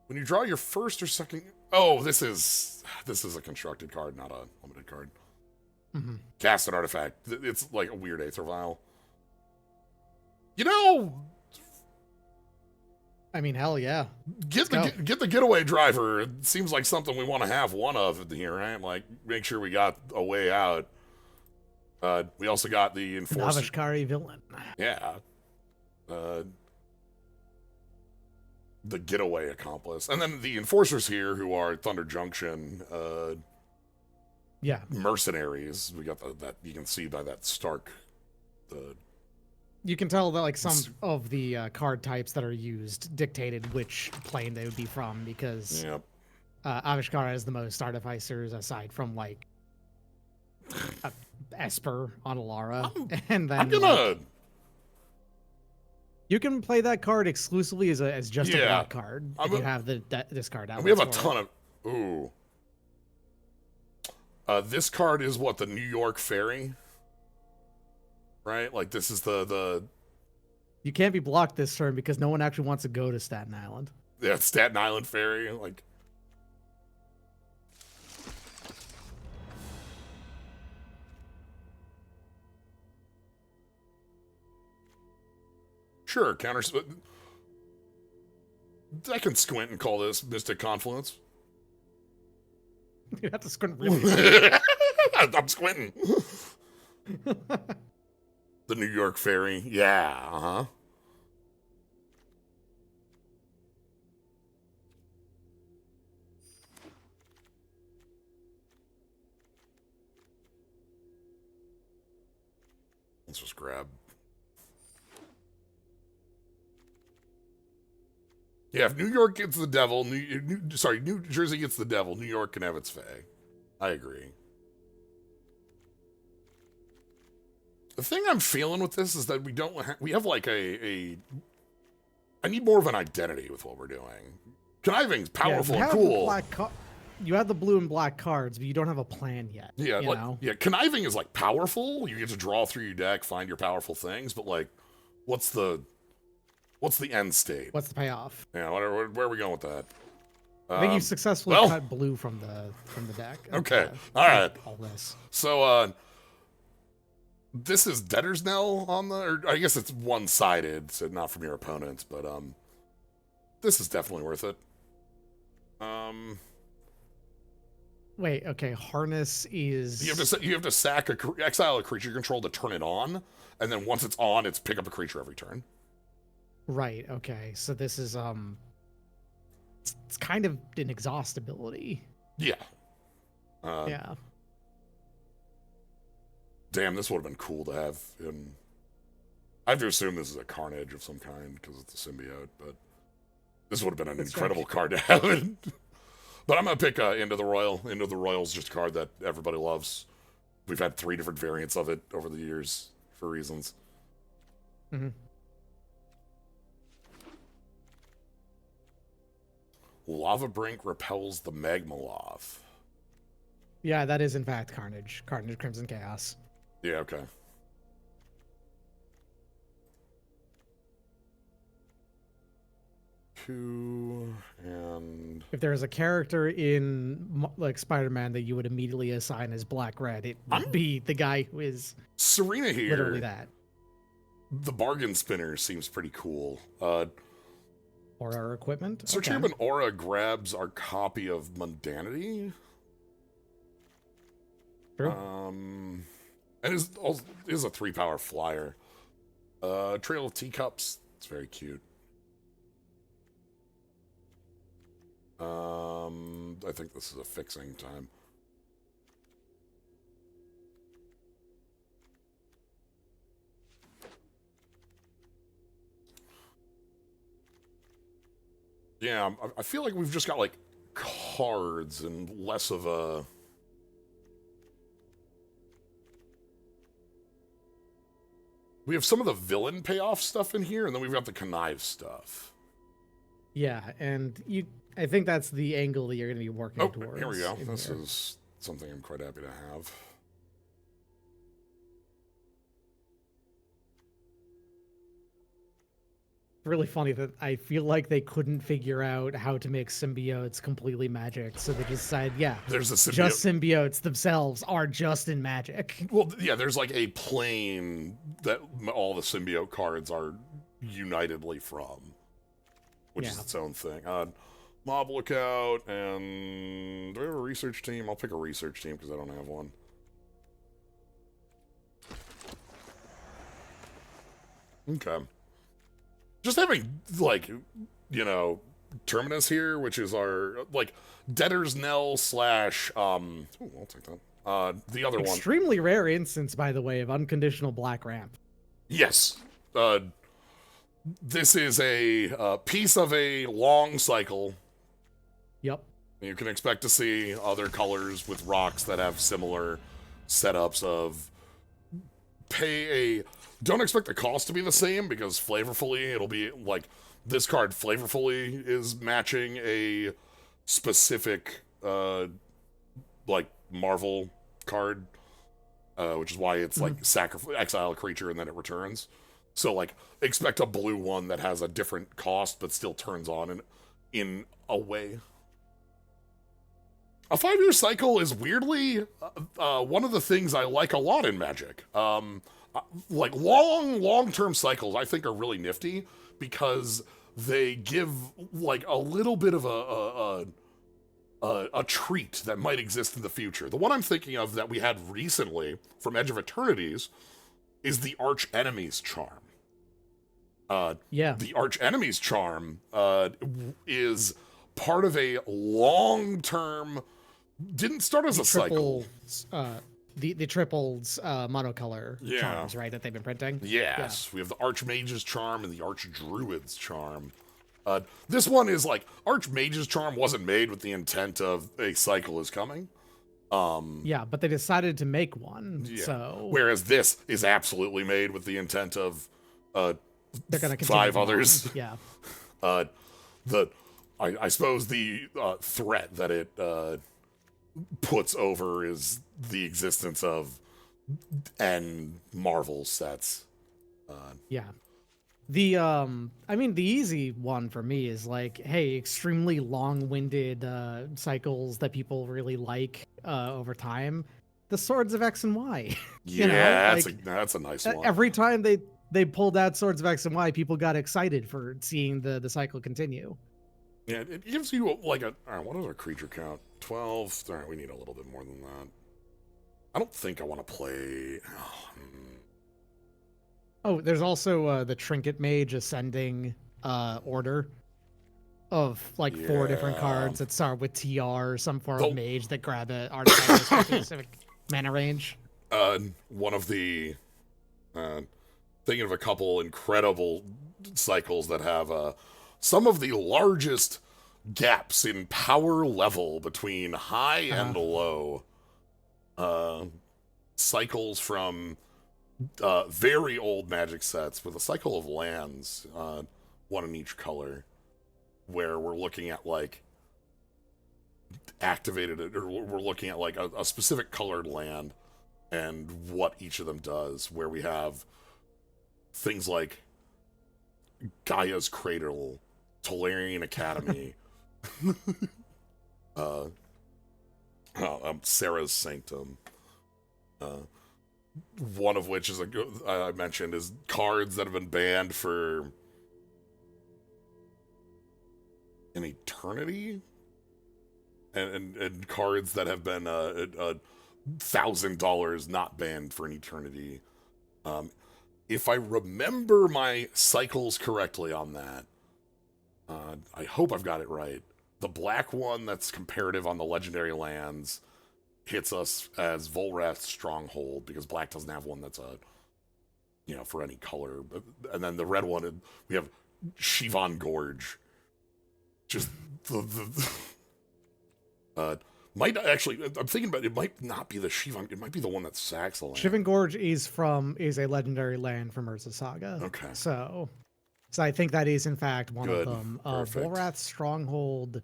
When you draw your first or second... Oh, this is a constructed card, not a limited card. Cast an artifact. It's like a weird Aether Vial. You know... I mean, hell yeah. Get the getaway driver. It seems like something we want to have one of here, right? Like, make sure we got a way out. We also got the Enforcer. Navishkari villain. Yeah. The getaway accomplice. And then the Enforcers here, who are Thunder Junction yeah, mercenaries. We got that you can see by that Stark. You can tell that, like, some of the card types that are used dictated which plane they would be from, because Avishkara is the most artificers, aside from, like, Esper on Alara. And then I'm gonna... you can play that card exclusively as just a black card if you have this card out. We have a ton of... Ooh. This card is what, the New York Ferry? Right? Like, this is the... You can't be blocked this turn because no one actually wants to go to Staten Island. Yeah, Staten Island Ferry. Like... Sure, counter... I can squint and call this Mystic Confluence. You have to squint really. I'm squinting. The New York Ferry. Yeah, uh-huh. Let's just grab. Yeah, if New York gets the devil, New Jersey gets the devil, New York can have its fay. I agree. The thing I'm feeling with this is that we have like I need more of an identity with what we're doing. Conniving's powerful and cool. you have the blue and black cards, but you don't have a plan yet. Yeah, you like know? yeah, conniving is like powerful. You get to draw through your deck, find your powerful things, but like, what's the end state? What's the payoff? Yeah, where are we going with that? I think you successfully well, cut blue from the deck. Okay, all right. All this. So, this is Debtor's Knell on the, or I guess it's one-sided, so not from your opponents, but this is definitely worth it. Wait, okay. Harness is You have to sack exile a creature you control to turn it on, and then once it's on, it's pick up a creature every turn. right. Okay, so this is it's kind of an exhaust ability. Yeah. Yeah. Damn, this would have been cool to have in. I have to assume this is a Carnage of some kind because it's a symbiote, but this would have been an incredible card to have. But I'm gonna pick Into the Royal. Into the Royal's just a card that everybody loves. We've had 3 different variants of it over the years for reasons. Mm-hmm. Lava Brink repels the Magmaloth. Yeah, that is in fact Carnage. Carnage Crimson Chaos. Yeah, okay. Two and If there was a character in like Spider-Man that you would immediately assign as Black Red, it would be the guy who is Serena here. literally that. The Bargain Spinner seems pretty cool. Or our equipment. Search Urban Aura grabs our copy of Mundanity. True. And is a 3-power flyer. Trail of Teacups. It's very cute. I think this is a fixing time. Yeah, I feel like we've just got like cards and less of a. We have some of the villain payoff stuff in here, and then we've got the connive stuff. Yeah, and I think that's the angle that you're going to be working towards. Here we go. This is something I'm quite happy to have. Really funny that I feel like they couldn't figure out how to make symbiotes completely magic, so they just decided, there's a symbiote. Just symbiotes themselves are just in magic. Well, yeah, there's like a plane that all the symbiote cards are unitedly from, which is its own thing. Mob Lookout, and do we have a research team? I'll pick a research team because I don't have one. Okay. Just having, like, you know, Terminus here, which is our, like, Debtor's Knell slash, ooh, I'll take that. The other one. Extremely rare instance, by the way, of unconditional black ramp. Yes. This is a piece of a long cycle. Yep. You can expect to see other colors with rocks that have similar setups of don't expect the cost to be the same because flavorfully it'll be like this card flavorfully is matching a specific like Marvel card, which is why it's like exile a creature and then it returns. So like expect a blue one that has a different cost but still turns on in a way. A 5-year cycle is weirdly one of the things I like a lot in Magic. Like long-term cycles I think are really nifty because they give like a little bit of a treat that might exist in the future. The one I'm thinking of that we had recently from Edge of Eternities is the Arch Enemy's Charm. The Arch Enemy's Charm is part of a long-term. Didn't start as a cycle. The tripled monocolor charms, right, that they've been printing? Yes. Yeah. We have the Archmage's Charm and the Archdruid's Charm. This one is like, Archmage's Charm wasn't made with the intent of a cycle is coming. Yeah, but they decided to make one, so... Whereas this is absolutely made with the intent of they're gonna 5 others. Yeah. The I suppose the threat that it puts over is the existence of N Marvel sets. Yeah. I mean, the easy one for me is like, hey, extremely long-winded cycles that people really like over time. The Swords of X and Y. Yeah, Like that's a nice one. every time they pulled out Swords of X and Y, people got excited for seeing the cycle continue. Yeah, it gives you like a. All right, what is our creature count? 12. All right, we need a little bit more than that. I don't think I want to play. Oh, there's also the Trinket Mage Ascending order of like 4 different cards that start with TR, some form of mage that grab an artifact with a specific mana range. One of the. Thinking of a couple incredible cycles that have some of the largest gaps in power level between high and low. Cycles from very old Magic sets with a cycle of lands, one in each color, where we're looking at like activated, or we're looking at like a specific colored land and what each of them does, where we have things like Gaia's Cradle, Tolarian Academy, Sarah's Sanctum. One of which is I mentioned is cards that have been banned for an eternity, and cards that have been $1,000 not banned for an eternity. If I remember my cycles correctly on that, I hope I've got it right. The black one that's comparative on the legendary lands hits us as Volrath's Stronghold, because black doesn't have one that's for any color. And then the red one, we have Shivan Gorge. Just might actually, I'm thinking about it, might not be the Shivan, it might be the one that sacks the land. Shivan Gorge is a legendary land from Urza Saga. Okay. So I think that is in fact one Good. of them. Perfect. Volrath's Stronghold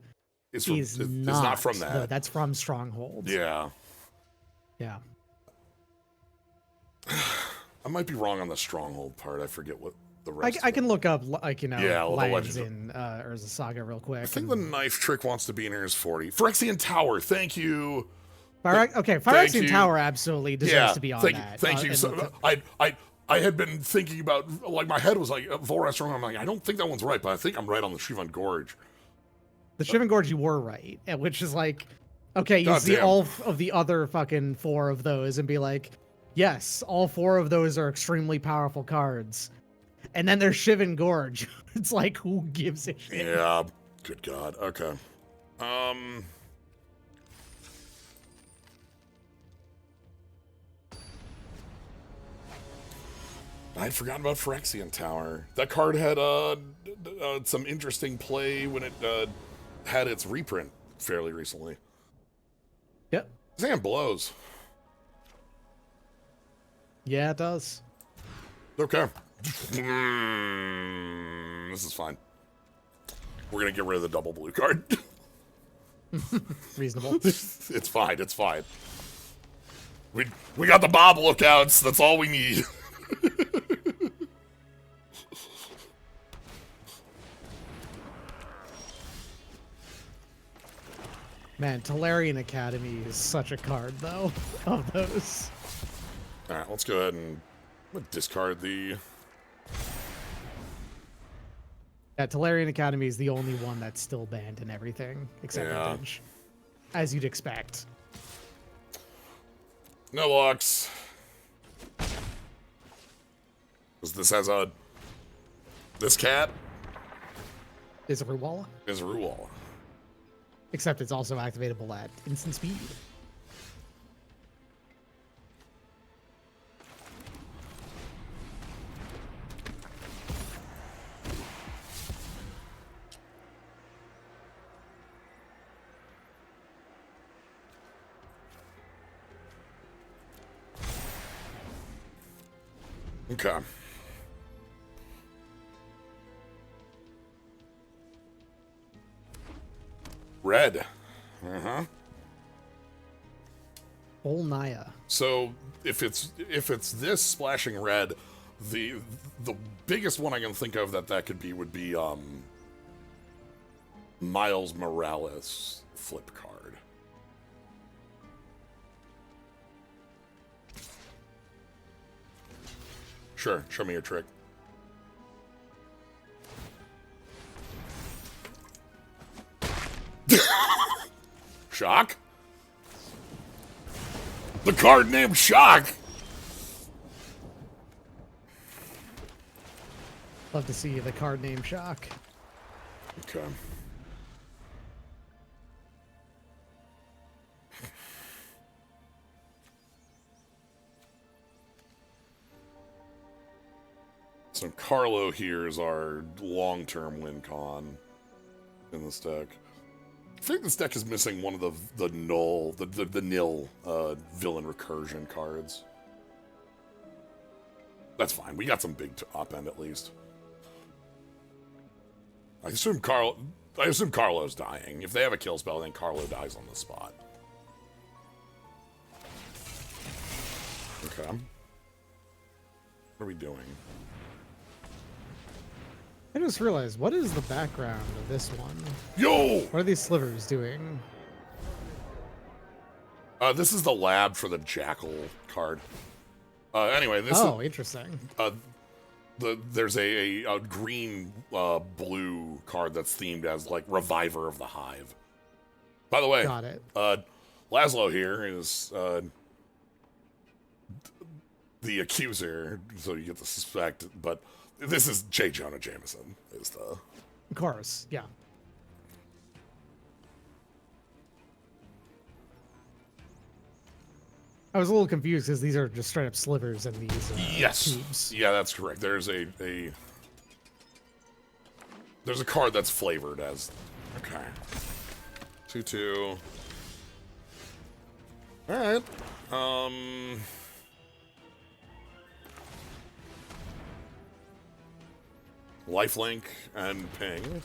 is not from that. No, that's from Strongholds. Yeah. Yeah. I might be wrong on the Stronghold part. I forget what the rest. I can look up lands the in Urza Saga real quick. I think the Knife Trick wants to be in here is 40. Phyrexian Tower, thank you. Phyrexian Tower absolutely deserves to be on that. Thank you. So, I had been thinking about, like, my head was like, Volrath Stronghold. I'm like, I don't think that one's right, but I think I'm right on the Shivan Gorge. The Shivan Gorge, you were right, which is like, okay, you see all of the other fucking 4 of those and be like, yes, all 4 of those are extremely powerful cards. And then there's Shivan Gorge. It's like, who gives a shit? Yeah, good God. Okay. I'd forgotten about Phyrexian Tower. That card had some interesting play when it had its reprint fairly recently. Yep. This hand blows. Yeah, it does. Okay. This is fine. We're gonna get rid of the double blue card. Reasonable. It's fine. It's fine. We got the Bob lookouts. That's all we need. Man, Tolarian Academy is such a card, though, of those. All right, let's go ahead and discard the... Yeah, Tolarian Academy is the only one that's still banned and everything, except Vintage. As you'd expect. No locks. This has a... This cat... Is a Ruwala? Is a Ruwala. Except it's also activatable at instant speed. Okay. Red. Uh-huh. Naya. So if it's this splashing red, the biggest one I can think of that could be would be Miles Morales flip card. Sure, show me your trick. Shock? The card named Shock! Love to see the card name Shock. Okay. So Carlo here is our long-term win con in this deck. I think this deck is missing one of the nil villain recursion cards. That's fine. We got some big top end at least. I assume Carlo's dying. If they have a kill spell, then Carlo dies on the spot. Okay. What are we doing? I just realized, what is the background of this one? Yo! What are these slivers doing? This is the lab for the Jackal card. Anyway, this Oh, interesting. there's a green blue card that's themed as like Reviver of the Hive. By the way, Got it. Laszlo here is the accuser, so you get the suspect, but this is J. Jonah Jameson is the... Of course, yeah. I was a little confused because these are just straight up slivers in these Yes. tubes. Yeah, that's correct. There's there's a card that's flavored as... Okay. 2/2. Alright. Lifelink and ping.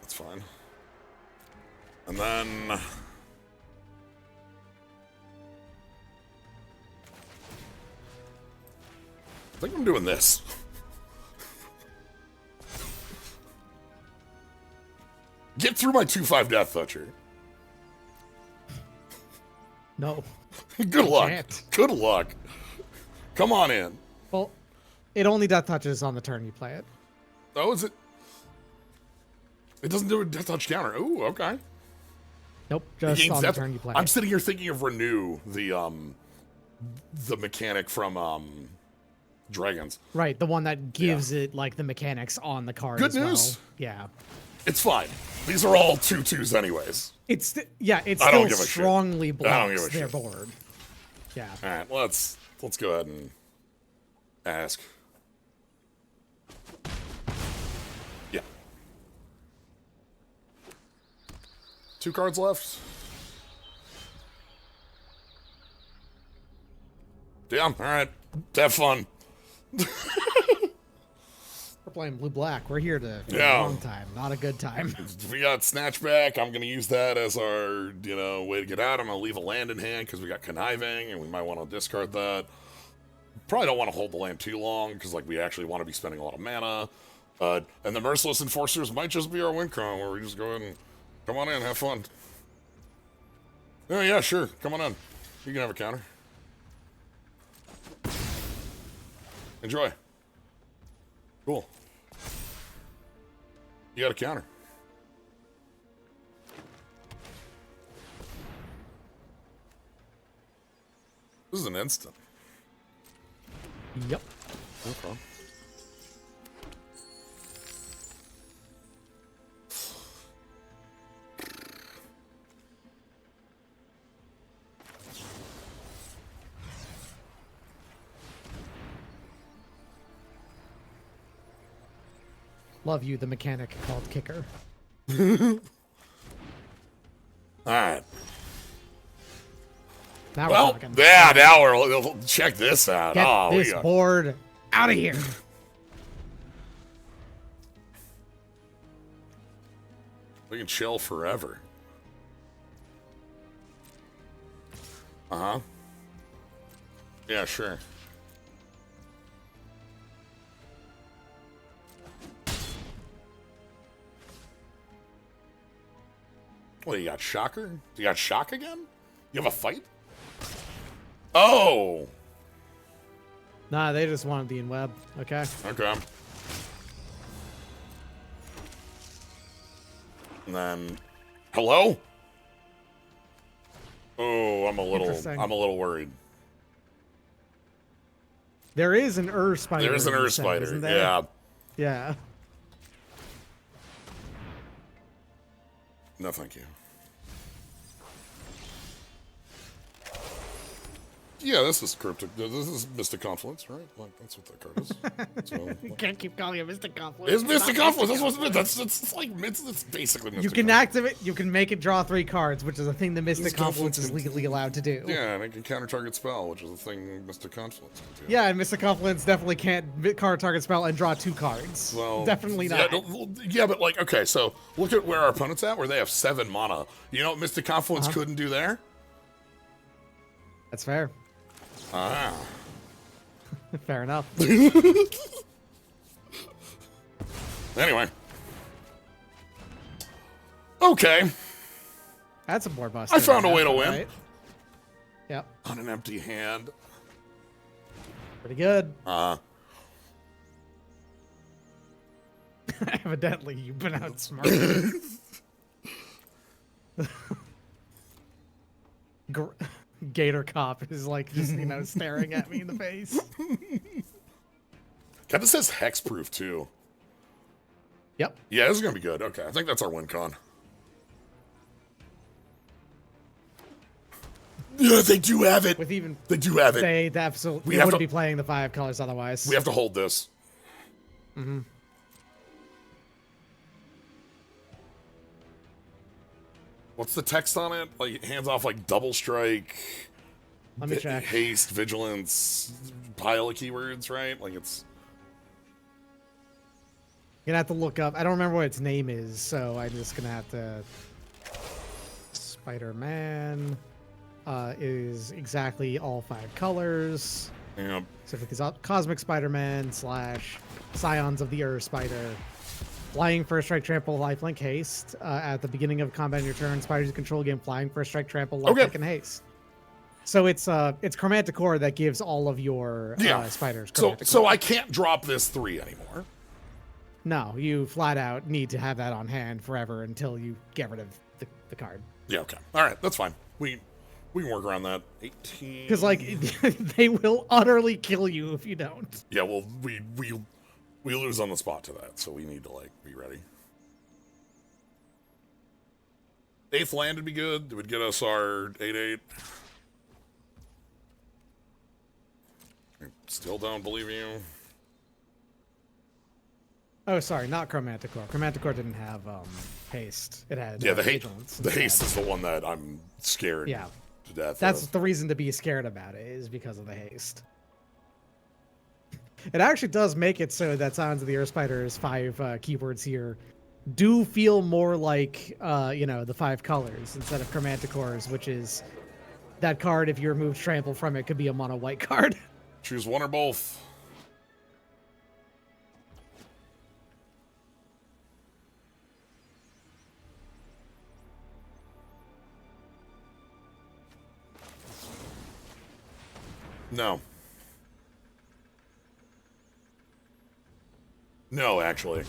That's fine. And then... I think I'm doing this. Get through my 2/5 Death Toucher. No. Good luck. can't. Good luck. Come on in. Well, it only death touches on the turn you play it. Oh, is it? It doesn't do a Death Touch counter. Ooh, okay. Nope, just on the turn you play I'm it. sitting here thinking of Renew, the mechanic from Dragons. Right, the one that gives it like the mechanics on the card. Good as news. Well. Yeah. It's fine. These are all 2/2s anyways. It's it I don't still give a shit. strongly I don't blocks give a their shit. board. Yeah. All right, let's go ahead and ask. Yeah. 2 cards left. Damn. All right. Have fun. We're playing blue-black. We're here to for Yeah. a long time, not a good time. We got Snatchback. I'm going to use that as our, way to get out. I'm going to leave a land in hand because we got Conniving, and we might want to discard that. Probably don't want to hold the land too long because, we actually want to be spending a lot of mana. And the Merciless Enforcers might just be our win con where we just go ahead and come on in, have fun. Oh, yeah, sure. Come on in. You can have a counter. Enjoy. Cool. You got a counter. This is an instant. Yep. Okay. Love you, the mechanic called Kicker. All right. Now we're Well, talking. yeah, now we'll check this out. Get Oh, this board out of here. We can chill forever. Uh-huh. Yeah, sure. What, you got Shocker? You got Shock again? You have a fight? Oh! Nah, they just wanted the in-web. Okay. Okay. And then... Hello? Oh, I'm a little worried. There is an Ur spider. There is an Ur spider, isn't there? yeah. Yeah. No, thank you. Yeah, this is cryptic. This is Mystic Confluence, right? Like, that's what that card is. So, You can't keep calling it Mystic Confluence. it's Mystic Confluence. That's what it's basically Mystic You can Confluence. activate. You can make it draw 3 cards, which is a thing that Mystic Confluence is legally allowed to do. Yeah, and it can counter target spell, which is a thing Mystic Confluence can do. Yeah, and Mystic Confluence definitely can't card target spell and draw 2 cards. Well, definitely not. Yeah, but like, okay, so look at where our opponent's at, where they have 7 mana. You know what Mystic Confluence couldn't do there? That's fair. Ah. Fair enough. Anyway. Okay. That's a board bust. I found a way to win. Right? Yep. On an empty hand. Pretty good. Uh, Evidently, you've been outsmarted. Gator Cop is like just, staring at me in the face. God, this says hexproof too. Yep. Yeah, this is gonna be good. Okay, I think that's our win con. Yeah, they do have it. With even They do have it. they absolutely wouldn't be playing the 5 colors otherwise. We have to hold this. Mm-hmm. What's the text on it? Like, hands off, like, double strike. Let me check. Haste, vigilance, pile of keywords, right? Like, it's... You're gonna have to look up. I don't remember what its name is, so I'm just gonna have to... Spider-Man is exactly all 5 colors. Yeah. So if it's Cosmic Spider-Man / Scions of the Ur Spider. Flying, first strike, trample, lifelink, haste. At the beginning of combat in your turn, spiders you control again, flying, first strike, trample, lifelink, and haste. So it's Chromantic Core that gives all of your spiders. So I can't drop this 3 anymore. No, you flat out need to have that on hand forever until you get rid of the card. Yeah, okay. All right, that's fine. We can work around that. 18. Because like they will utterly kill you if you don't. Yeah, well, we lose on the spot to that, so we need to like be ready. 8th land would be good. It would get us our 8/8. I still don't believe you. Oh, sorry, not Chromantic Core. Chromantic Core didn't have haste. It had Yeah, the vigilance. The haste is the one that I'm scared to death. That's of. the reason to be scared about it, is because of the haste. It actually does make it so that Scions of the Earth Spider's 5 keywords here do feel more like, the 5 colors instead of Chromantic Cores, which is that card, if you remove Trample from it, could be a mono white card. Choose one or both. No. No, actually.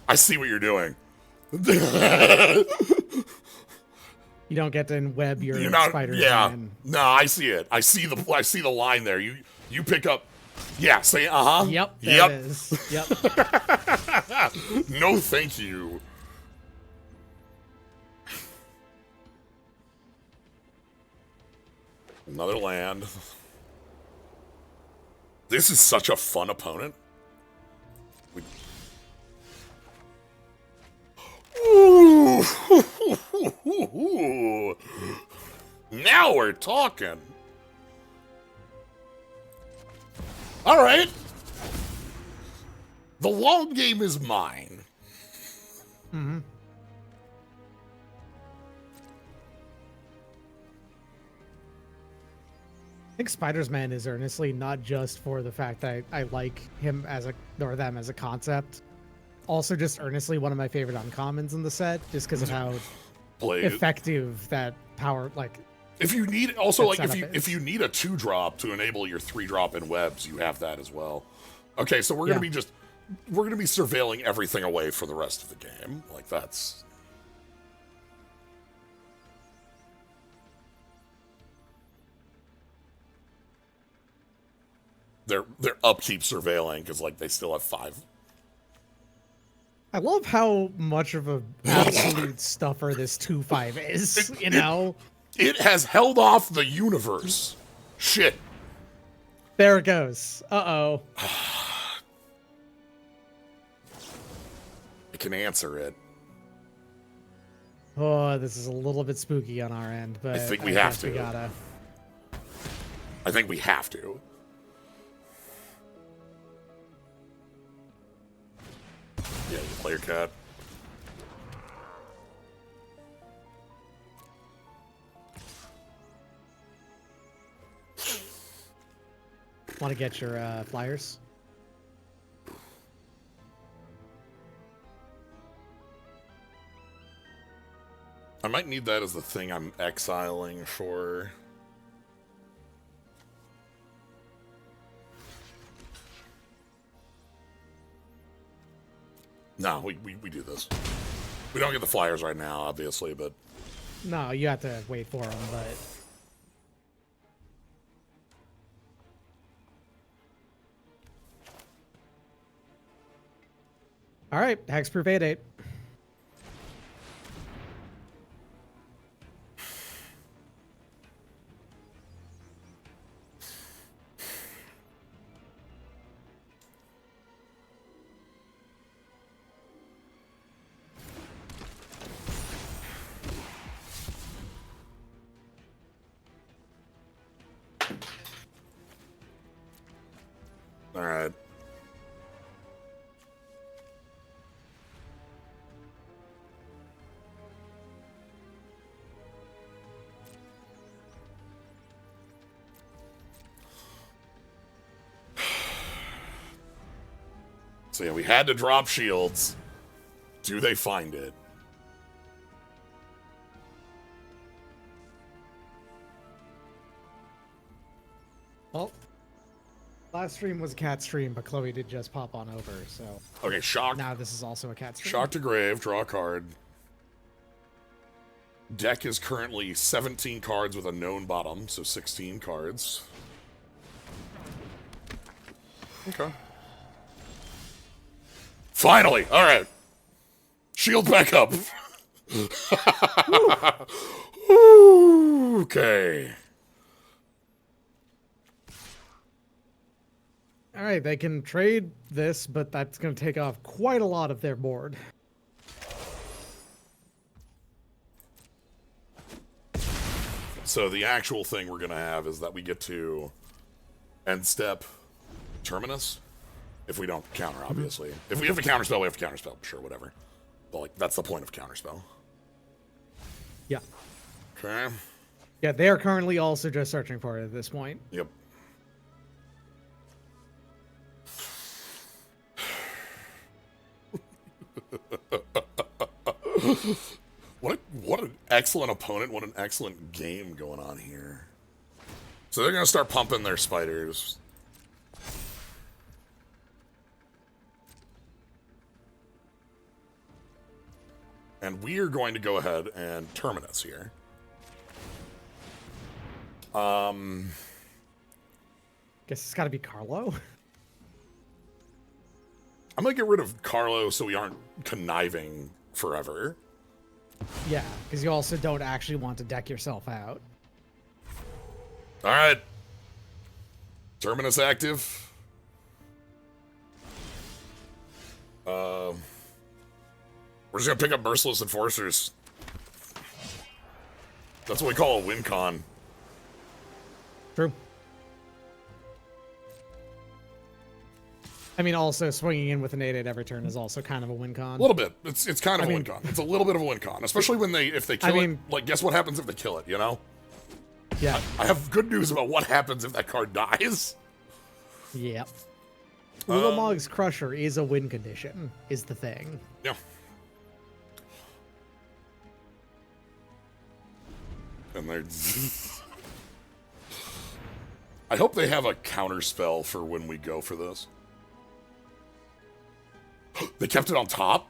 I see what you're doing. You don't get to web your spiders. Yeah. No, I see it. I see the line there. You pick up. Yeah, say uh-huh. Yep. There it is. Yep. No, thank you. Another land. This is such a fun opponent. Ooh. Now we're talking. All right. The long game is mine. Mm-hmm. think Spider-Man is earnestly not just for the fact that I like him as or them as a concept. Also, just earnestly one of my favorite uncommons in the set, just because of how effective that power, like. If you need, also like setup if you need a 2-drop to enable your 3-drop in webs, you have that as well. Okay, so we're gonna be surveilling everything away for the rest of the game. Like that's. They're upkeep surveilling because like they still have 5. I love how much of a absolute stuffer this 2/5 is. You know, it has held off the universe. Shit. There it goes. Uh-oh. I can answer it. Oh, this is a little bit spooky on our end, but I think we have to. We gotta. I think we have to. Yeah, you play your cat. Want to get your flyers? I might need that as the thing I'm exiling for. No, we do this. We don't get the flyers right now, obviously, but... No, you have to wait for them, but... Alright, Hexproof 8/8. Alright. So yeah, we had to drop shields. Do they find it? Well, last stream was a cat stream, but Chloe did just pop on over, so... Okay, shock. Now this is also a cat stream. Shock to grave, draw a card. Deck is currently 17 cards with a known bottom, so 16 cards. Okay. Finally! Alright. Shield back up. Okay. Alright, they can trade this, but that's going to take off quite a lot of their board. So the actual thing we're going to have is that we get to end step Terminus. If we don't counter, obviously. If we have to counterspell, we have to counterspell. Sure, whatever. But, like, that's the point of counterspell. Yeah. Okay. Yeah, they are currently also just searching for it at this point. Yep. What an excellent opponent. What an excellent game going on here. So they're going to start pumping their spiders. And we are going to go ahead and Terminus here. Guess it's got to be Carlo. I'm going to get rid of Carlo so we aren't conniving forever. Yeah, because you also don't actually want to deck yourself out. All right. Terminus active. We're just going to pick up Merciless Enforcers. That's what we call a win con. True. I mean, also swinging in with an 8/8 every turn is also kind of a win con. A little bit. It's kind of a win con. It's a little bit of a win con, especially when if they kill it. Like, guess what happens if they kill it? You know? Yeah. I have good news about what happens if that card dies. Yep. Ulamog's Crusher is a win condition, is the thing. Yeah. And they're... I hope they have a counter spell for when we go for this. They kept it on top?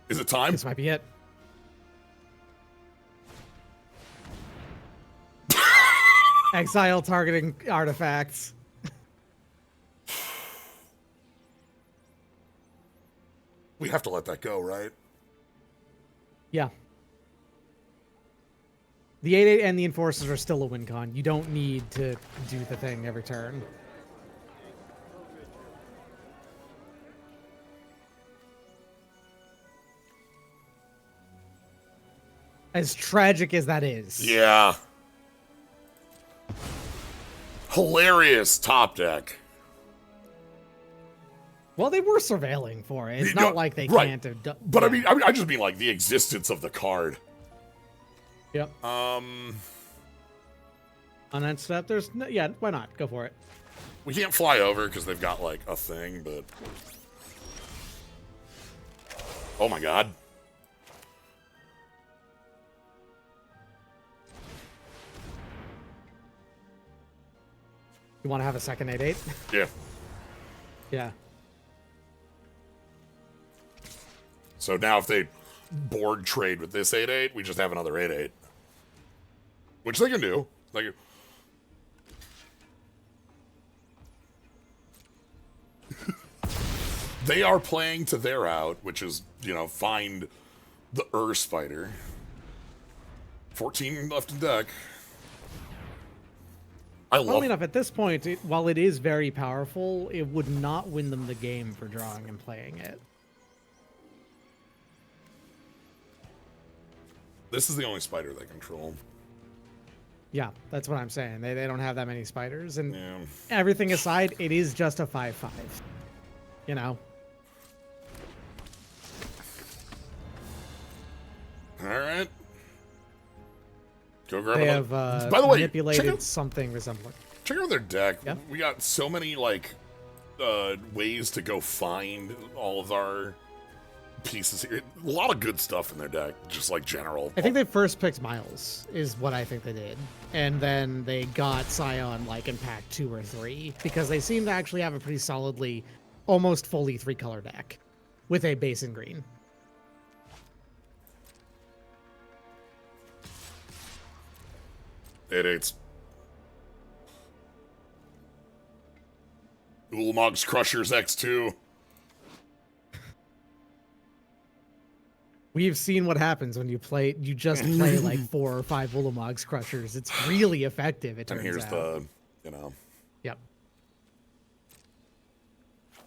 Is it time? This might be it. Exile targeting artifacts. We have to let that go, right? Yeah. The 8/8 and the Enforcers are still a win con. You don't need to do the thing every turn. As tragic as that is. Yeah. Hilarious top deck. Well, they were surveilling for it. It's No, not like they right. can't have done. But I just mean like the existence of the card. Yep. On that step, there's no, yeah. Why not? Go for it. We can't fly over because they've got like a thing, but oh my god. You want to have a second 8/8? Yeah. Yeah. So now if they board trade with this 8/8, we just have another 8/8. Which they can do. Like, they are playing to their out, which is, you know, find the Spider. 14 left in deck. Funnily enough, at this point, while it is very powerful, it would not win them the game for drawing and playing it. This is the only spider they control. Yeah, that's what I'm saying. They don't have that many spiders. And Yeah. everything aside, it is just a 5/5. You know? Alright. Go grab They another. have By the way, manipulated something resembling. check out their deck. Yeah. We got so many, like, ways to go find all of our pieces here. A lot of good stuff in their deck, just like general. I think they first picked Miles, is what I think they did. And then they got Scion, like, in pack 2 or 3, because they seem to actually have a pretty solidly, almost fully 3-color deck with a base in green. It's Ulamog's Crushers X2. We've seen what happens when you just play like 4 or 5 Ulamog's Crushers. It's really effective, it turns And here's out. the, you know. Yep.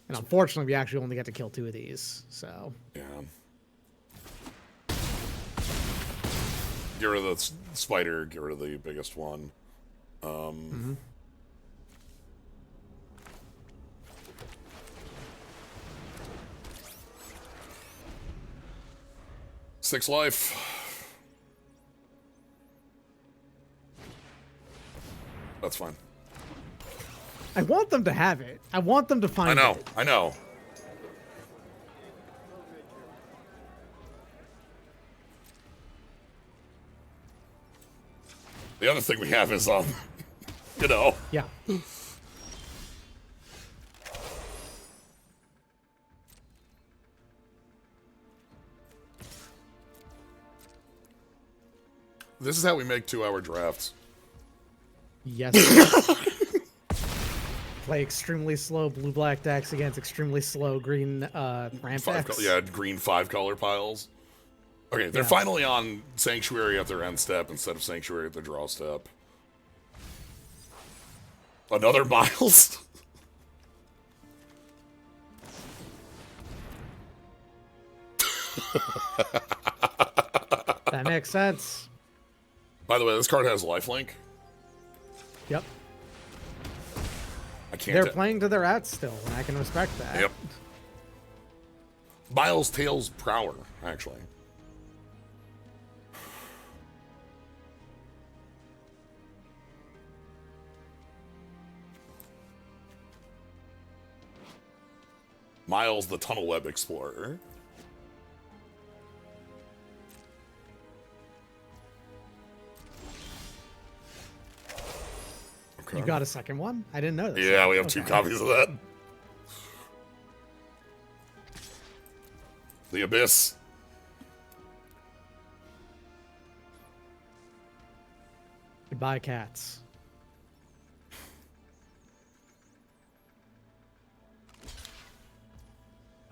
And unfortunately, we actually only get to kill 2 of these, so. Yeah. Get rid of the spider, get rid of the biggest one. Mhm. 6 life. That's fine. I want them to have it. I want them to find it. I know. The other thing we have is, you know. Yeah. This is how we make 2-hour drafts. Yes. Play extremely slow blue-black decks against extremely slow green ramp decks. Yeah, green 5-color piles. Okay, they're finally on Sanctuary at their end step instead of Sanctuary at their draw step. Another Miles? That makes sense. By the way, this card has lifelink. Yep. I can't. They're playing to their ats still, and I can respect that. Yep. Miles Tails Prower, actually. Miles the Tunnel Web Explorer. Okay. You got a second one? I didn't know this. Yeah, we have 2 copies of that. The Abyss. Goodbye, cats.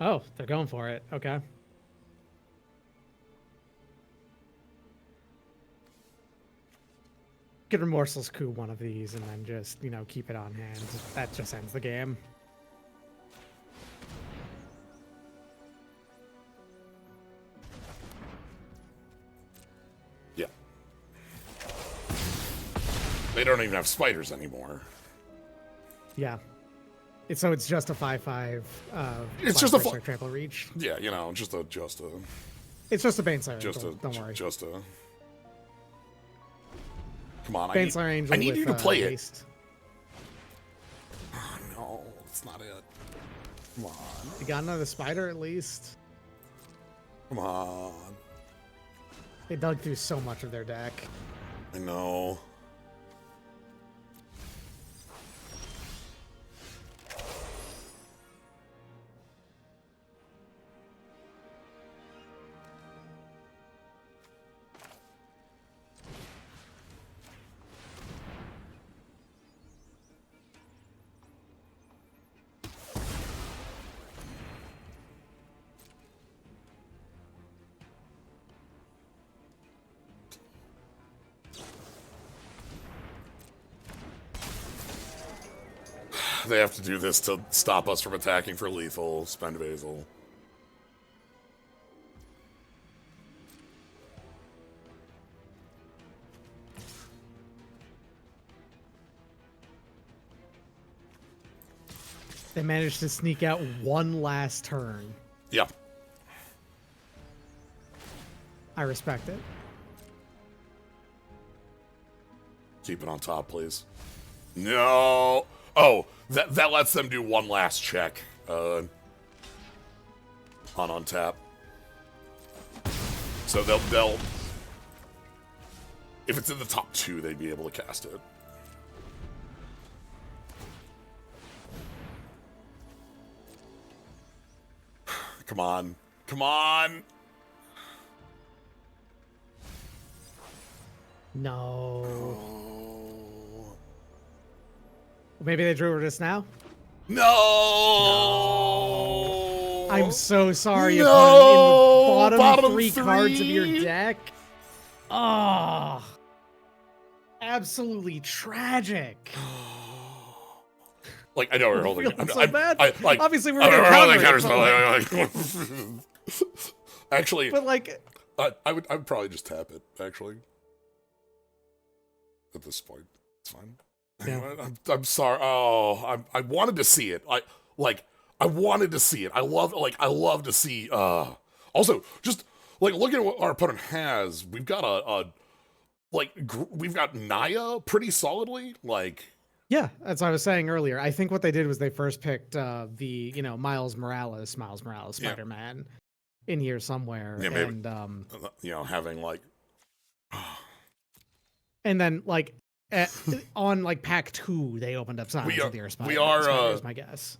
Oh, they're going for it. Okay. Could remorseless coup one of these and then just, you know, keep it on hand. That just ends the game. Yeah. They don't even have spiders anymore. Yeah. So it's just a 5/5. It's just a trample reach. Yeah, you know, just a. It's just a Baneslayer. Don't worry. Just a. Come on, Baneslayer Angel. I need you to play it. Haste. Oh, no, that's not it. Come on. You got another spider at least. Come on. They dug through so much of their deck. I know. They have to do this to stop us from attacking for lethal. Spend Basil. They managed to sneak out one last turn. Yeah. I respect it. Keep it on top, please. No. Oh, that lets them do one last check. On untap. So they'll if it's in the top 2, they'd be able to cast it. Come on. Come on. No. Oh. Maybe they drew this now? No. I'm so sorry, No. opponent. In the bottom 3 3 cards of your deck. Oh. Absolutely tragic. Like, I know we're holding it. So bad. Obviously, we're going going to counter counter Actually, but like, I would probably just tap it. Actually, at this point, it's fine. Yeah. I'm sorry. Oh, I wanted to see it. I wanted to see it. I love to see. Also, just like looking at what our opponent has, we've got we've got Naya pretty solidly. Like, yeah, that's what I was saying earlier. I think what they did was they first picked the Miles Morales Spider-Man in here somewhere, yeah, maybe, and having like, and then like on like pack 2 they opened up Silence of the Earth Spider. We are is my guess.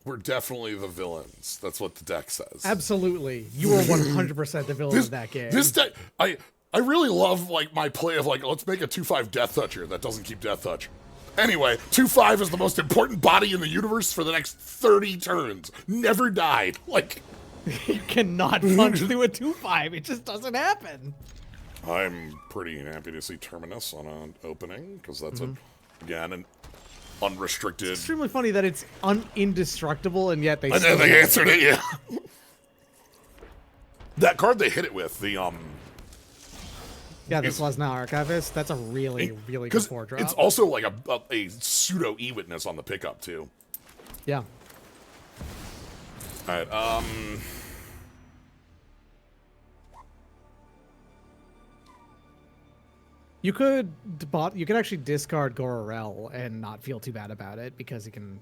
We're definitely the villains. That's what the deck says. Absolutely, you are 100% the villain of that game. This deck, I really love like my play of like, let's make a 2/5 Death Toucher that doesn't keep Death Touch. Anyway, 2/5 is the most important body in the universe for the next 30 turns. Never died. Like, you cannot punch through a 2/5. It just doesn't happen. I'm pretty happy to see Terminus on an opening because that's again an unrestricted. It's extremely funny that it's indestructible and yet they. And then they answered it. Yeah. That card they hit it with the Yeah, this was now Archivist. That's a really good 4-drop. It's also like a pseudo E-Witness on the pickup too. Yeah. All right. You could actually discard Gororel and not feel too bad about it because you can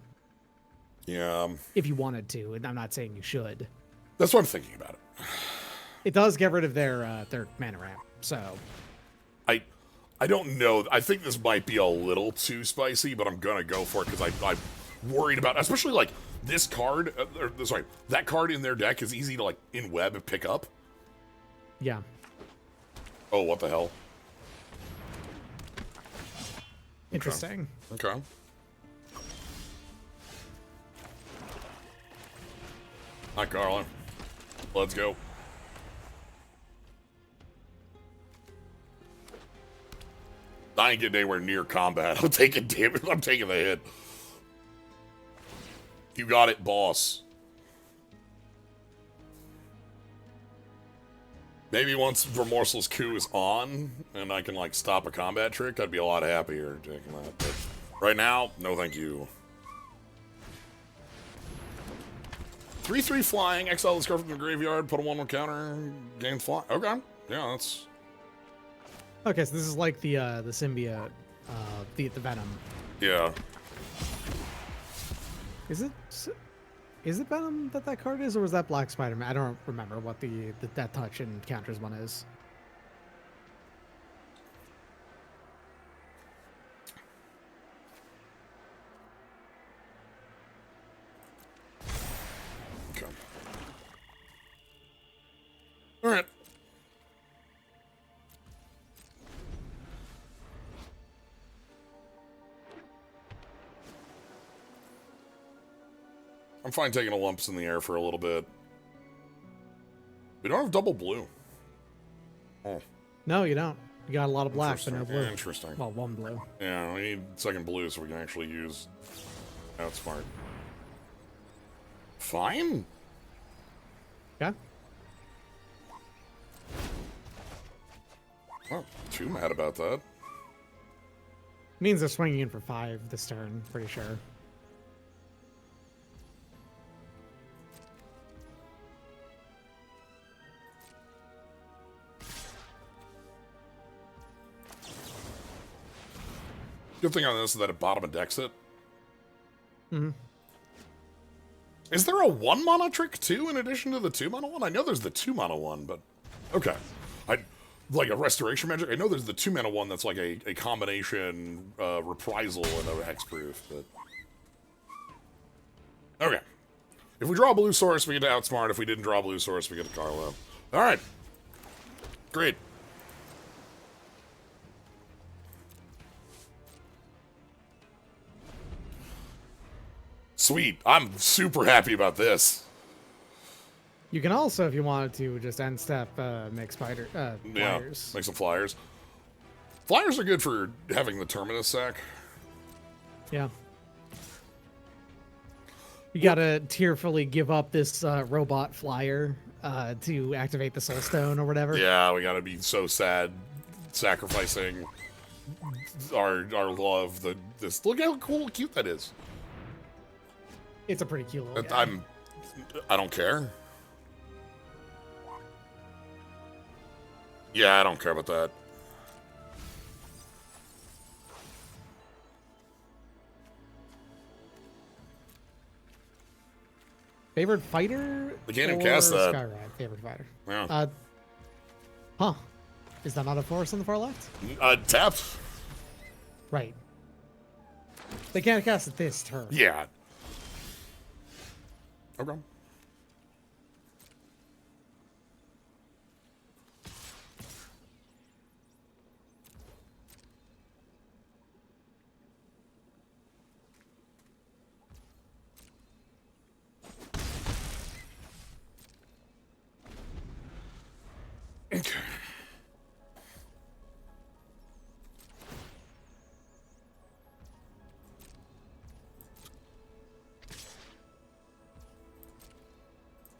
Yeah. if you wanted to, and I'm not saying you should. That's what I'm thinking about it. It does get rid of their mana ramp, so I don't know. I think this might be a little too spicy, but I'm gonna go for it because I'm worried about, especially like this card. Sorry, that card in their deck is easy to like in web pick up. yeah. Oh, what the hell? Interesting. Okay. Hi, Carla. Let's go. I ain't getting anywhere near combat. I'm taking damage. I'm taking the hit. You got it, boss. Maybe once Remorseless Coup is on, and I can, like, stop a combat trick, I'd be a lot happier taking that. But right now, no thank you. 3/3 flying, exile the scarf from the graveyard, put a 1/1 counter, gain fly. Okay. Yeah, that's... Okay, so this is like the symbiote, the venom. Yeah. Is it venom that card is, or was that Black Spider-Man? I don't remember what the that touch and counters one is. Okay. All right. I'm fine taking a lumps in the air for a little bit. We don't have double blue. Oh. No, you don't. You got a lot of black, but no Interesting. blue. Yeah, interesting. Well, one blue. Yeah, we need second blue so we can actually use... That's smart. Fine. Okay. Well, too mad about that. Means they're swinging in for 5 this turn, pretty sure. Good thing on this is that it bottom and decks it. Mm-hmm. Is there a 1 mana trick too in addition to the 2 mana one? I know there's the 2 mana one, but okay. Like a restoration magic. I know there's the 2 mana one that's like a combination reprisal and a hexproof, but okay. If we draw a blue source, we get to outsmart. If we didn't draw a blue source, we get to Carlo. All right. Great. Sweet. I'm super happy about this. You can also, if you wanted to, just end step make flyers. Yeah, make some flyers. Flyers are good for having the Terminus sack. Yeah. You gotta tearfully give up this robot flyer to activate the Soul Stone or whatever. Yeah, we gotta be so sad sacrificing our love. This look how cool, cute that is. It's a pretty cute little guy. I don't care. Yeah, I don't care about that. Favorite fighter? We can't even or cast that. Skyride, favorite fighter. Yeah. Huh. Is that not a forest on the far left? Tapped. Right. They can't cast it this turn. Yeah. Okay. Okay.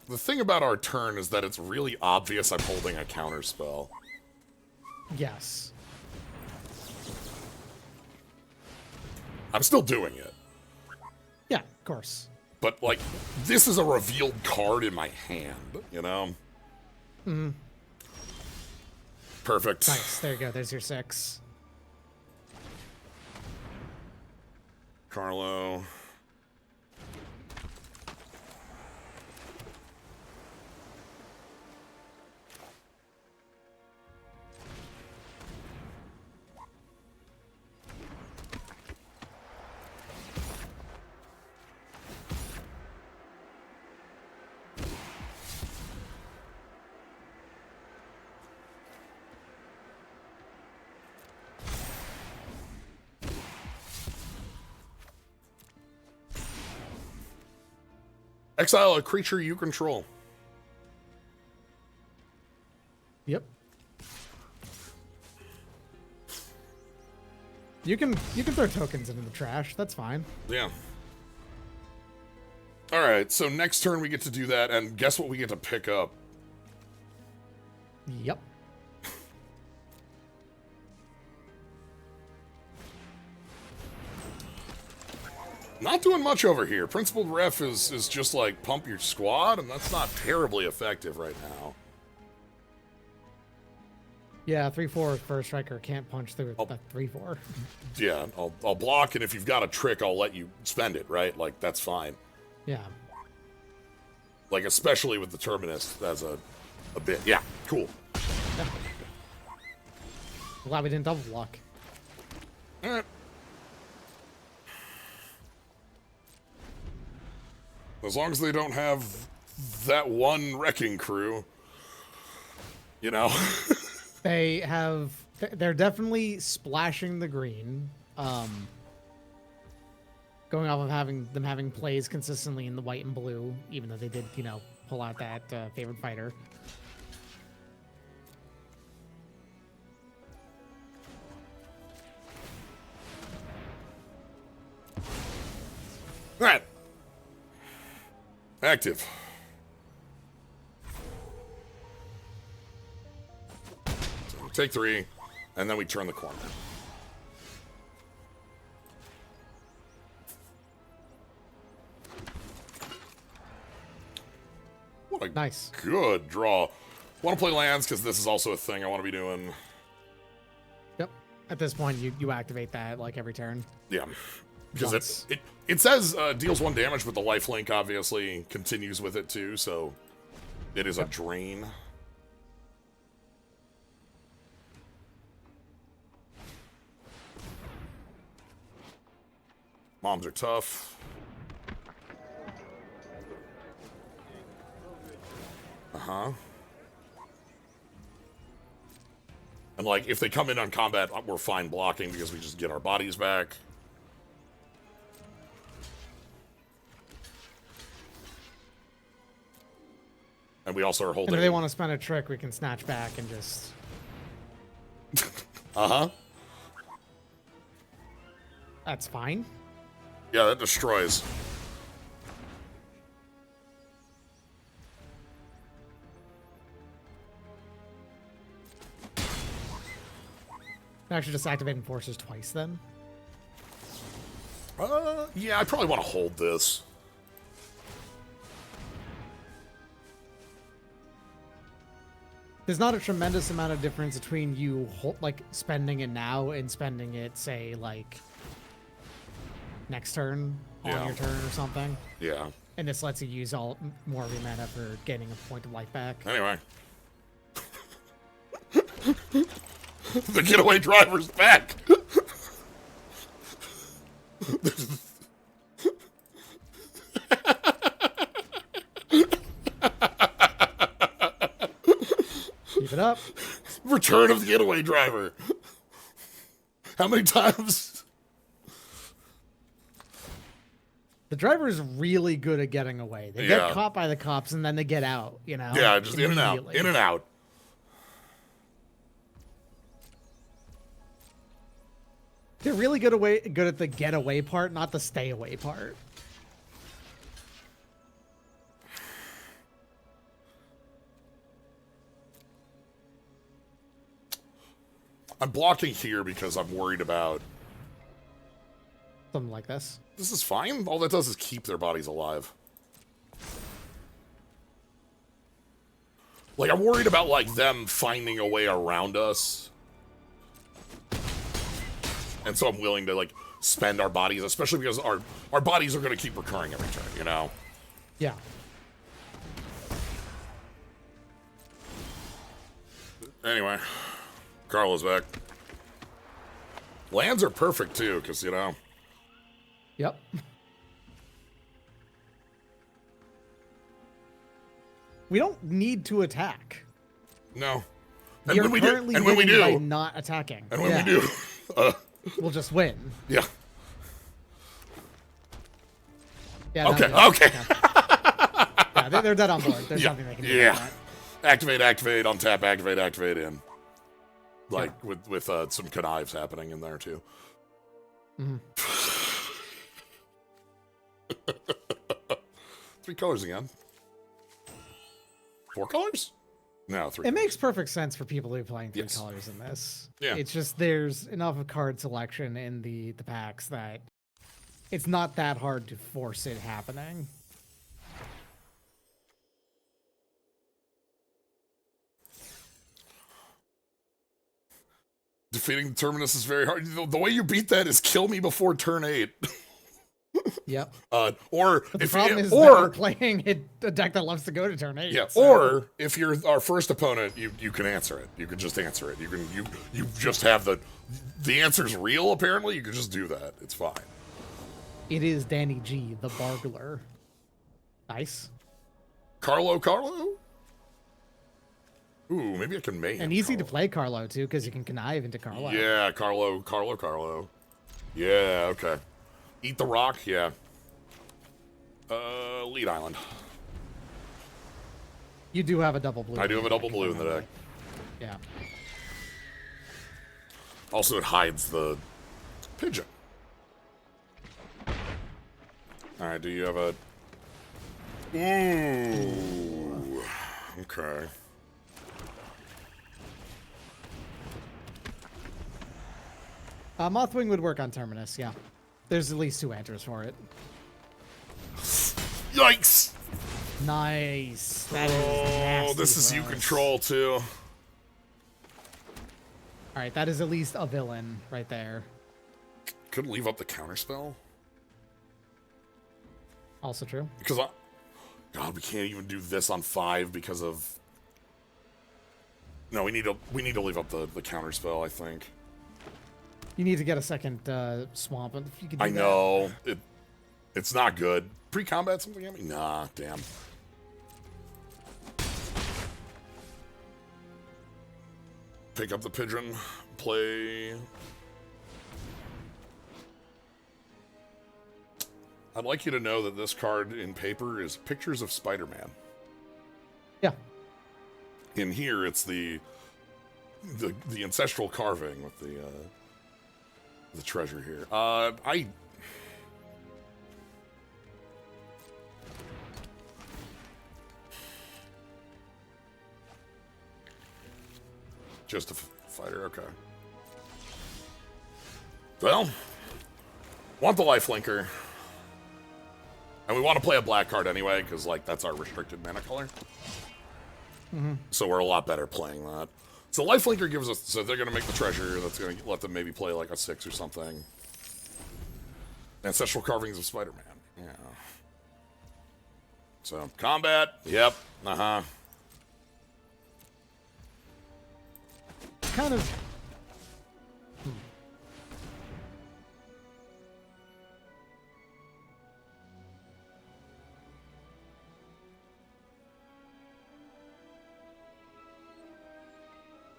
The thing about our turn is that it's really obvious I'm holding a counter spell. Yes. I'm still doing it. Yeah, of course. But, like, this is a revealed card in my hand, you know? Mm-hmm. Perfect. Nice. There you go. There's your 6. Carlo. Exile a creature you control. Yep. You can throw tokens into the trash. That's fine. Yeah. All right, so next turn we get to do that, and guess what we get to pick up? Yep. Not doing much over here. Principled Ref is just like pump your squad, and that's not terribly effective right now. Yeah, 3/4 first striker can't punch through a 3/4. Yeah, I'll block, and if you've got a trick, I'll let you spend it, right? Like, that's fine. Yeah. Like, especially with the Terminus as a bit. Yeah, cool. Yeah. Glad we didn't double block. All right. As long as they don't have that one wrecking crew, you know. They have. They're definitely splashing the green. Going off of having plays consistently in the white and blue, even though they did, pull out that favored fighter. All right. Active. So take 3, and then we turn the corner. What a Nice. good draw. Want to play lands because this is also a thing I want to be doing. Yep. At this point, you activate that like every turn. Yeah. Because Once. it says deals 1 damage, but the lifelink obviously continues with it too, so it is a drain. Moms are tough. Uh-huh. And like, if they come in on combat, we're fine blocking because we just get our bodies back. And we also are holding... And if they want to spend a trick, we can snatch back and just... Uh-huh. That's fine. Yeah, that destroys. Actually, just activating forces twice then. Yeah, I probably want to hold this. There's not a tremendous amount of difference between you spending it now and spending it, say, like next turn on your turn or something. Yeah. And this lets you use more of your mana for gaining a point of life back. Anyway. The getaway driver's back! Keep it up. Return of the getaway driver. How many times? The driver is really good at getting away. They get caught by the cops and then they get out, Yeah, just in and out. In and out. They're really good at the getaway part, not the stay away part. I'm blocking here because I'm worried about... Something like this. This is fine. All that does is keep their bodies alive. Like, I'm worried about, like, them finding a way around us. And so I'm willing to, like, spend our bodies, especially because our bodies are going to keep recurring every turn, you know? Yeah. Anyway, Carla's back. Lands are perfect, too, because, Yep. We don't need to attack. No. And when we do, by not attacking. And when we do, we'll just win. Yeah. Yeah. Okay. Yeah, they're dead on board. There's Yeah, nothing they can do yeah. about that. Activate, activate, untap, activate, activate in. Like, with some connives happening in there, too. Mhm. 3 colors again. 4 colors? No, 3 It colors. makes perfect sense for people who are playing 3 Yes. colors in this. Yeah. It's just there's enough of card selection in the packs that it's not that hard to force it happening. Defeating the Terminus is very hard. The way you beat that is kill me before turn 8. Yep. Or But the if problem you, is that we're playing a deck that loves to go to turn 8. yeah, so. or if you're our first opponent, you can answer it. You can just answer it. You just have the answer's real. Apparently, you can just do that. It's fine. It is Danny G, the Bargler. Nice. Carlo. Ooh, maybe I can make him And easy to Carlo. play Carlo too, because you can connive into Carlo. Yeah, Carlo. Yeah, okay. Eat the rock. Yeah. Lead Island. You do have a double blue. I do have a double deck, blue in the deck. Yeah. Also, it hides the pigeon. All right, do you have a... Ooh. Okay. Mothwing would work on Terminus, yeah. There's at least 2 answers for it. Yikes! Nice. That is Oh, nasty this is for you us. control, too. Alright, that is at least a villain right there. Couldn't leave up the counterspell? Also true. Because God, we can't even do this on 5 because of... No, we need to leave up the counterspell, I think. You need to get a second swamp. If you could do I that. know. It's not good. Pre-combat something at me? Nah, damn. Pick up the pigeon. Play... I'd like you to know that this card in paper is pictures of Spider-Man. Yeah. In here, it's the ancestral carving with the treasure here. Just a fighter, okay. Well, want the lifelinker. And we want to play a black card anyway, because, like, that's our restricted mana color. Mm-hmm. So we're a lot better playing that. So lifelinker gives us... So they're going to make the treasure. That's going to let them maybe play, like, a 6 or something. Ancestral carvings of Spider-Man. Yeah. So, combat. Yep. Uh-huh. Kind of...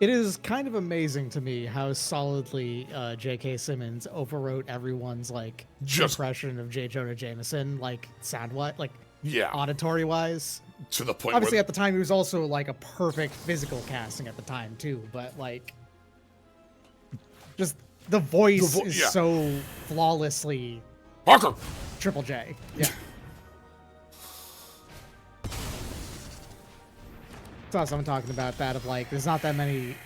It is kind of amazing to me how solidly J.K. Simmons overwrote everyone's like impression of J. Jonah Jameson, like Yeah. auditory wise. To the point Obviously, where... at the time, he was also like a perfect physical casting at the time too. But like, just the voice is yeah. so flawlessly Harker! Triple J. Yeah. Saw someone talking about that of like there's not that many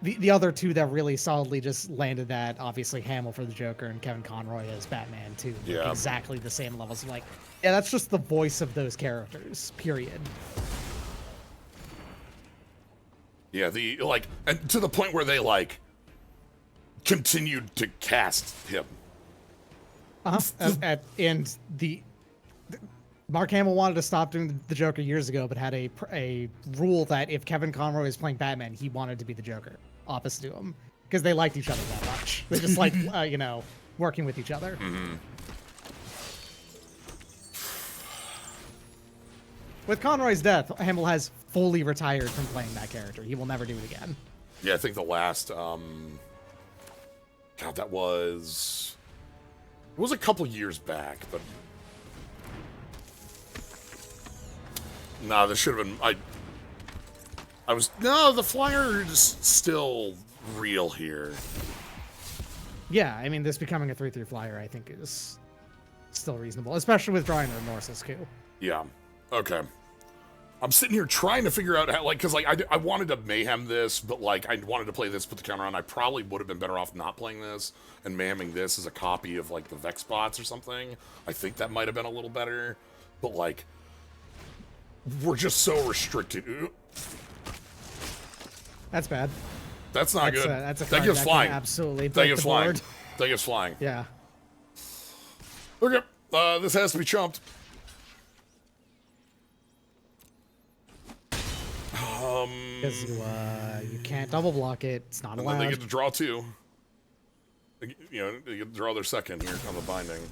the other two that really solidly just landed that, obviously Hamill for the Joker and Kevin Conroy as Batman too. Like, Yeah. exactly the same levels of like, yeah, that's just the voice of those characters, period. Yeah, and to the point where they, like, continued to cast him. And Mark Hamill wanted to stop doing the Joker years ago, but had a rule that if Kevin Conroy is playing Batman, he wanted to be the Joker, opposite to him, because they liked each other that much. They just like, working with each other. Mm-hmm. With Conroy's death, Hamill has fully retired from playing that character. He will never do it again. Yeah, I think the last, God, that was... It was a couple years back, but... Nah, this should have been... No, the flyer is still real here. Yeah, I mean, this becoming a 3/3 flyer, I think, is still reasonable, especially with drawing the Remorseless Coup. Yeah. Okay. I'm sitting here trying to figure out how, like, because, like, I wanted to mayhem this, but, like, I wanted to play this, put the counter on. I probably would have been better off not playing this and mayheming this as a copy of, like, the Vex bots or something. I think that might have been a little better. But, like, we're just so restricted. That's bad. That's not good. That's a that card gives that flying. can absolutely That break gives the flying. board. That gives flying. Yeah. Okay. This has to be chumped. Because you can't double block it. It's not And allowed. then they get to draw two. You know, they get to draw their second here on the binding.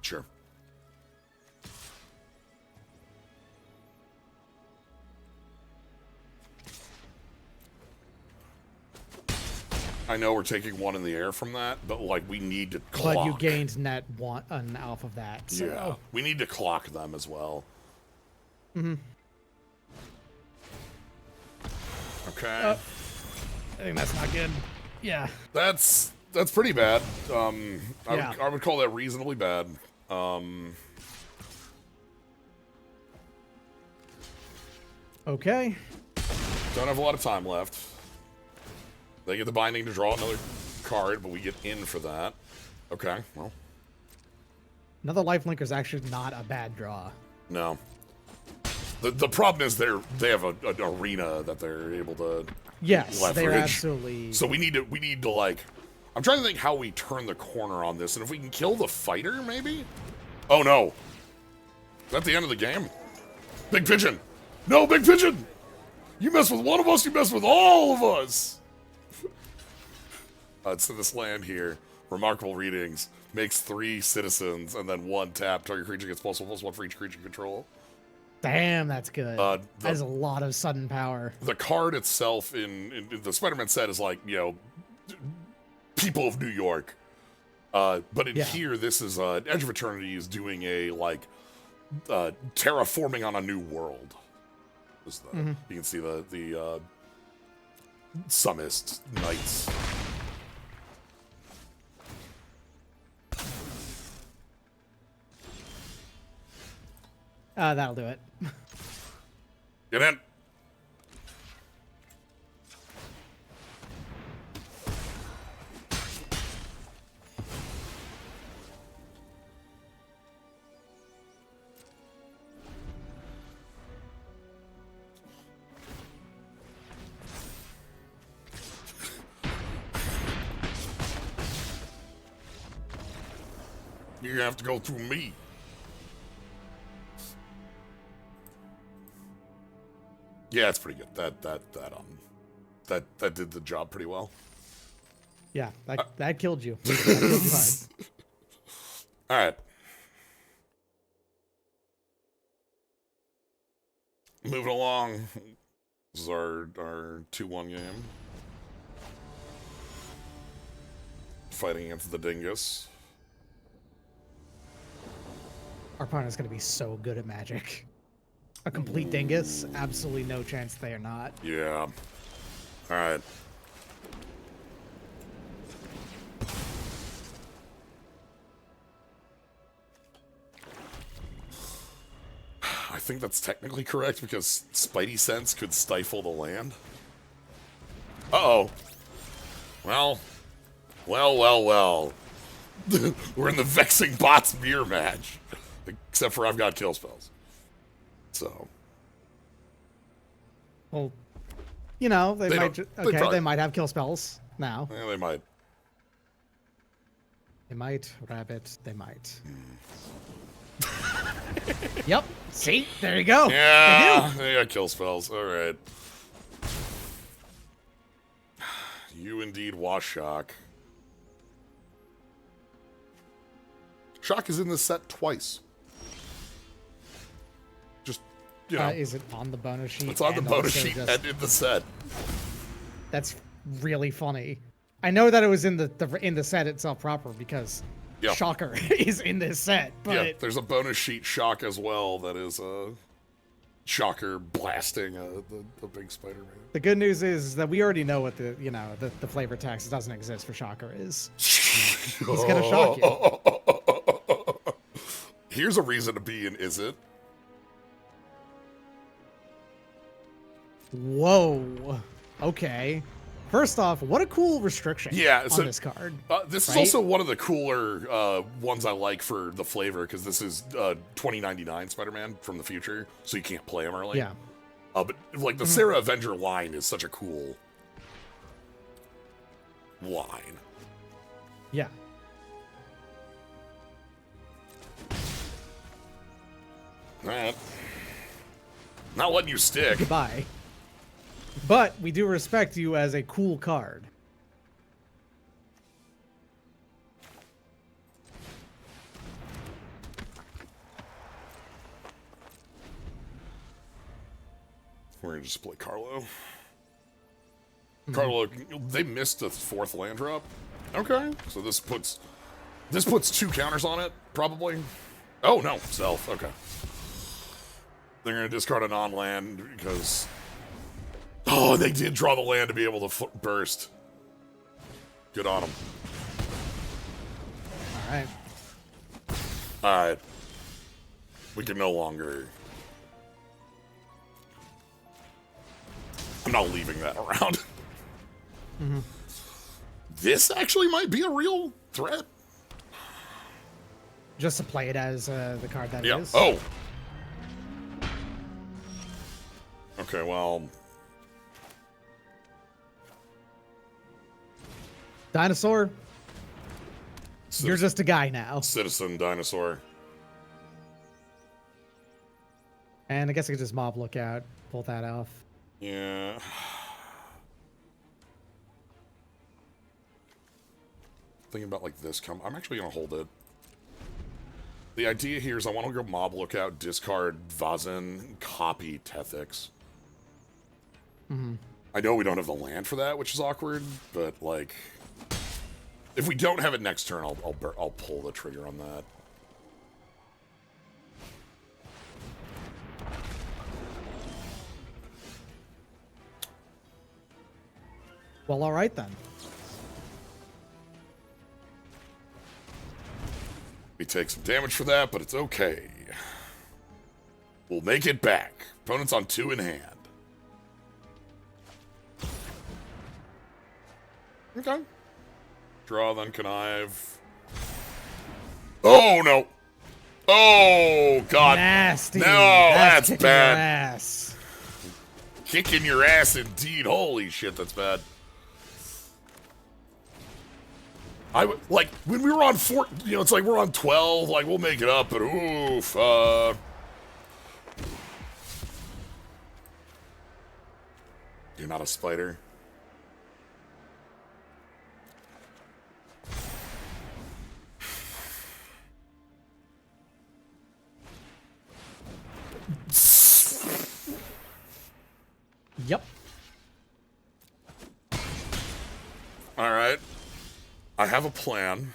Sure. I know we're taking one in the air from that, but, like, we need to clock. But you gained net one off of that. So. Yeah, we need to clock them as well. Mm-hmm. Okay. I think that's not good. Yeah. That's pretty bad. Yeah. I would call that reasonably bad. Okay. Don't have a lot of time left. They get the binding to draw another card, but we get in for that. Okay, well. Another lifelinker is actually not a bad draw. No. The problem is they have an arena that they're able to Yes, leverage. they're absolutely. So we need to like. I'm trying to think how we turn the corner on this, and if we can kill the fighter, maybe. Oh no. Is that the end of the game? Big Pigeon. No, Big Pigeon. You mess with one of us, you mess with all of us. It's in this land here. Remarkable readings. Makes 3 citizens and then 1 tap. Target creature gets +1/+1 for each creature you control. Damn, that's good. That is a lot of sudden power. The card itself in the Spider-Man set is like, you know, people of New York. But in here, this is Edge of Eternity is doing a like terraforming on a new world. You can see the Summist Knights. That'll do it. Get in. You're gonna have to go through me. Yeah, it's pretty good. That did the job pretty well. Yeah, that killed you. That killed you hard. All right. Moving along. This is our 2-1 game. Fighting against the Dingus. Our opponent's going to be so good at Magic. A complete dingus? Absolutely no chance they are not. Yeah. Alright. I think that's technically correct because Spidey Sense could stifle the land. Uh-oh. Well. We're in the Vexing Bots mirror match. Except for I've got kill spells. So, well, you know, they might have kill spells now. Yeah, they might. They might, Rabbit, they might. Yep, see? There you go. Yeah, they got kill spells. All right. You indeed was Shock. Shock is in this set twice. Just, you know. Is it on the bonus sheet? It's on the bonus sheet and in the set. That's really funny. I know that it was in the set itself proper because Shocker is in this set. But yeah, there's a bonus sheet Shock as well that is Shocker blasting the big Spider-Man. The good news is that we already know what the flavor text doesn't exist for Shocker is. He's gonna shock you. Here's a reason to be an Is It. Whoa. Okay. First off, what a cool restriction on this card. This is also one of the cooler ones I like for the flavor, because this is 2099 Spider-Man from the future, so you can't play him early. Yeah. But like the Sarah Avenger line is such a cool line. Yeah. Alright. Not letting you stick. Goodbye. But we do respect you as a cool card. We're gonna just play Carlo. Carlo, they missed the 4th land drop. Okay, so this puts 2 counters on it, probably. Oh no, Stealth. Okay. They're gonna discard a non-land because. Oh, they did draw the land to be able to burst. Good on them. All right. All right. We can no longer. I'm not leaving that around. This actually might be a real threat. Just to play it as the card that it is. Oh. Okay, well. Dinosaur, you're just a guy now. Citizen Dinosaur. And I guess I could just mob lookout, pull that off. Yeah. Thinking about like this I'm actually gonna hold it. The idea here is I want to go mob lookout, discard Vazin, copy Tethix. I know we don't have the land for that, which is awkward, but like, if we don't have it next turn, I'll pull the trigger on that. Well, all right then. We take some damage for that, but it's okay. We'll make it back. Opponent's on 2 in hand. Okay. Draw, then connive. Oh, no. Oh, God. Nasty. No, that's kicking bad. Your ass. Kicking your ass indeed. Holy shit, that's bad. Like, when we were on 4, you know, it's like we're on 12, like, we'll make it up, but oof, You're not a spider. Yep. All right. I have a plan.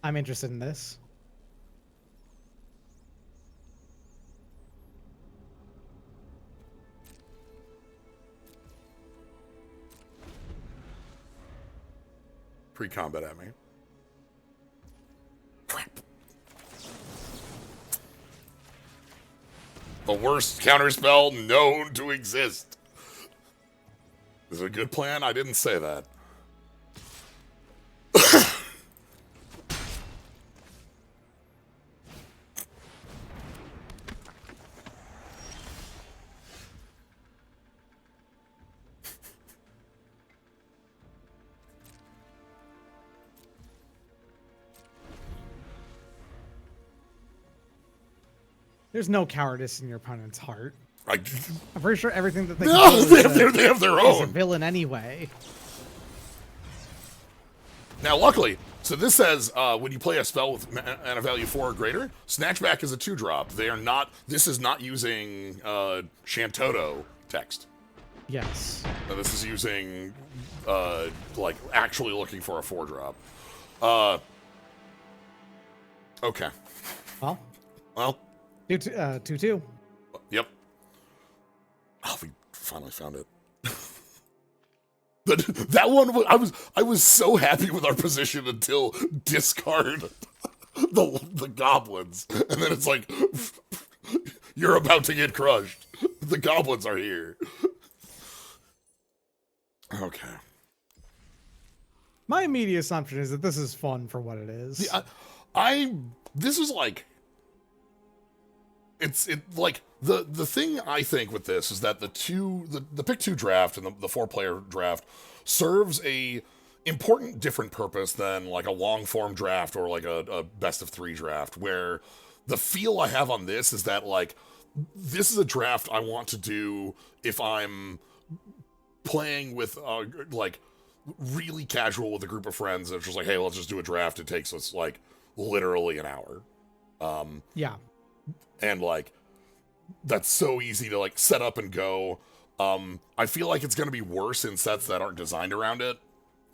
I'm interested in this. Pre-combat at me. Crap. The worst counterspell known to exist. Is it a good plan? I didn't say that. There's no cowardice in your opponent's heart. I, I'm pretty sure everything that they no, control they have their is a own. villain anyway. Now, luckily, so this says when you play a spell with and a value 4 or greater, Snatchback is a 2-drop. They are not. This is not using Shantoto text. Yes. Now, this is using like actually looking for a 4-drop. Okay. Well, 2/2. Yep. Oh, we finally found it. That one, I was so happy with our position until discard the goblins, and then it's like you're about to get crushed. The goblins are here. Okay. My immediate assumption is that this is fun for what it is. Yeah, this is like it's like the thing I think with this is that the pick 2 draft and the 4-player draft serves a important different purpose than like a long form draft or like a best of 3 draft, where the feel I have on this is that like this is a draft I want to do if I'm playing with like really casual with a group of friends, and it's just like, hey, let's just do a draft. It takes us like literally an hour. Yeah. And like that's so easy to like set up and go. I feel like it's going to be worse in sets that aren't designed around it.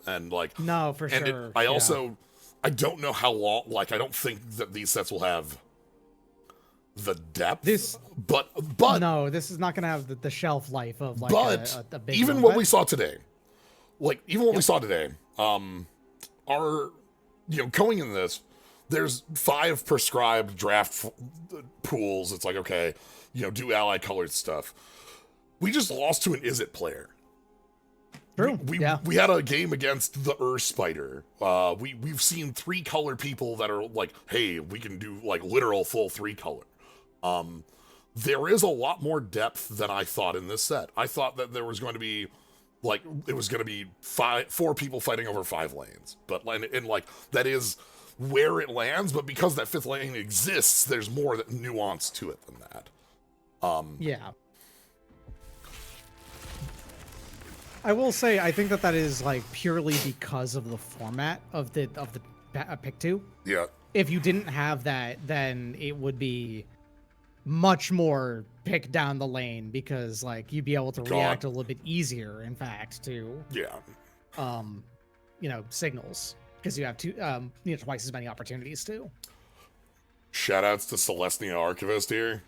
And like no, for and sure. I also I don't know how long. Like I don't think that these sets will have the depth. But no, this is not going to have the shelf life of like a big even what we saw today, we saw today, are going in this. There's 5 prescribed draft pools. It's like, okay, do ally colored stuff. We just lost to an Izzet player. True. We had a game against the Ur Spider. We've seen 3 color people that are like, hey, we can do like literal full 3 color. There is a lot more depth than I thought in this set. I thought that there was going to be like it was going to be 4 people fighting over 5 lanes, but and like that is where it lands. But because that 5th lane exists, there's more nuance to it than that. Yeah. I will say, I think that is like purely because of the format of the pick 2. Yeah. If you didn't have that, then it would be much more pick down the lane, because like you'd be able to react a little bit easier, in fact, to signals, because you have twice as many opportunities too. Shoutouts to Celestia Archivist here.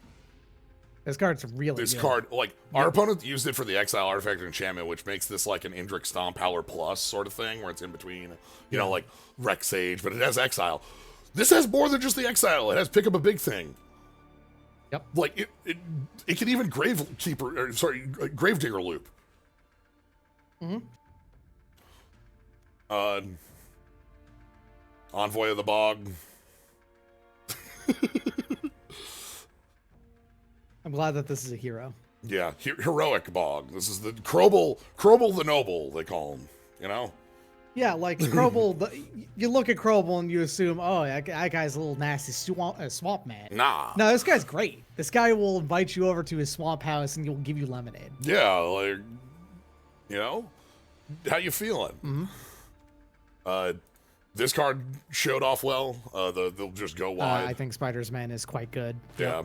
This card's really This good. card, like, our opponent used it for the Exile Artifact and Enchantment, which makes this like an Indrik Stomp Howler Plus sort of thing, where it's in between, like Rex Sage, but it has Exile. This has more than just the Exile. It has Pick Up a Big Thing. Yep. Like, it can even Gravedigger loop. Mm-hmm. Envoy of the Bog. I'm glad that this is a hero. Yeah, heroic Bog. This is the Krobel the Noble, they call him, Yeah, like Krobel, you look at Krobel and you assume, oh, that guy's a little nasty swamp man. Nah. No, this guy's great. This guy will invite you over to his swamp house and he'll give you lemonade. Yeah, like, how you feeling? Mm-hmm. This card showed off well. They'll just go wide. I think Spider's Man is quite good. Yeah.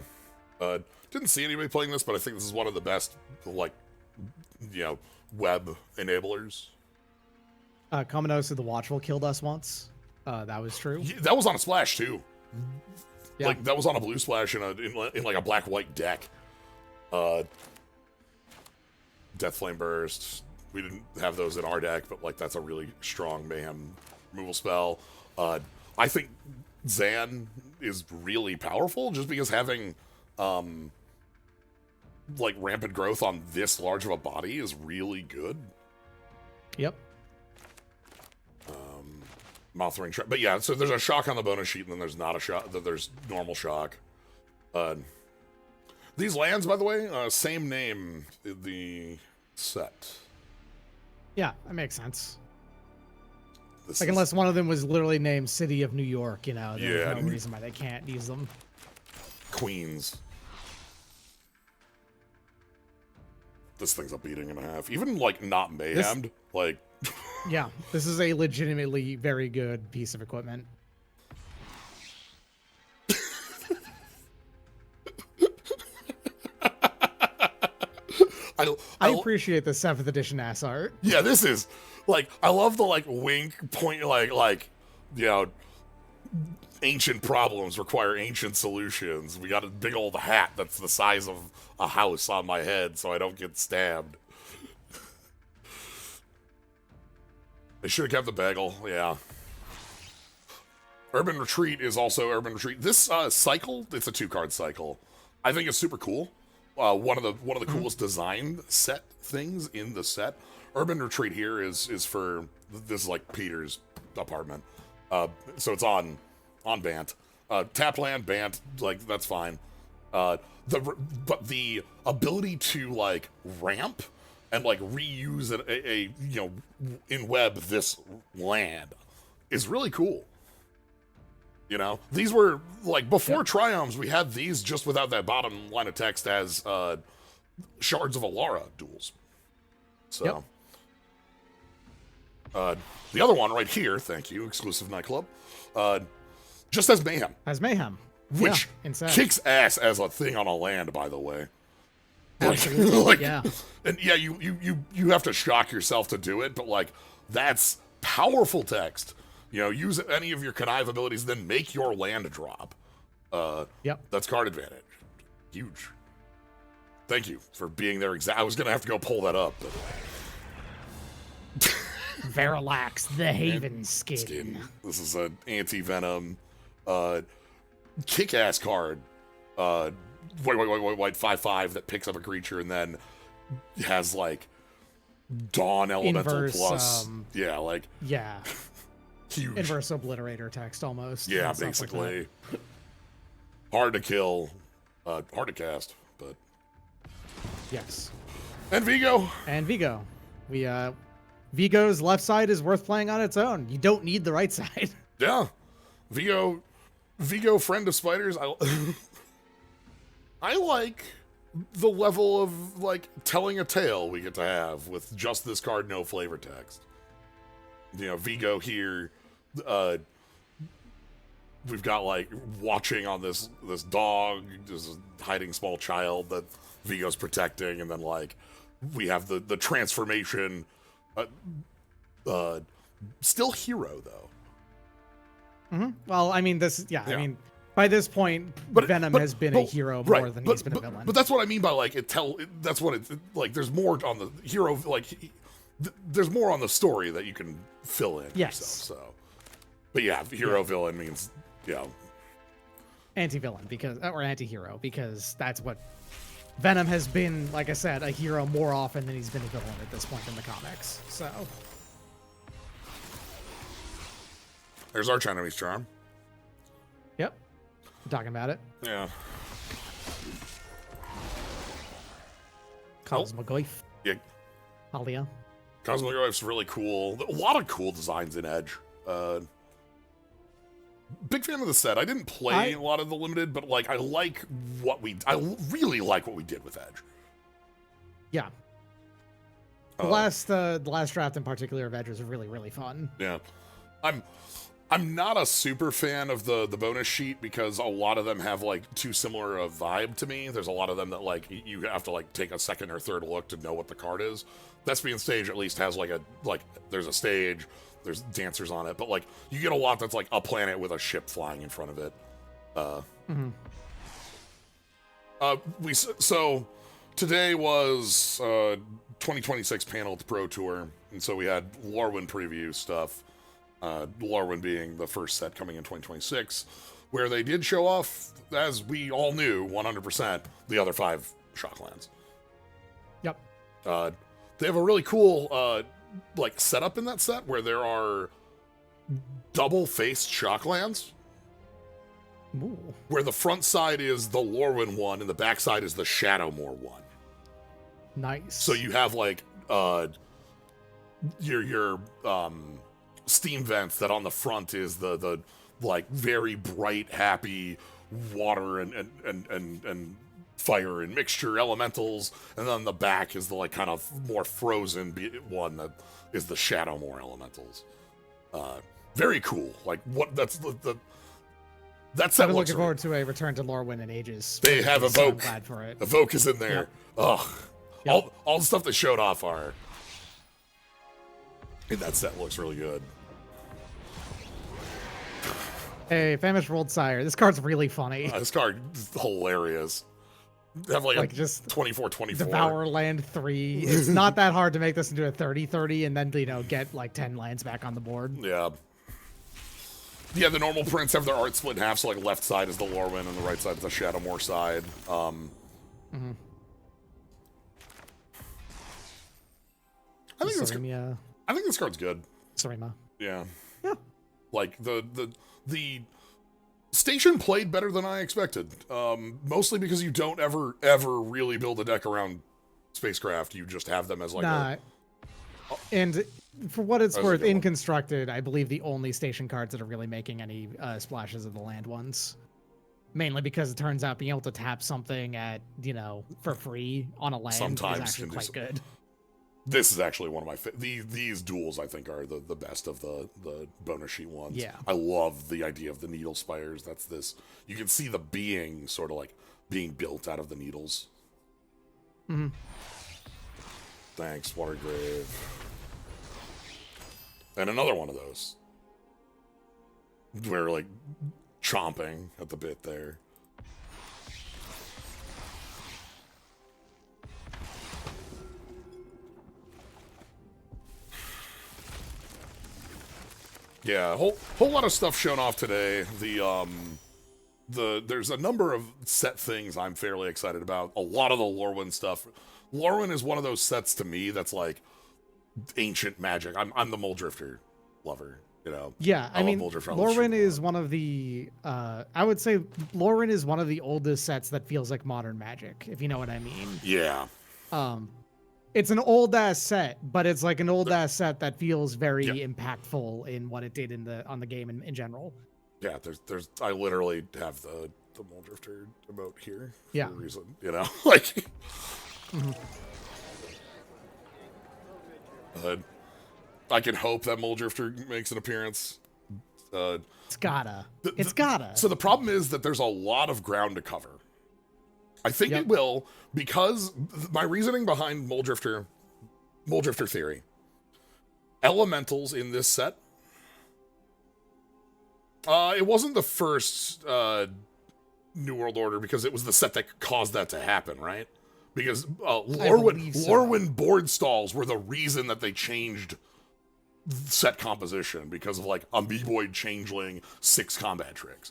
Didn't see anybody playing this, but I think this is one of the best, like, web enablers. Kaminosu the Watchful killed us once. That was true. Yeah, that was on a splash too. Yeah. Like that was on a blue splash in like a black-white deck. Death Flame Burst. We didn't have those in our deck, but like that's a really strong mayhem removal spell. I think Zan is really powerful just because having like rampant growth on this large of a body is really good. Yep. Mothering Trap. But yeah, so there's a shock on the bonus sheet, and then there's not a shock. There's normal shock. These lands, by the way, same name in the set. Yeah, that makes sense. This like, unless one of them was literally named City of New York, there's Yeah. no reason why they can't use them. Queens. This thing's a beating and a half. Even like not mayhemed, like Yeah, this is a legitimately very good piece of equipment. I appreciate the 7th edition ass art. Yeah, this is like I love the like wink point like you know ancient problems require ancient solutions. We got a big old hat that's the size of a house on my head so I don't get stabbed. They should have kept the bagel, yeah. Urban Retreat is also Urban Retreat. This cycle, it's a 2-card cycle. I think it's super cool. One of the coolest design set things in the set. Urban Retreat here is for this is like Peter's apartment. So it's on Bant. Tap land, Bant, like that's fine. But the ability to like ramp and like reuse a you know in web this land is really cool. You know, these were like before Triumphs, we had these just without that bottom line of text as Shards of Alara duels. So, the other one right here, thank you, exclusive nightclub, just as Mayhem. As Mayhem. Which kicks ass as a thing on a land, by the way. Absolutely, like, yeah. And yeah, you have to shock yourself to do it, but like, that's powerful text. You know, use any of your connive abilities, then make your land drop. That's card advantage. Huge. Thank you for being there. I was going to have to go pull that up. But... Verilax, the Haven skin. This is an anti-venom, kick-ass card. White, 5/5 that picks up a creature and then has, like, Dawn Elemental Inverse, plus. Yeah, like... Yeah. Huge. Inverse obliterator text almost. Yeah, basically. Like hard to kill, hard to cast, but yes. And Vigo. We Vigo's left side is worth playing on its own. You don't need the right side. Yeah. Vigo friend of spiders. I like the level of like telling a tale we get to have with just this card, no flavor text. You know, Vigo here, we've got like watching on this dog, this hiding small child that Vigo's protecting, and then like we have the transformation. Still hero though. Mm-hmm. Well, I mean I mean by this point, Venom has been a hero more than he's been a villain. But that's what I mean by like that's what it like. There's more on the hero like. There's more on the story that you can fill in yourself. So, but yeah, hero villain means anti-villain or anti-hero because that's what Venom has been. Like I said, a hero more often than he's been a villain at this point in the comics. So there's our Chinese charm. Yep, I'm talking about it. Yeah. Cosmogoyf. Yeah. Alia. Cosmogoyf's really cool. A lot of cool designs in Edge. Big fan of the set. I didn't play a lot of the limited, but like I really like what we did with Edge. Yeah. The last draft in particular of Edge was really, really fun. Yeah. I'm not a super fan of the bonus sheet because a lot of them have like too similar a vibe to me. There's a lot of them that like you have to like take a second or third look to know what the card is. Thespian Stage at least has like there's a stage, there's dancers on it, but like you get a lot that's like a planet with a ship flying in front of it. So today was 2026 panel at the Pro Tour, and so we had Lorwyn preview stuff. Lorwyn being the first set coming in 2026, where they did show off, as we all knew, 100%, the other 5 Shocklands. Yep. They have a really cool like setup in that set where there are double-faced Shocklands. Ooh. Where the front side is the Lorwyn one and the back side is the Shadowmoor one. Nice. So you have like your steam vents that on the front is the like very bright, happy water and fire and mixture elementals, and then the back is the like kind of more frozen one that is the Shadowmoor elementals. Very cool. Like what? That's the that's that. I've been looking forward to a return to Lorwyn in ages. They have so I'm Evoke. glad for it. Evoke is in there. Yep. Ugh. Yep. All the stuff they showed off in that set looks really good. Hey, Famished World Sire. This card's really funny. This card is hilarious. They have like a just 24/24. Devour land 3. It's not that hard to make this into a 30/30 and then, get like 10 lands back on the board. Yeah. Yeah, the normal prints have their art split in half, so like left side is the Lorwyn and the right side is the Shadowmoor side. I think this card's good. Sarima. Yeah. Yeah. Like the station played better than I expected. Mostly because you don't ever really build a deck around spacecraft. You just have them as like And for what it's worth, in Constructed, I believe the only station cards that are really making any splashes are the land ones. Mainly because it turns out being able to tap something at, for free on a land sometimes is actually quite good. This is actually one of my these duels I think are the best of the bonus sheet ones. Yeah. I love the idea of the needle spires. That's this. You can see the being sort of like being built out of the needles. Mm-hmm. Thanks, Watergrave. And another one of those. We're like chomping at the bit there. Yeah, a whole lot of stuff shown off today. There's a number of set things I'm fairly excited about. A lot of the Lorwyn stuff. Lorwyn is one of those sets to me that's like ancient magic. I'm the Muldrifter lover, Yeah, I mean, Lorwyn is one of the I would say Lorwyn is one of the oldest sets that feels like modern magic, if you know what I mean. Yeah. It's an old ass set, but it's like an old ass set that feels very impactful in what it did on the game in general. Yeah, there's I literally have the Muldrifter emote here for a reason, like. I can hope that Muldrifter makes an appearance. It's gotta. So the problem is that there's a lot of ground to cover. I think it will, because my reasoning behind Muldrifter theory. Elementals in this set. It wasn't the first New World Order because it was the set that caused that to happen, right? Because Lorwyn board stalls were the reason that they changed set composition because of like Amoeboid Changeling 6 combat tricks.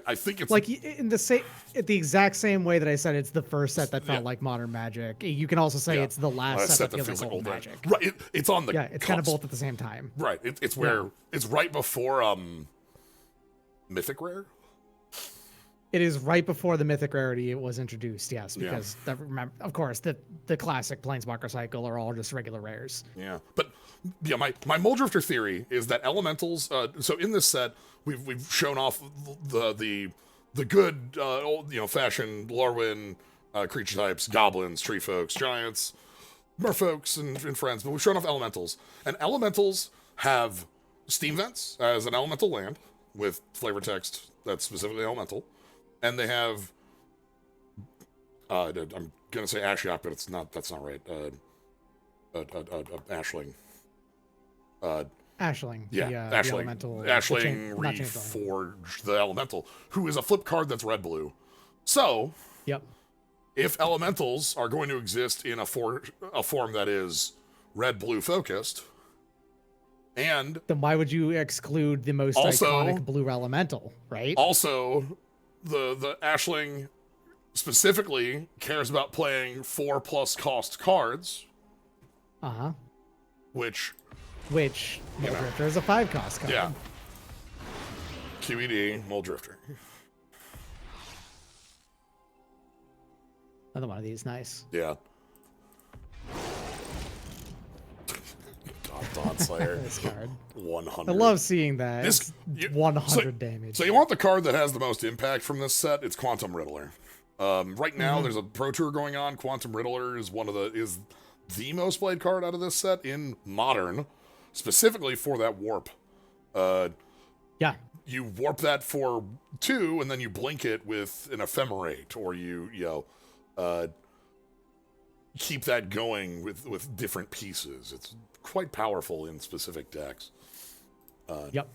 I think it's like in the exact same way that I said it's the first set that felt like modern magic. You can also say it's the last set that feels like old magic. Right, it's on the it's kind of both at the same time. Right, it's where it's right before Mythic Rare. It is right before the Mythic Rarity was introduced, yes, because of course the classic Planeswalker cycle are all just regular rares. Yeah, but my Muldrifter theory is that elementals. So in this set, we've shown off the good old fashioned Lorwyn creature types: goblins, tree folks, giants, merfolks, and friends. But we've shown off elementals, and elementals have steam vents as an elemental land with flavor text that's specifically elemental. And they have, I'm gonna say Ashiok, but it's not. That's not right. Ashling. Ashling. Yeah, the Ashling. elemental. Ashling Reforged the Elemental, who is a flip card that's red blue. So, if elementals are going to exist in a form that is red blue focused, and then why would you exclude the most iconic blue elemental, right? Also, the Ashling specifically cares about playing 4+ cost cards. Which Muldrifter is a 5 cost card. Yeah. QED, Muldrifter. Another one of these, nice. Yeah. Dawn Slayer. This card. 100. I love seeing that. This 100 damage. So you want the card that has the most impact from this set? It's Quantum Riddler. Right now, there's a Pro Tour going on. Quantum Riddler is the most played card out of this set in Modern, specifically for that warp. Yeah. You warp that for 2, and then you blink it with an Ephemerate, or keep that going with different pieces. It's quite powerful in specific decks. Yep.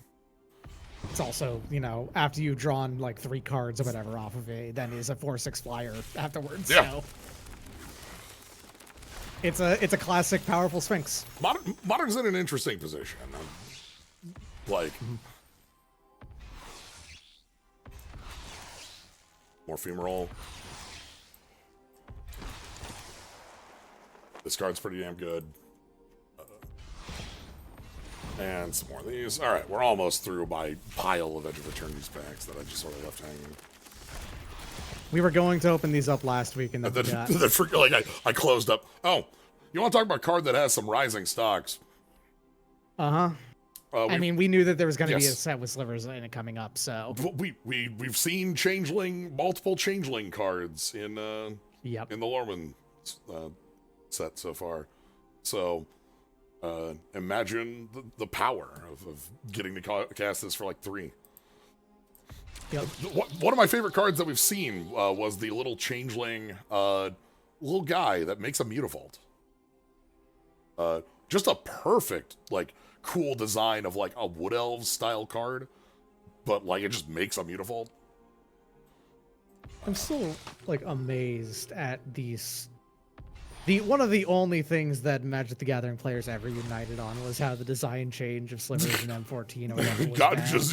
It's also, after you've drawn like 3 cards or whatever off of it, then is a 4/6 flyer afterwards. Yeah. So it's a classic powerful Sphinx. Modern's in an interesting position. More Femoral. This card's pretty damn good. And some more of these. All right, we're almost through my pile of Edge of Eternity's packs that I just sort of left hanging. We were going to open these up last week, and then I closed up. Oh, you want to talk about a card that has some rising stocks? Uh-huh. We knew that there was going to be a Yes. set with slivers in it coming up, so... We've seen multiple Changeling cards in the Lorwyn set so far. So... imagine the power of getting to cast this for like 3. Yep. One of my favorite cards that we've seen was the little Changeling little guy that makes a Mutavault. Just a perfect, cool design of a Wood Elves style card, but it just makes a Mutavault. I'm still amazed at these. One of the only things that Magic the Gathering players ever united on was how the design change of slivers in M14 or whatever was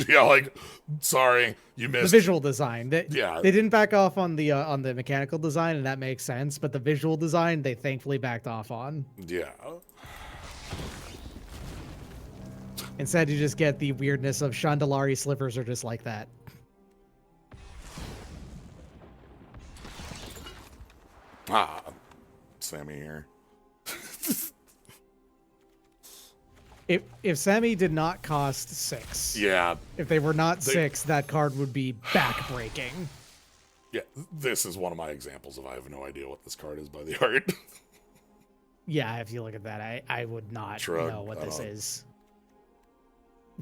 bad. Sorry, you missed the visual design. They Yeah. didn't back off on the mechanical design, and that makes sense. But the visual design, they thankfully backed off on. Yeah. Instead, you just get the weirdness of Chandelier slivers are just like that. Sammy here. If Sammy did not cost 6, Yeah. if they were not 6, that card would be backbreaking. Yeah, this is one of my examples of I have no idea what this card is by the art. Yeah, if you look at that, I would not Shrug. know what this is.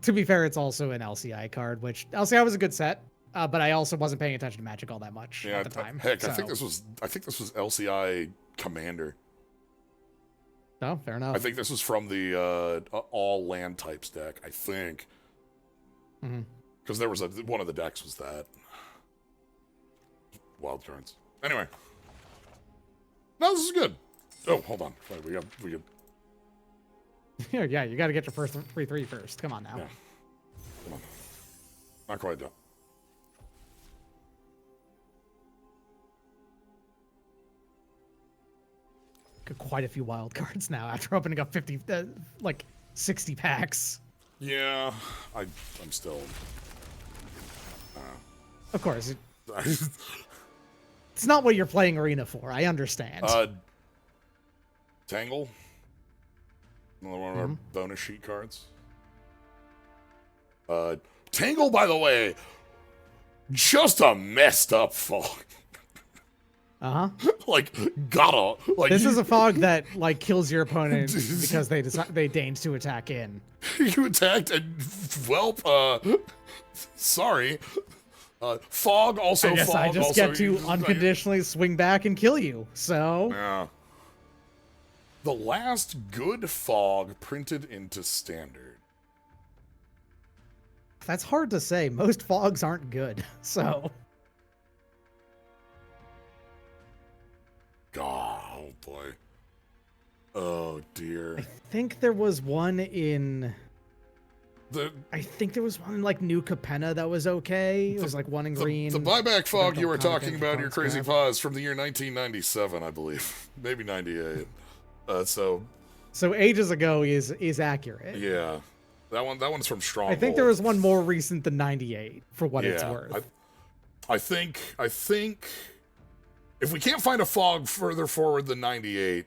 To be fair, it's also an LCI card, which LCI was a good set, but I also wasn't paying attention to Magic all that much at the time. Heck, I think this was LCI Commander. No, fair enough. I think this was from the all land types deck. I think because there was one of the decks was that wild cards. Anyway, no, this is good. Oh, hold on. Wait, we got. Yeah, you got to get your first 3/3 first. Come on now. Yeah. Come on. Not quite done. Got quite a few wild cards now after opening up 60 packs. Yeah, I'm still. Of course, it's not what you're playing Arena for. I understand. Tangle. Another one of our bonus sheet cards. Tangle, by the way, just a messed up fog. This is a fog that kills your opponent because they deigned to attack in. You attacked and sorry. Fog also. I guess fog I just also, get to unconditionally swing back and kill you. So yeah. The last good fog printed into standard. That's hard to say. Most fogs aren't good. So. God, oh boy. Oh dear. I think there was one in New Capenna that was okay. It was one in green. The buyback fog you were talking about, your crazy crap. pause, from the year 1997, I believe. Maybe 98. So ages ago is accurate. Yeah. That one's from Stronghold. I think there was one more recent than 98 for what it's worth. I think if we can't find a fog further forward than 98,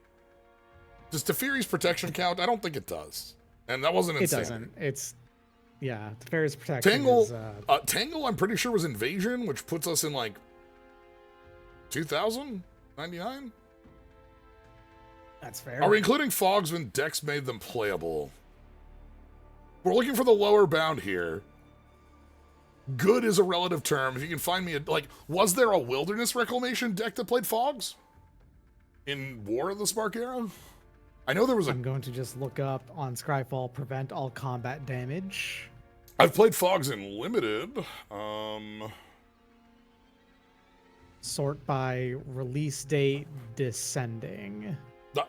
does Teferi's protection count? I don't think it does. And that wasn't insane. It doesn't. It's Teferi's protection Tangle, is, Tangle, I'm pretty sure was Invasion, which puts us in $2,099? That's fair. Are we including fogs when decks made them playable? We're looking for the lower bound here. Good is a relative term. If you can find me was there a wilderness reclamation deck that played fogs? In War of the Spark Era? I know there was I'm going to just look up on Scryfall, prevent all combat damage. I've played fogs in limited. Sort by release date descending.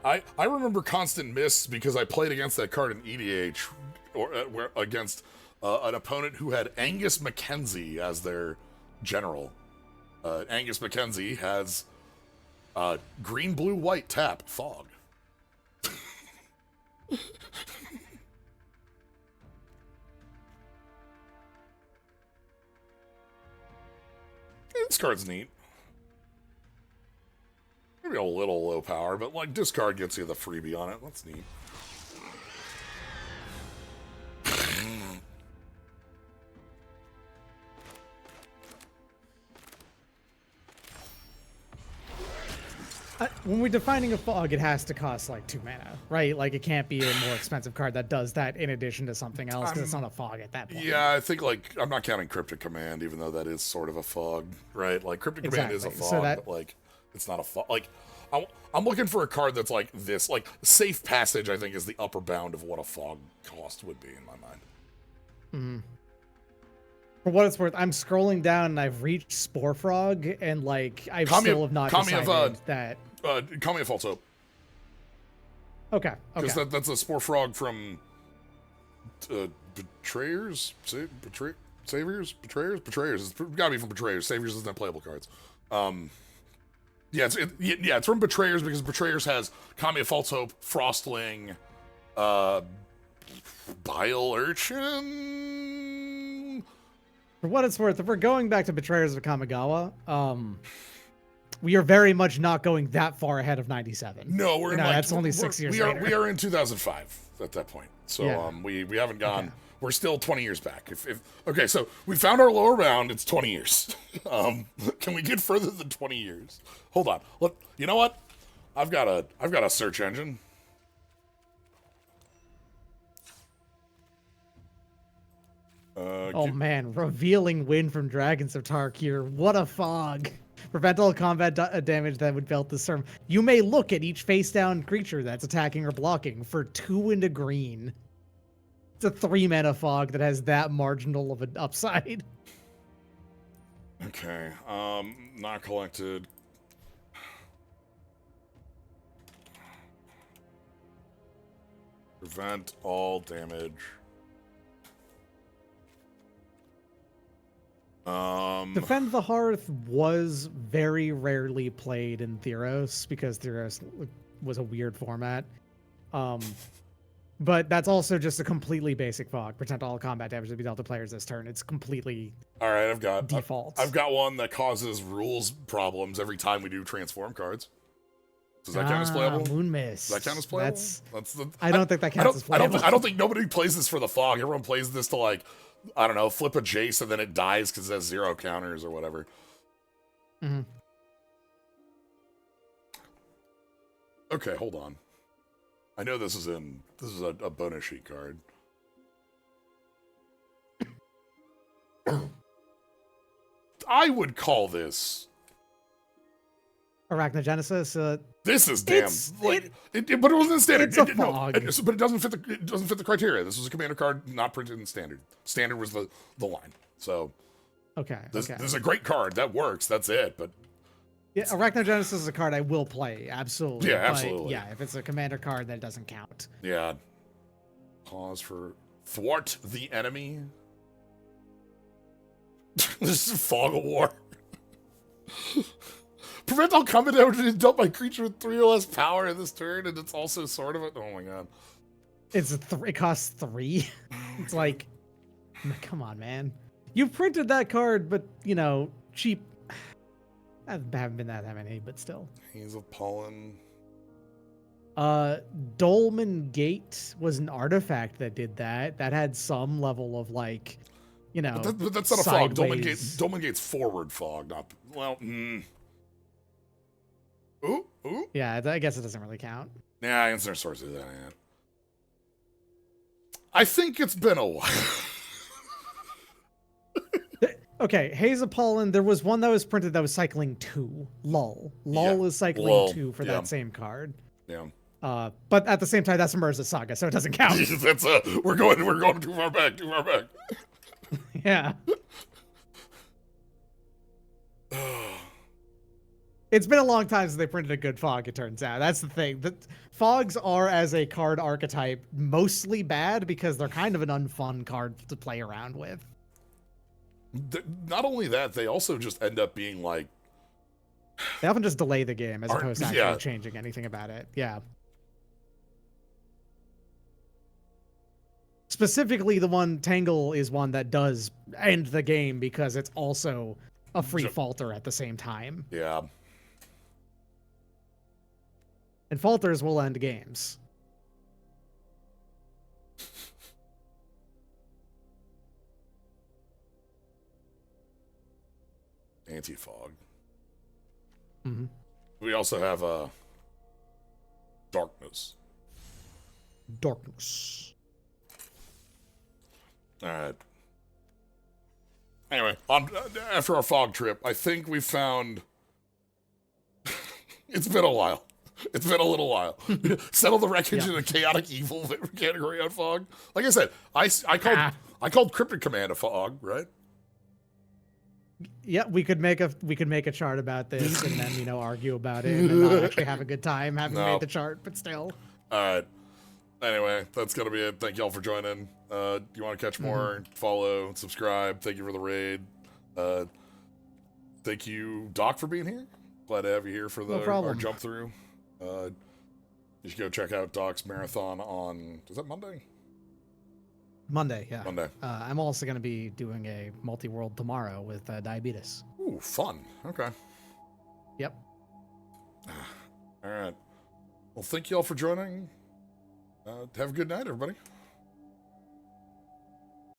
I remember Constant Mists because I played against that card in EDH, or against an opponent who had Angus Mackenzie as their general. Angus Mackenzie has green, blue, white tap fog. This card's neat. Maybe a little low power, but discard gets you the freebie on it. That's neat. When we're defining a fog, it has to cost 2 mana, right? It can't be a more expensive card that does that in addition to something else, because it's not a fog at that point. Yeah, I think I'm not counting Cryptic Command, even though that is sort of a fog, right? Cryptic Command is a fog, so that, but it's not a fog. I'm looking for a card that's like this. Safe Passage, I think, is the upper bound of what a fog cost would be in my mind. Mm-hmm. For what it's worth, I'm scrolling down and I've reached Spore Frog, and I've still have not decided that. Call me a False Hope. Okay. Because that's a Spore Frog from Betrayers? Saviors? Betrayers? It's gotta be from Betrayers. Saviors isn't playable cards. It's from Betrayers because Betrayers has Kami of False Hope, Frostling, Bile Urchin. For what it's worth, if we're going back to Betrayers of Kamigawa, we are very much not going that far ahead of 97. No, we're that's only 6 years later. We are in 2005 at that point. So yeah. We haven't gone. Okay. We're still 20 years back. Okay, so we found our lower bound. It's 20 years. Can we get further than 20 years? Hold on. Look, you know what? I've got a search engine. Man, revealing win from Dragons of Tarkir. What a fog. Prevent all combat damage that would belt this term. You may look at each face-down creature that's attacking or blocking for 2 into green. It's a 3-mana fog that has that marginal of an upside. Okay, not collected. Prevent all damage. Defend the Hearth was very rarely played in Theros because Theros was a weird format. But that's also just a completely basic fog. Prevent all combat damage to be dealt to players this turn. It's completely all right. I've got default. I've got one that causes rules problems every time we do transform cards. Does that count as playable? Moonmist. Does that count as playable? I don't think that counts as playable. I don't think nobody plays this for the fog. Everyone plays this to I don't know, flip a Jace and then it dies because it has 0 counters or whatever. Mm-hmm. Okay, hold on. I know this is a bonus sheet card. I would call this Arachnogenesis. This is damn but it wasn't standard. It's a fog. But it doesn't fit the criteria. This was a commander card not printed in standard. Standard was the line. So this is a great card that works. That's it. But yeah, Arachnogenesis is a card I will play absolutely. Yeah, absolutely. Yeah, if it's a commander card, that doesn't count. Yeah. Pause for thwart the enemy. This is Fog of War. Prevent all combat damage to dump my creature with 3 or less power in this turn, and it's also sort of a... Oh my god. It costs 3. It's come on, man. You printed that card, but, cheap. I haven't been that many, but still. Haze of Pollen. Dolmen Gate was an artifact that did that. That had some level of, but that's not a fog. Dolmen Gate's forward fog, not... Well, Ooh, ooh. Yeah, I guess it doesn't really count. Yeah, instant sources that yet. I think it's been a while. Okay, Hazel Pollen, there was one that was printed that was cycling 2. Lol. Lol is cycling Lol. 2 for that same card. Yeah. But at the same time, that's Immersive Saga, so it doesn't count. That's we're going too far back, Yeah. It's been a long time since they printed a good fog, it turns out. That's the thing. The fogs are, as a card archetype, mostly bad because they're kind of an unfun card to play around with. Not only that, they also just end up being like... They often just delay the game as opposed to actually changing anything about it. Yeah. Specifically, the one Tangle is one that does end the game because it's also a free falter at the same time. Yeah. And falters will end games. Anti-fog. Mm-hmm. We also have darkness. Darkness. All right. Anyway, after our fog trip, I think we found... It's been a while. It's been a little while. Settle the wreckage in a chaotic evil category on fog. Like I said, I called Cryptic Command a fog, right? Yeah, we could make a chart about this and then argue about it and not actually have a good time having made the chart, but still. All right. Anyway, that's gonna be it. Thank y'all for joining. You want to catch more? Follow, subscribe. Thank you for the raid. Thank you, Doc, for being here. Glad to have you here for our jump through. You should go check out Doc's marathon on, is that Monday? Monday, yeah. Monday. I'm also going to be doing a multi-world tomorrow with diabetes. Ooh, fun. Okay. Yep. All right. Well, thank you all for joining. Have a good night, everybody.